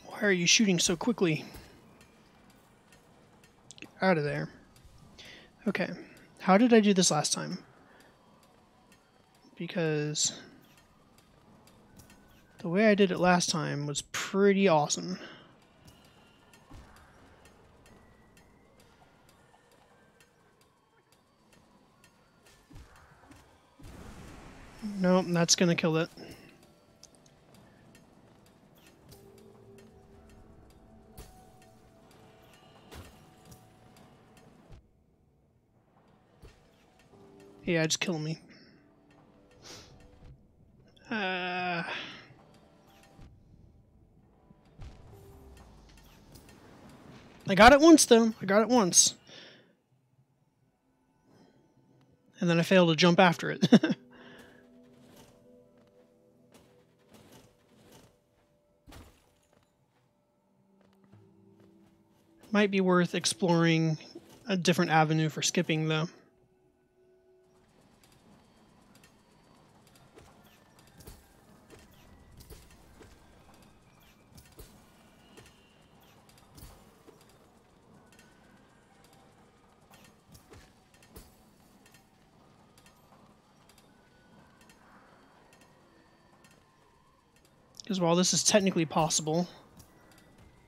Why are you shooting so quickly? Get out of there. Okay, how did I do this last time? Because the way I did it last time was pretty awesome. Nope, that's gonna kill it. Yeah, just kill me. I got it once, though. I got it once. And then I failed to jump after it. Might be worth exploring a different avenue for skipping, though. Because while this is technically possible,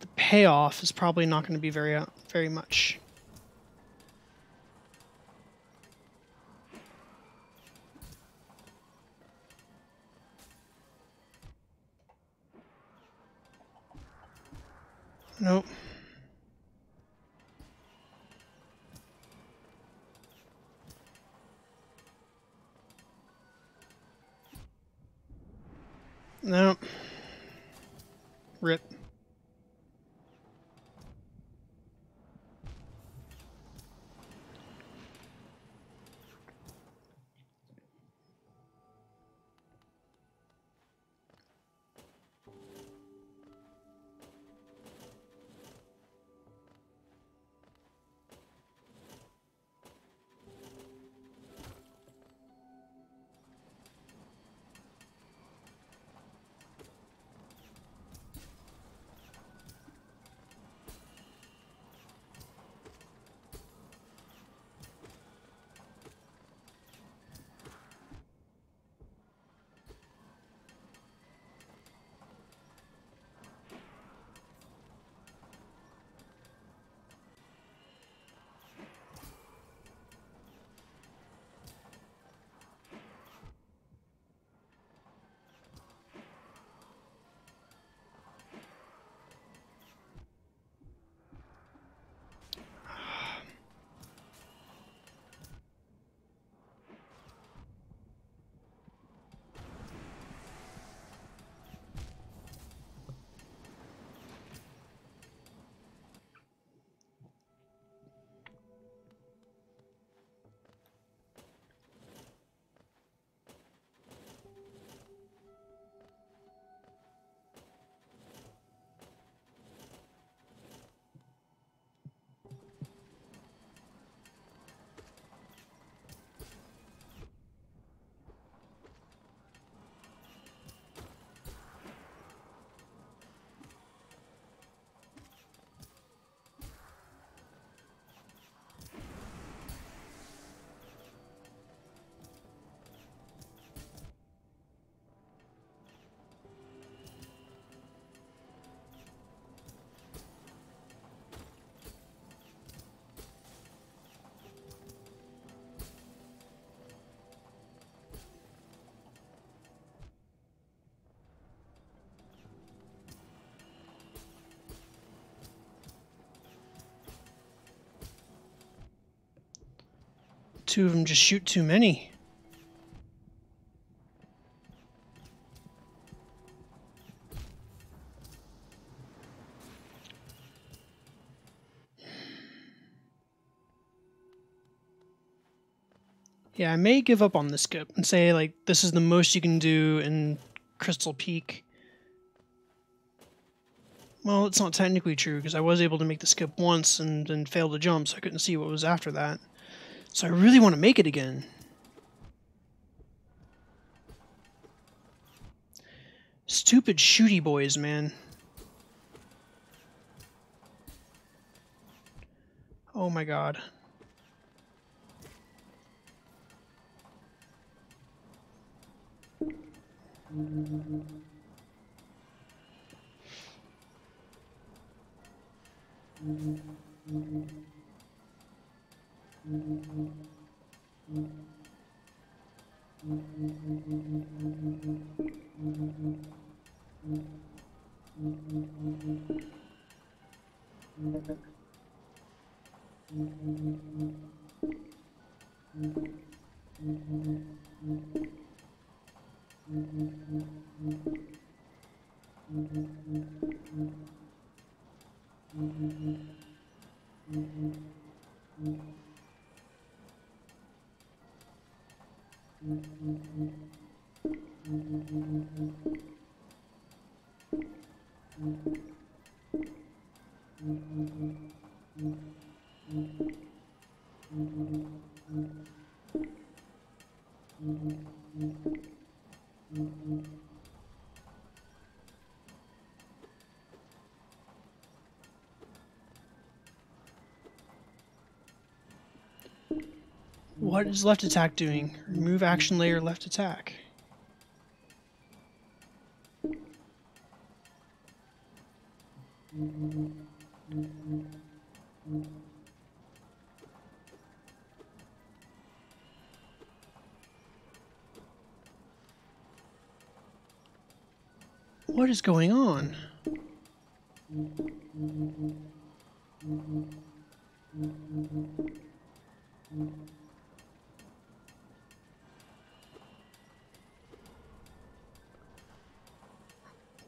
the payoff is probably not going to be very much. Nope. Nope. Rip. Two of them just shoot too many. Yeah, I may give up on this skip and say, like, this is the most you can do in Crystal Peak. Well, it's not technically true, because I was able to make the skip once and then fail to jump, so I couldn't see what was after that. So I really want to make it again. Stupid shooty boys, man. Oh my god. What is left attack doing? Remove action layer left attack. What is going on?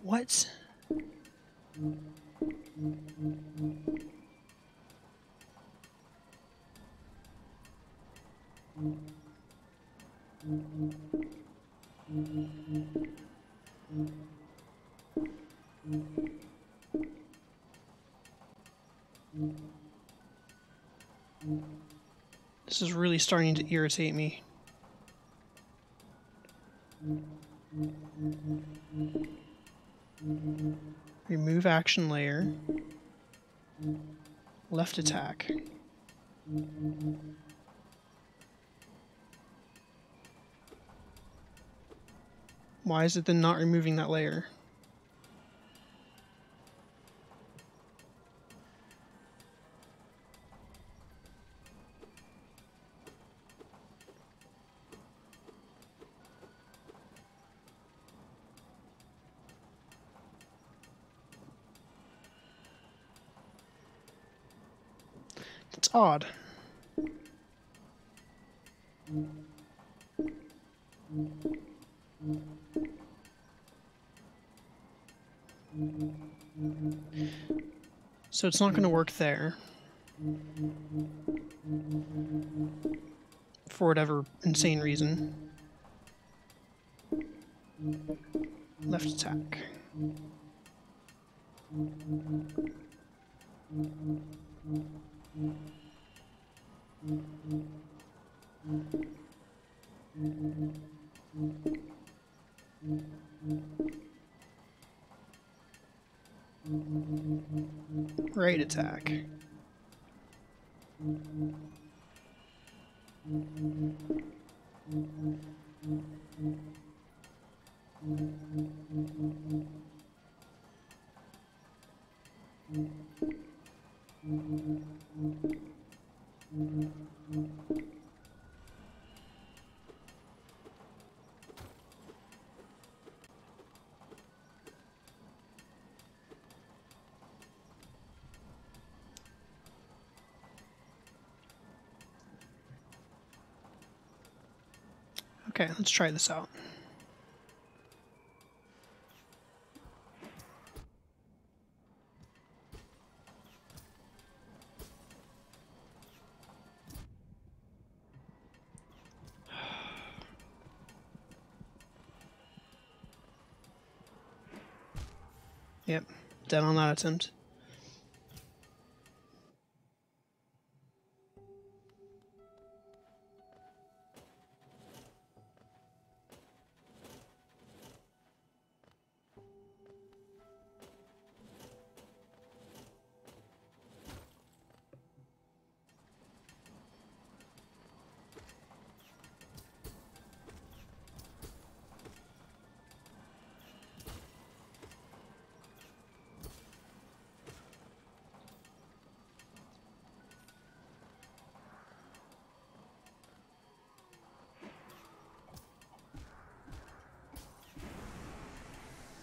What? This is really starting to irritate me. Remove action layer. Left attack. Why is it then not removing that layer? It's odd. So it's not going to work there. For whatever insane reason. Left attack. Right attack. Okay, let's try this out. Yep, dead on that attempt.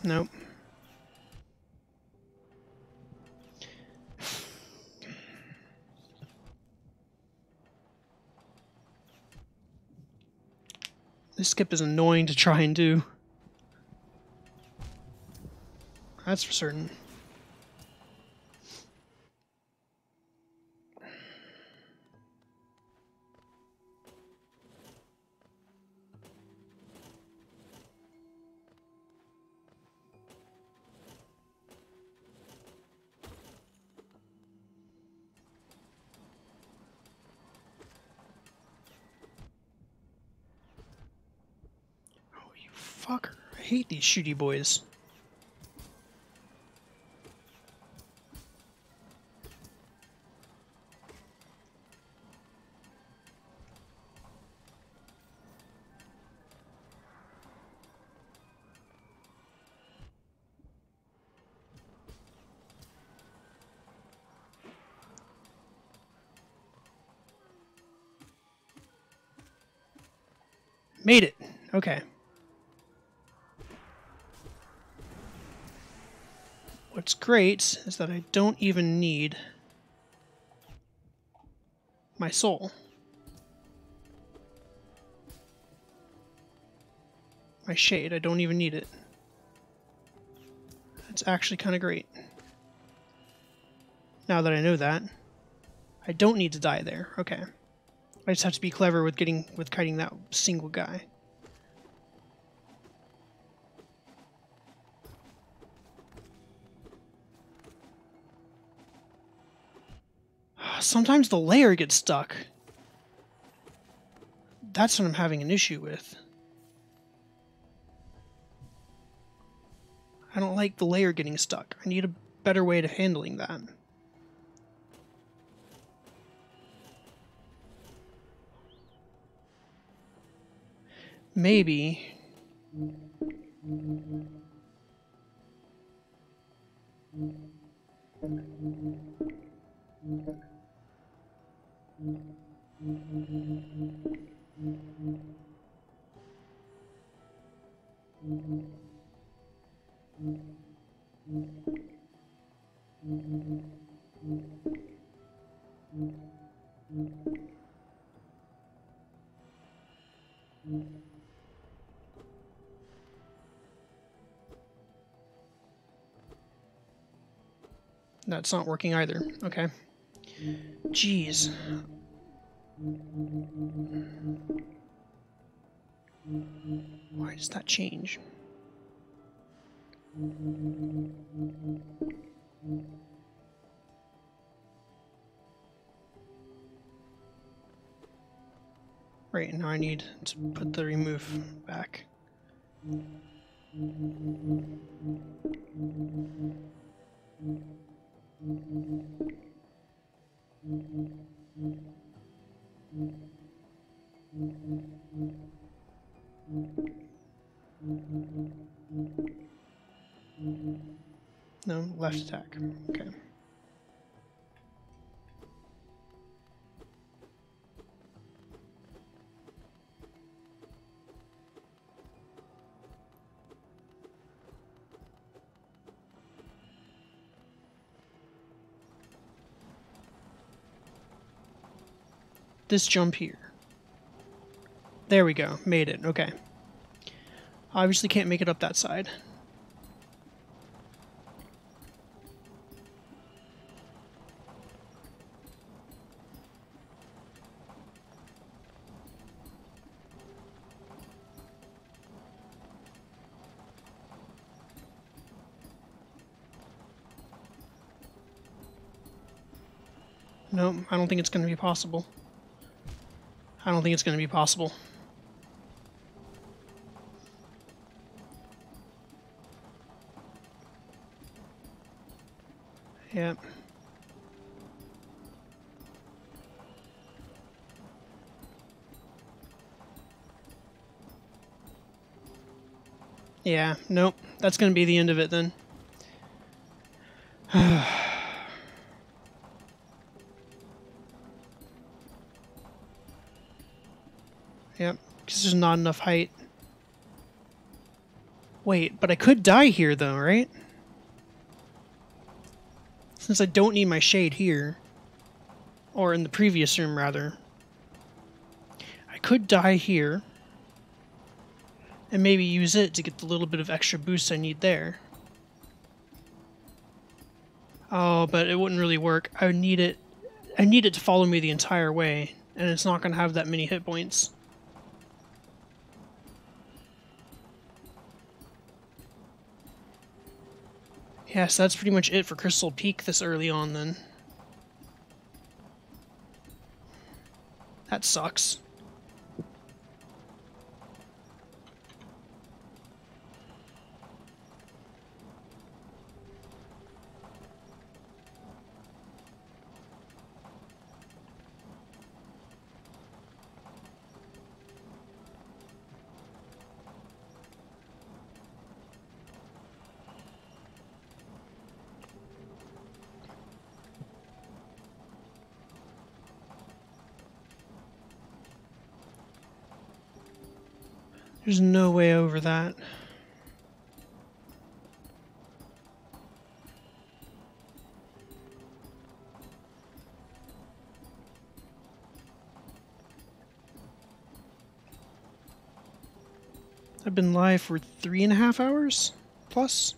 Nope. This skip is annoying to try and do. That's for certain. Oh, you fucker. I hate these shooty boys. Made it. Okay. What's great is that I don't even need my soul. My shade, I don't even need it. That's actually kind of great. Now that I know that, I don't need to die there. Okay. I just have to be clever with kiting that single guy. Sometimes the layer gets stuck. That's what I'm having an issue with. I don't like the layer getting stuck. I need a better way of handling that. Maybe... That's not working either. Okay. Jeez. Why does that change? Right, now I need to put the remove back. No, left attack. Okay. This jump here. There we go. Made it. Okay. Obviously can't make it up that side. No, I don't think it's going to be possible. I don't think it's going to be possible. Yep. Yeah, nope. That's going to be the end of it then. Yep, because there's not enough height. Wait, but I could die here though, right? Since I don't need my shade here. Or in the previous room, rather. I could die here. And maybe use it to get the little bit of extra boost I need there. Oh, but it wouldn't really work. I would need it... I need it to follow me the entire way. And it's not going to have that many hit points. Yeah, so that's pretty much it for Crystal Peak this early on, then. That sucks. There's no way over that. I've been live for 3.5 hours plus.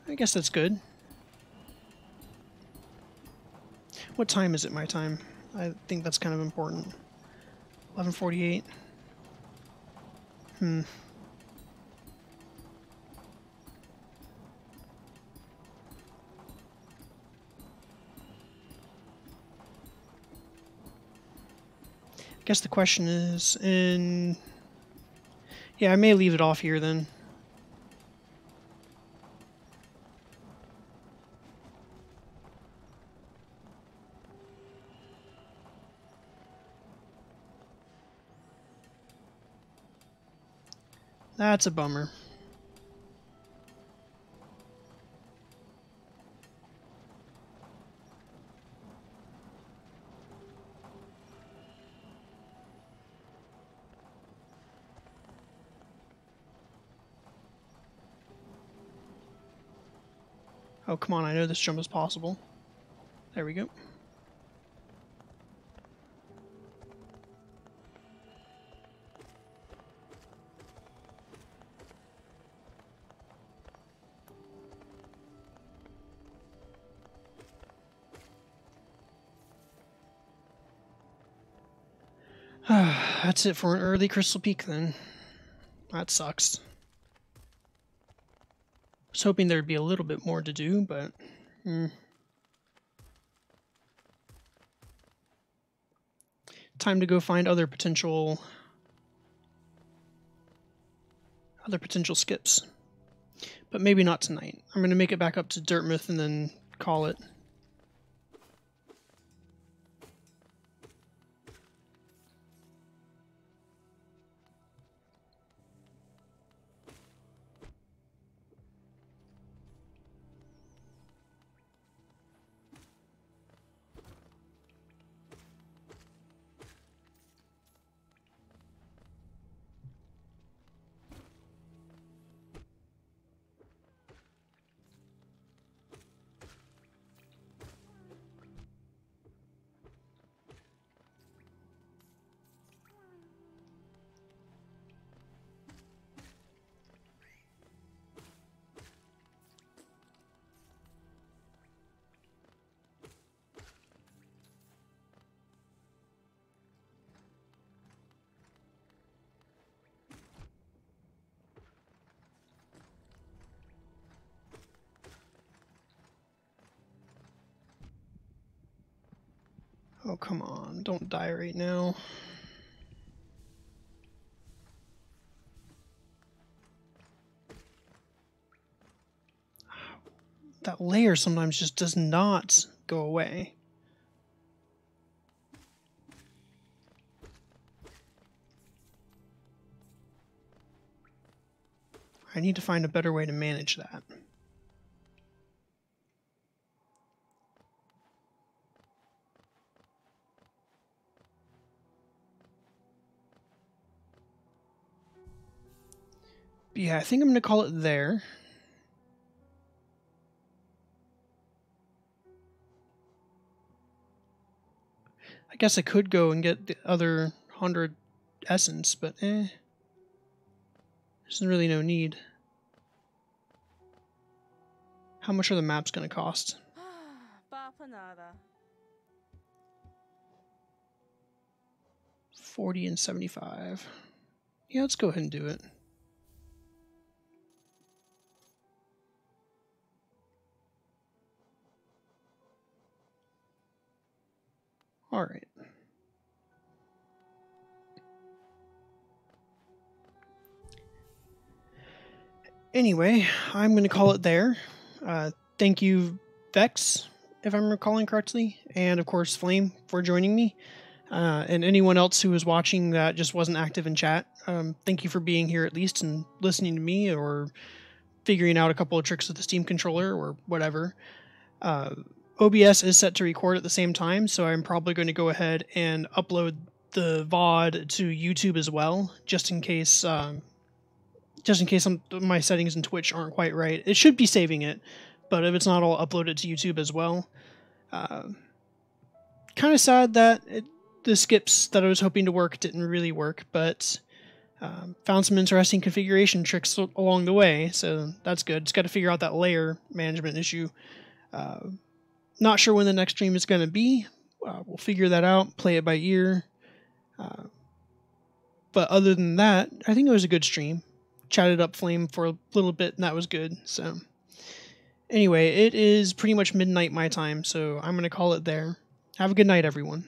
I guess that's good. What time is it, my time? I think that's kind of important. 11:48. I guess the question is, yeah, I may leave it off here then. That's a bummer. Oh, come on, I know this jump is possible. There we go. That's it for an early Crystal Peak then. That sucks. I was hoping there'd be a little bit more to do, but... Time to go find other potential skips. But maybe not tonight. I'm going to make it back up to Dirtmouth and then call it. Oh, come on. Don't die right now. That layer sometimes just does not go away. I need to find a better way to manage that. But yeah, I think I'm going to call it there. I guess I could go and get the other 100 essence, but there's really no need. How much are the maps going to cost? 40 and 75. Yeah, let's go ahead and do it. All right. Anyway, I'm going to call it there. Thank you, Vex, if I'm recalling correctly, and of course Flame for joining me, and anyone else who was watching that just wasn't active in chat. Thank you for being here at least and listening to me or figuring out a couple of tricks with the Steam controller or whatever. OBS is set to record at the same time, so I'm probably going to go ahead and upload the VOD to YouTube as well, just in case my settings in Twitch aren't quite right. It should be saving it, but if it's not, I'll upload it to YouTube as well. Kind of sad that the skips that I was hoping to work didn't really work, but found some interesting configuration tricks along the way, so that's good. Just got to figure out that layer management issue. Not sure when the next stream is going to be. We'll figure that out, play it by ear. But other than that, I think it was a good stream. Chatted up Flame for a little bit, and that was good. So anyway, it is pretty much midnight my time, so I'm going to call it there. Have a good night, everyone.